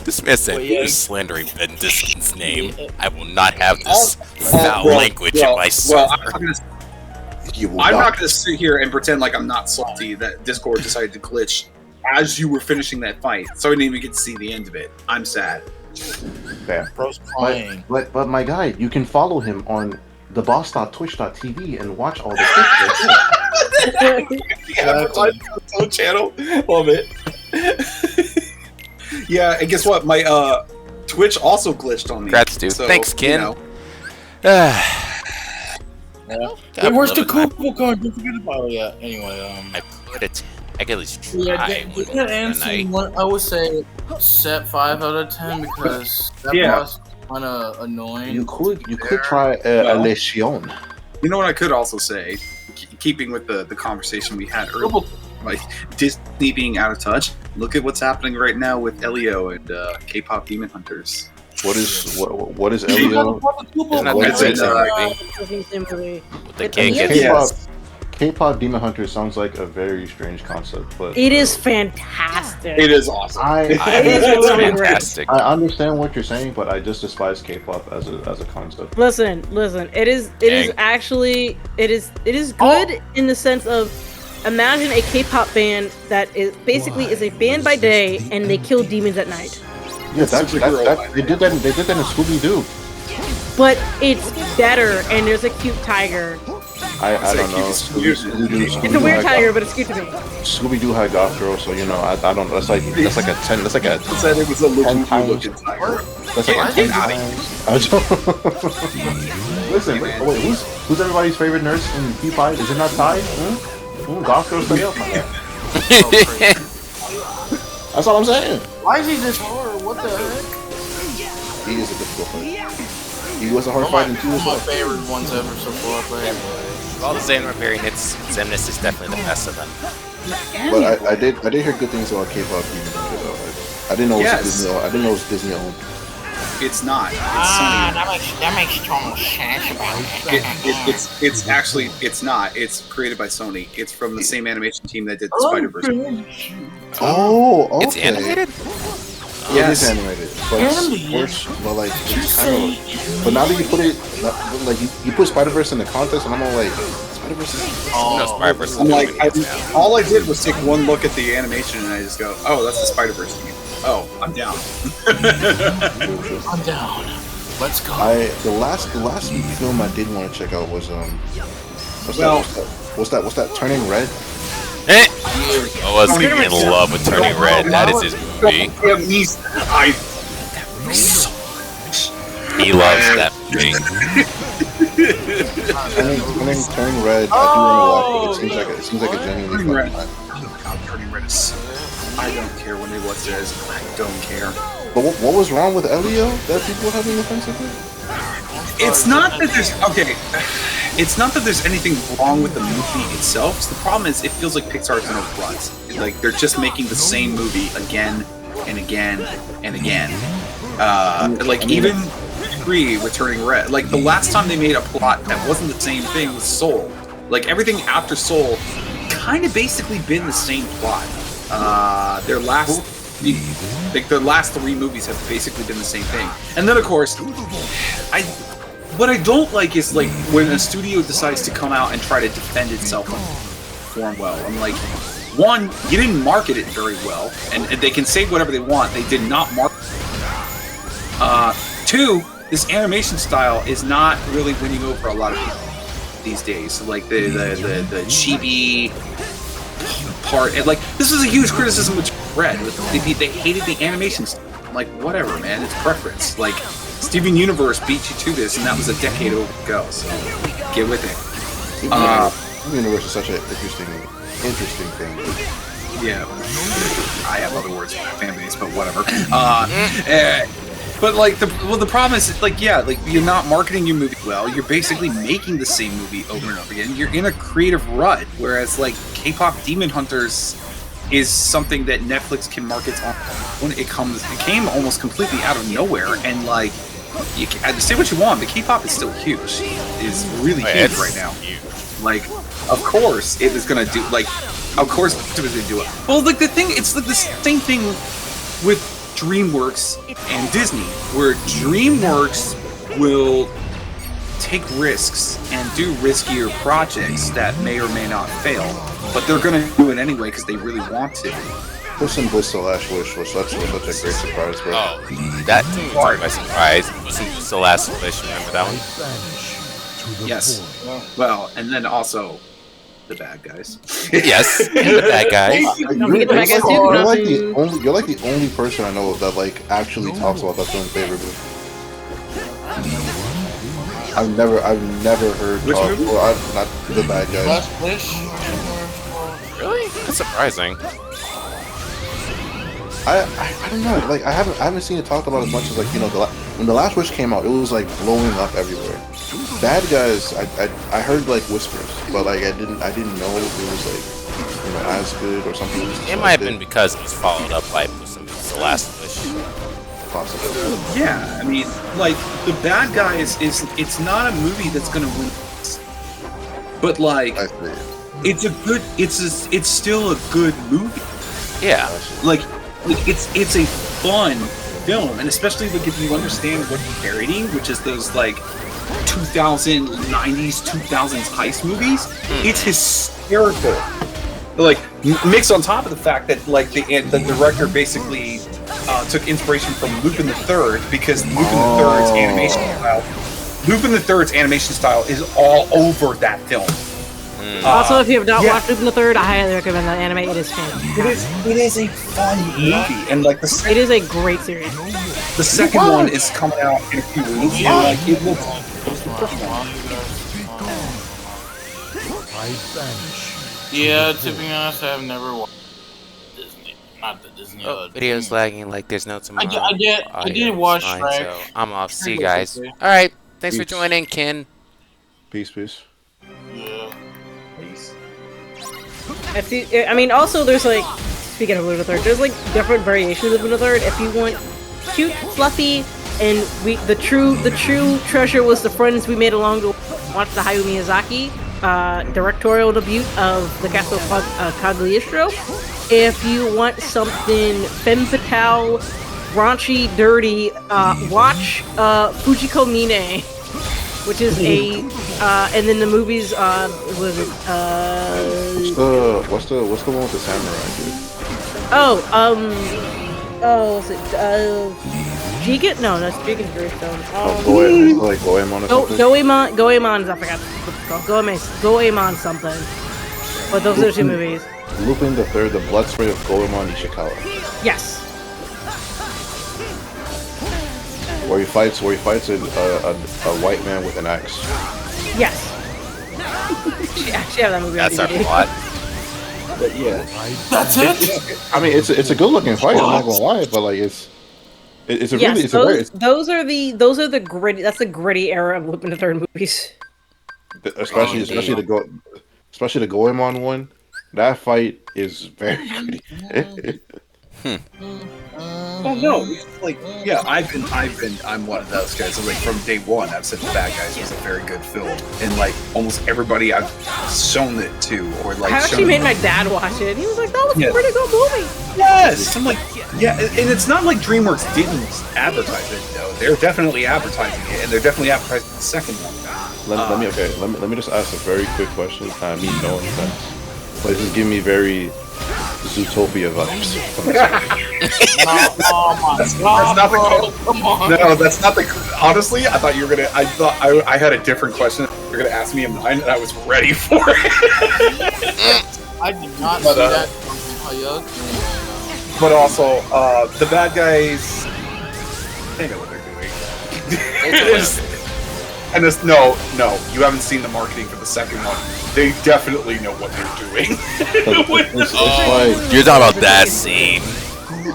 This man said you're slandering Ben Diskin's name. I will not have this foul language in my Well, server. I'm not going to sit here and pretend like I'm not salty that Discord decided to glitch as you were finishing that fight, so I didn't even get to see the end of it. I'm sad. Fair. Bro's playing. But my guy, you can follow him on theboss.twitch.tv and watch all the clips. Yeah, channel. Love it. Yeah, and guess what? My Twitch also glitched on me. Congrats, dude. So, Thanks, Ken. You know. Hey, where's the Koopa card? Don't forget about it yet. Anyway, I put it. I can at least try. that answer one, I would say set 5 out of 10 because that boss kind of annoying. You could try a Legion. You know what I could also say, keeping with the conversation we had earlier, like Disney being out of touch. Look at what's happening right now with Elio and K-pop Demon Hunters. What is Elio? Isn't that the movie? The cake gets K-pop Demon Hunter sounds like a very strange concept, but It is fantastic. It is awesome. It's fantastic. I understand what you're saying, but I just despise K-pop as a concept. Listen. It is actually good in the sense of imagine a K-pop band that is basically is a band by day and they kill demons at night. Yeah, they did that in Scooby-Doo. But it's better and there's a cute tiger. I don't know. Scooby-Doo, It's a weird tiger, but it's cute to me. Scooby-Doo had Goth Girl, so you know I don't. That's like a 10. That's like a said it was a 10 times. looking tiger. That's like a 10 times. Listen, wait, who's everybody's favorite nurse in P5? Is it not Ty? Goth Girl, stay up, my guy. That's all I'm saying. Why is he this hard? What the heck? He is a difficult fight. He was a hard fight in 2 as One well. of my favorite ones ever so far. But Of all the Xehanort variants, Xemnas is definitely the best of them. But I did hear good things about K-pop Demon Hunter though. I didn't know it was Disney. I didn't know it was Disney owned. It's not. It's Sony. that makes total sense about It's actually not. It's created by Sony. It's from the same animation team that did the Spider-Verse movie. Oh, okay. It's animated? Yeah, it is animated. But worse, but like it's kind of. But now that you put it, like you put Spider-Verse in the context, and I'm all like, Spider-Verse is. No, Spider-Verse is I'm like, moving now. all I did was take one look at the animation and I just go, oh, that's the Spider-Verse team. Oh, I'm down. I'm down. Let's go. The last film I did want to check out was what's that Turning Red? I was in love with Turning Red. That is his movie. He loves that movie. Turning Red. I do want to watch it. It seems like a genuinely fun time. Turning Red is. I don't care when they watch this. I don't care. But what was wrong with Elio that people were having offensive with? It's not that there's It's not that there's anything wrong with the movie itself. The problem is it feels like Pixar's in a rut. Like they're just making the same movie again and again and again. Like even agree with Turning Red. Like the last time they made a plot that wasn't the same thing was Soul. Like everything after Soul kind of basically been the same plot. Their last 3 movies have basically been the same thing. And then of course, what I don't like is like when a studio decides to come out and try to defend itself and perform well. I'm like, one, you didn't market it very well, and they can say whatever they want. They did not market it. 2, this animation style is not really winning over a lot of people these days. So like the chibi part, and like this is a huge criticism with Red. They hated the animation style. I'm like, whatever, man, it's preference. Like, Steven Universe beat you to this, and that was a decade ago. So get with it. Steven Universe is such an interesting thing. Yeah, I have other words for fan base, but whatever. But like the problem is like you're not marketing your movie well. You're basically making the same movie over and over again. You're in a creative rut, whereas like K-pop Demon Hunters is something that Netflix can market on when it came almost completely out of nowhere, and like you can say what you want, the K-pop is still huge. It's really huge right now. Like, of course it was gonna do of course it was gonna do it. Well, like it's like the same thing with DreamWorks and Disney, where DreamWorks will take risks and do riskier projects that may or may not fail, but they're going to do it anyway because they really want to. Puss in Boots: The Last Wish was such a great surprise, bro. Oh, that took me by surprise. Puss in Boots: The Last Wish. Remember that one? Yes. Well, and then also the bad guys. Yes, and the bad guys. You're like the only person I know that like actually talks about that film favorably. I've never heard talk. Well, not the bad guys. Last Wish. Really? That's surprising. I don't know. Like I haven't seen it talked about as much as like when the Last Wish came out, it was like blowing up everywhere. Bad Guys, I heard like whispers, but like I didn't know if it was like as good or something. It might have been because it was followed up by Puss in Boots: The Last Wish. Possibly. Yeah, I mean, like the Bad Guys it's not a movie that's gonna win, but like it's still a good movie. Yeah, like it's a fun film, and especially like if you understand what you're parodying, which is those like 2000s, 2000s heist movies, it's hysterical. Like mixed on top of the fact that like the director basically took inspiration from Lupin the Third, because Lupin the Third's animation style is all over that film. Also, if you have not watched Lupin the Third, I highly recommend that anime. It is fantastic. It is a fun movie, and like it is a great series. The second one is coming out in a few weeks, and like it looks. Yeah, to be honest, I have never watched Disney. Not the Disney. Video's lagging like there's no tomorrow. I did watch Shrek. So I'm off. See you guys. All right. Thanks for joining, Ken. Peace. Yeah. I mean, also there's like, speaking of Lupin the Third, there's like different variations of Lupin the Third. If you want cute, fluffy, and the true treasure was the friends we made along the watch the Hayao Miyazaki directorial debut of the Castle of Cagliostro. If you want something femme fatale, raunchy, dirty, watch Fujiko Mine, which is and then the movies was it what's the one with the samurai dude? Was it Jigen? No, that's Jigen's Gravestone. Like Goemon or something? Goemon's, I forgot what it's called. Goemon something. But those are two movies. Lupin the Third, the Blood Spray of Goemon Ishikawa. Yes. Where he fights a white man with an axe. Yes. She actually have that movie on That's our DVD. plot. But yeah. That's it? I mean, it's a good looking fight, I'm not gonna lie, but like it's those are the gritty. That's the gritty era of Lupin the Third movies. Especially the Goemon one. That fight is very gritty. Well, no, like, yeah, I'm one of those guys. So, like, from day one, I've said The Bad Guys was a very good film, and like almost everybody I've shown it to, or like, I actually made my dad watch it. He was like, "That was a pretty good movie." Yes, I'm like, yeah, and it's not like DreamWorks didn't advertise it. though. They're definitely advertising it, and they're definitely advertising the second one. Let me just ask a very quick question. Me knowing that, but this is giving me very Zootopia vibes. That's not the. Honestly, I thought you were gonna. I had a different question. You're gonna ask me in mine, and I was ready for it. I did not see that. But also, the bad guys. They know what they're doing. And this, no, you haven't seen the marketing for the second one. They definitely know what they're doing. It's like, You're talking about that scene.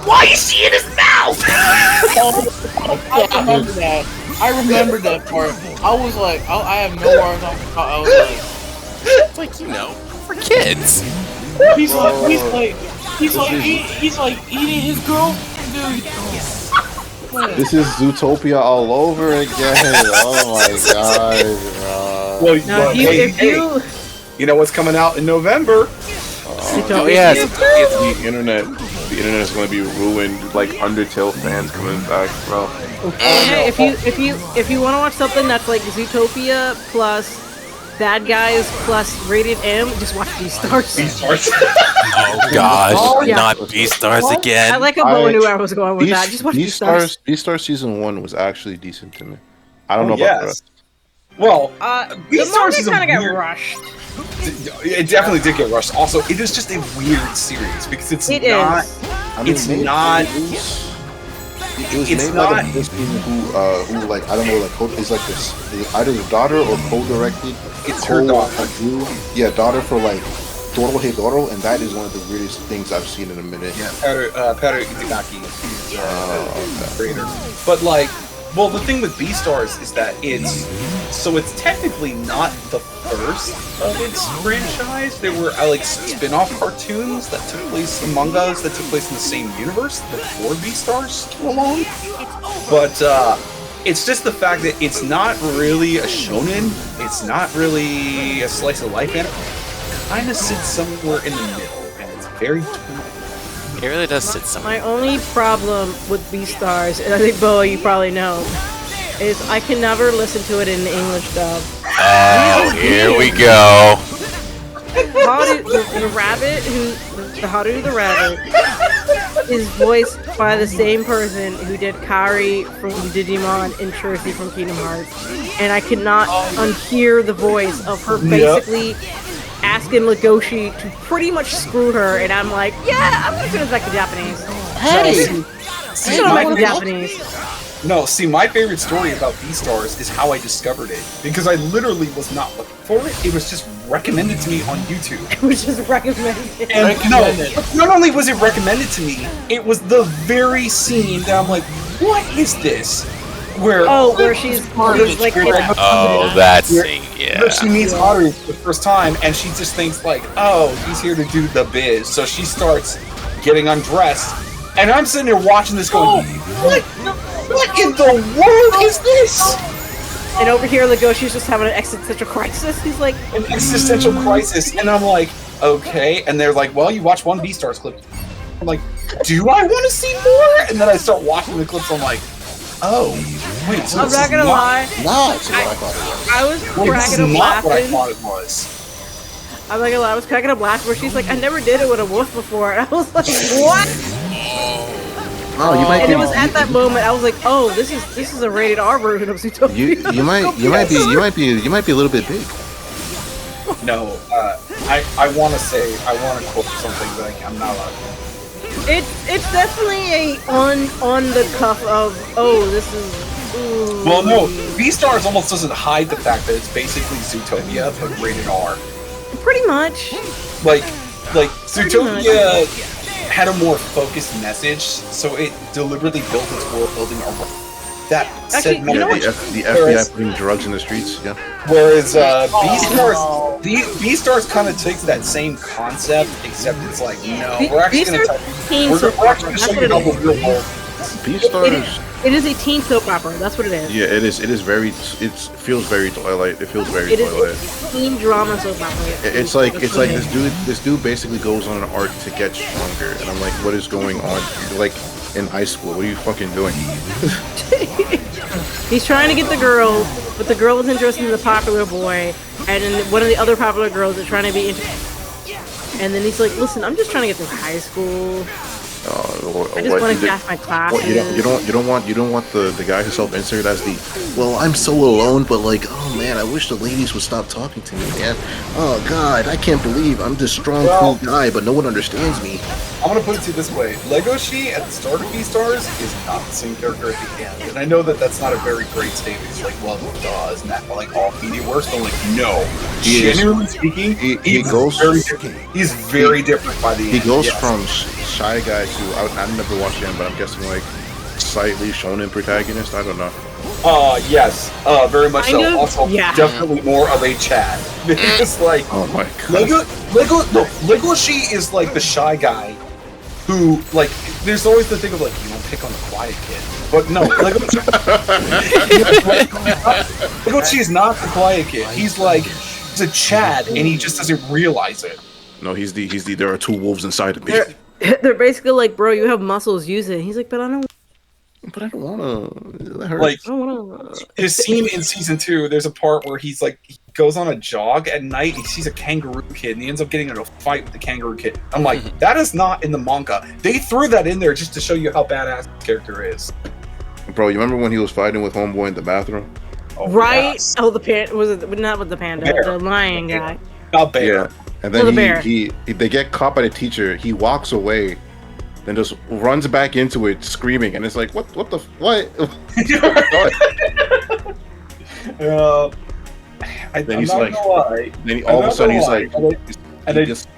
Why is she in his mouth? I remember that. I remember that part. I was like, I have no words. I was like, It's like, you know, for kids. he's like eating his girlfriend, dude. this is Zootopia all over again. Oh my god, bro. Well, Now, if you you know what's coming out in November? Oh, yeah. The internet is going to be ruined. Like Undertale fans coming back, bro. hey, if you want to watch something that's like Zootopia plus Bad Guys plus Rated M, just watch Beastars. Oh gosh, Oh, yeah. not Beastars again. I like how Bo knew where I was going with that. Just watch Beastars. Beastars season 1 was actually decent to me. I don't know about the rest. Well, The Beastars is manga kind of got weird. rushed. It definitely did get rushed. Also, it is just a weird series because it's It not. is. I mean, It's maybe not. It was It's made not- by the person who like I don't know, like is like this either the daughter or co-directed. It's her daughter. Daughter for like Doro Hey Doro, and that is one of the weirdest things I've seen in a minute. Yeah, Peru Itagaki is the creator. But like, well, the thing with Beastars is that it's technically not the first of its franchise. There were like spin-off cartoons that took place, mangas that took place in the same universe before Beastars came along. But it's just the fact that it's not really a shonen. It's not really a slice of life anime. It kind of sits somewhere in the middle, and it's very. It really does sit somewhere. My only problem with Beastars, and I think Bo, you probably know, is I can never listen to it in the English dub. Oh, here we go. The rabbit the Haru the rabbit is voiced by the same person who did Kari from Digimon and Cersei from Kingdom Hearts, and I cannot unhear the voice of her basically asking Legoshi to pretty much screw her, and I'm like, yeah, I'm gonna finish back to Japanese. Hey! I'm gonna back to Japanese. No, see, my favorite story about Beastars is how I discovered it. Because I literally was not looking for it. It was just recommended to me on YouTube. It was just recommended. And not only was it recommended to me, it was the very scene that I'm like, what is this? Where she's like, Oh, that scene, yeah. where she meets Haru for the first time, and she just thinks like, oh, he's here to do the biz. So she starts getting undressed, and I'm sitting there watching this going, what in the world is this? And over here, Legoshi's just having an existential crisis. He's like, An existential crisis, and I'm like, okay. And they're like, well, you watch one Beastars clip. I'm like, do I want to see more? And then I start watching the clips. I'm like, oh, wait. So I'm not gonna lie. That's what I thought it was. I was Well, this cracking is up not what I laughing. thought it was. I'm not gonna lie. I was cracking up laughing where she's like, I never did it with a wolf before. And I was like, what? No, you might And be. it was at that moment I was like, oh, this is a rated R version of Zootopia. You might be a little bit big. No, I want to quote something, but I'm not allowed to. It's definitely a on the cuff of, oh, this is. Ooh. Well, no, Beastars almost doesn't hide the fact that it's basically Zootopia, but rated R. Pretty much. Like Zootopia had a more focused message, so it deliberately built its world building around that Actually, segment. you know what? The FBI putting drugs in the streets. Yeah. Whereas Beastars kind of takes that same concept, except it's like, no, we're actually going to show you how the real world. Beastars. It is a teen soap opera. That's what it is. Yeah, it is. It is very. It feels very Twilight. It feels very It is Twilight. a teen drama soap opera. It's like this dude basically goes on an arc to get stronger, and I'm like, what is going on? You're like in high school. What are you fucking doing? He's trying to get the girl, but the girl is interested in the popular boy, and then one of the other popular girls is trying to be interested. And then he's like, listen, I'm just trying to get through high school. I just want to pass my classes. You don't want the guy who self-inserted as the, well, I'm so alone, but like, oh man, I wish the ladies would stop talking to me, man. Oh God, I can't believe I'm this strong, cool guy, but no one understands me. I'm gonna put it to you this way: Legoshi at the start of Beastars is not the same character at the end, and I know that that's not a very great statement. It's like, well, isn't that like all media works? But like, no. Genuinely speaking, he's very different by the end. He goes from shy guy to I've never watched him, but I'm guessing like slightly shonen protagonist. I don't know. Yes, very much Kind so. of? Also, Yeah. definitely more of a Chad. It's like, Oh my God. Legoshi is like the shy guy who, like, there's always the thing of like, you don't pick on the quiet kid. But no, Legoshi is not the quiet kid. He's a Chad, and he just doesn't realize it. No, he's the there are two wolves inside of me. They're basically like, bro, you have muscles, use it. He's like, but I don't. But I don't wanna. That hurts. Like, I don't wanna. his scene in season 2, there's a part where he goes on a jog at night, he sees a kangaroo kid, and he ends up getting in a fight with the kangaroo kid. I'm like, that is not in the manga. They threw that in there just to show you how badass this character is. Bro, you remember when he was fighting with Homeboy in the bathroom? Oh, Right? yes. Oh, the was it not with the panda, Bear. the lion guy. Not bear. Yeah. And Oh, the then bear. they get caught by the teacher. He walks away, then just runs back into it screaming, and it's like, what the what? I'm not gonna lie. Then all of a sudden he's like, and I just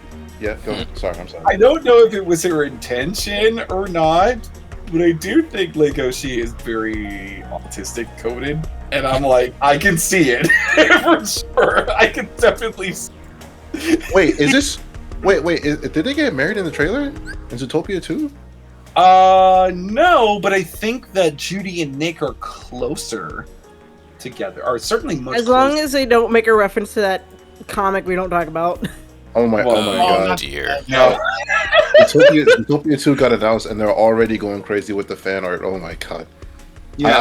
yeah. Go. Sorry, I'm sorry. I don't know if it was her intention or not, but I do think Legoshi is very autistic coded, and I'm like, I can see it for sure. I can definitely see. Wait, is this? Wait. Did they get married in the trailer in Zootopia 2? No, but I think that Judy and Nick are closer together, or certainly much As long as they don't make a reference to that comic we don't talk about. Oh my God! Dear. No. Zootopia 2 got announced, and they're already going crazy with the fan art. Oh my God! Yeah,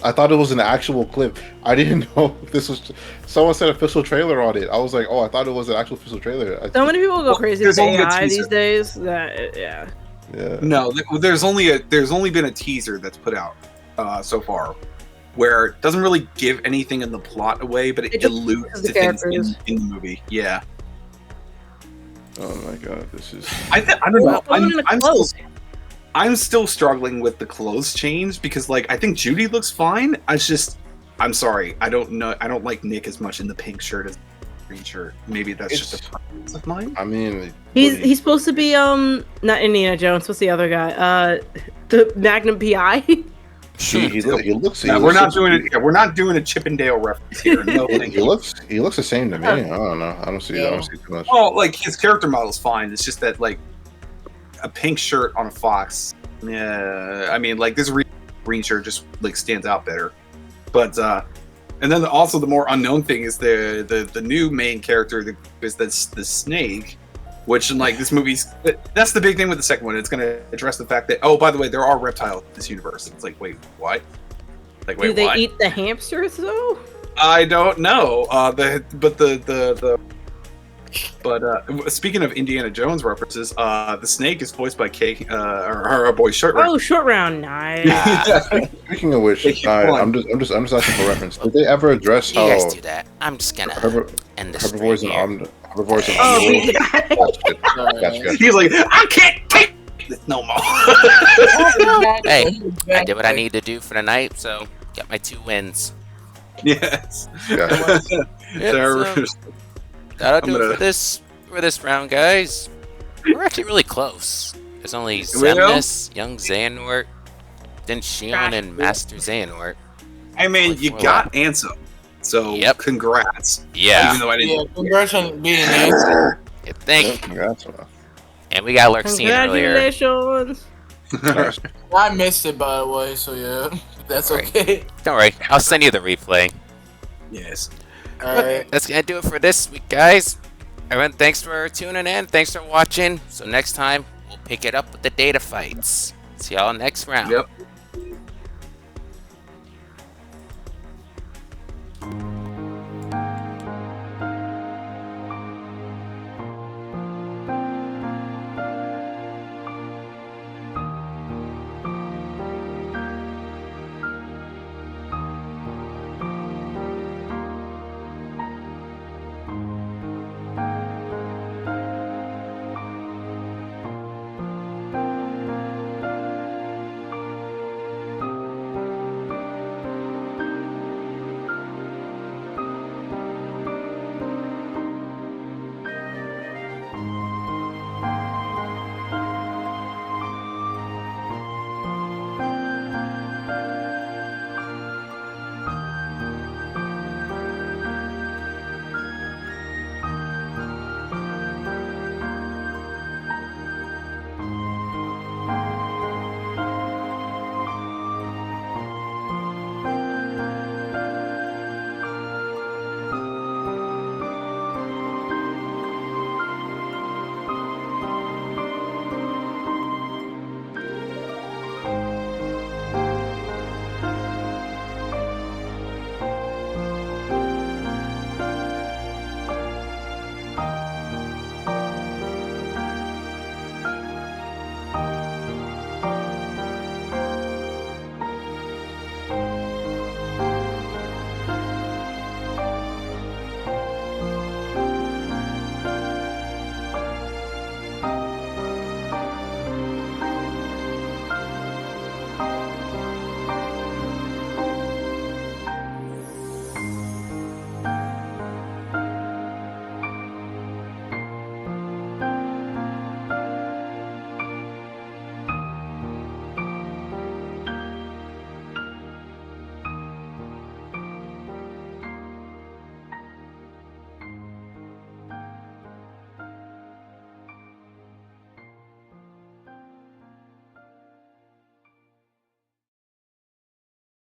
I thought it was an actual clip. I didn't know this was. Someone said official trailer on it. I was like, oh, I thought it was an actual official trailer. So many people go crazy with there's only a AI teaser. these days. That Yeah. No, there's only been a teaser that's put out so far, where it doesn't really give anything in the plot away, but it It just alludes shows to the things characters. in the movie. Yeah, Oh my God! This is. I don't know. Put them in the clothes. I'm still struggling with the clothes change because, like, I think Judy looks fine. I'm sorry, I don't know. I don't like Nick as much in the pink shirt as the green shirt. Maybe that's just a preference of mine. I mean, He's supposed to be not Indiana Jones. What's the other guy? The Magnum PI. he looks. No, we're not doing it. Yeah, we're not doing a Chippendale reference here. No, thank He you. looks the same to me. I don't know. I don't see too much. Well, like, his character model's fine. It's just that, like, a pink shirt on a fox. Yeah, I mean, like, this green shirt just like stands out better. But and then also the more unknown thing is the new main character is the snake, which in like this movie's that's the big thing with the second one. It's going to address the fact that, oh, by the way, there are reptiles in this universe. It's like, wait, what? Like, wait, Do they what? eat the hamsters though? I don't know. But speaking of Indiana Jones references, the snake is voiced by our boy Short Round. Oh, short round, nice. Speaking of which, They keep going. I'm just asking for reference. Did they ever address You how guys do that. I'm just gonna end this stream herbivores here. and herbivores and Oh, omnivores? we got it. Gotcha. He's like, I can't take this no more. Hey, I did what I need to do for the night, so got my 2 wins. Yes. Gotcha. That'll do I'm it gonna- for this round, guys. We're actually really close. There's only We Zemnis, Young Xehanort, then Shion and Master Xehanort. I mean, you got Ansem, so Yep. congrats. Yeah. Even though I Yeah, didn't. congrats on being an answer. You think? Congrats. And we got Lurkseen earlier. Congratulations. I missed it, by the way, so yeah, that's Right. okay. Don't worry, I'll send you the replay. Yes. Alright. That's gonna do it for this week, guys. Everyone, thanks for tuning in. Thanks for watching. So next time, we'll pick it up with the data fights. See y'all next round. Yep.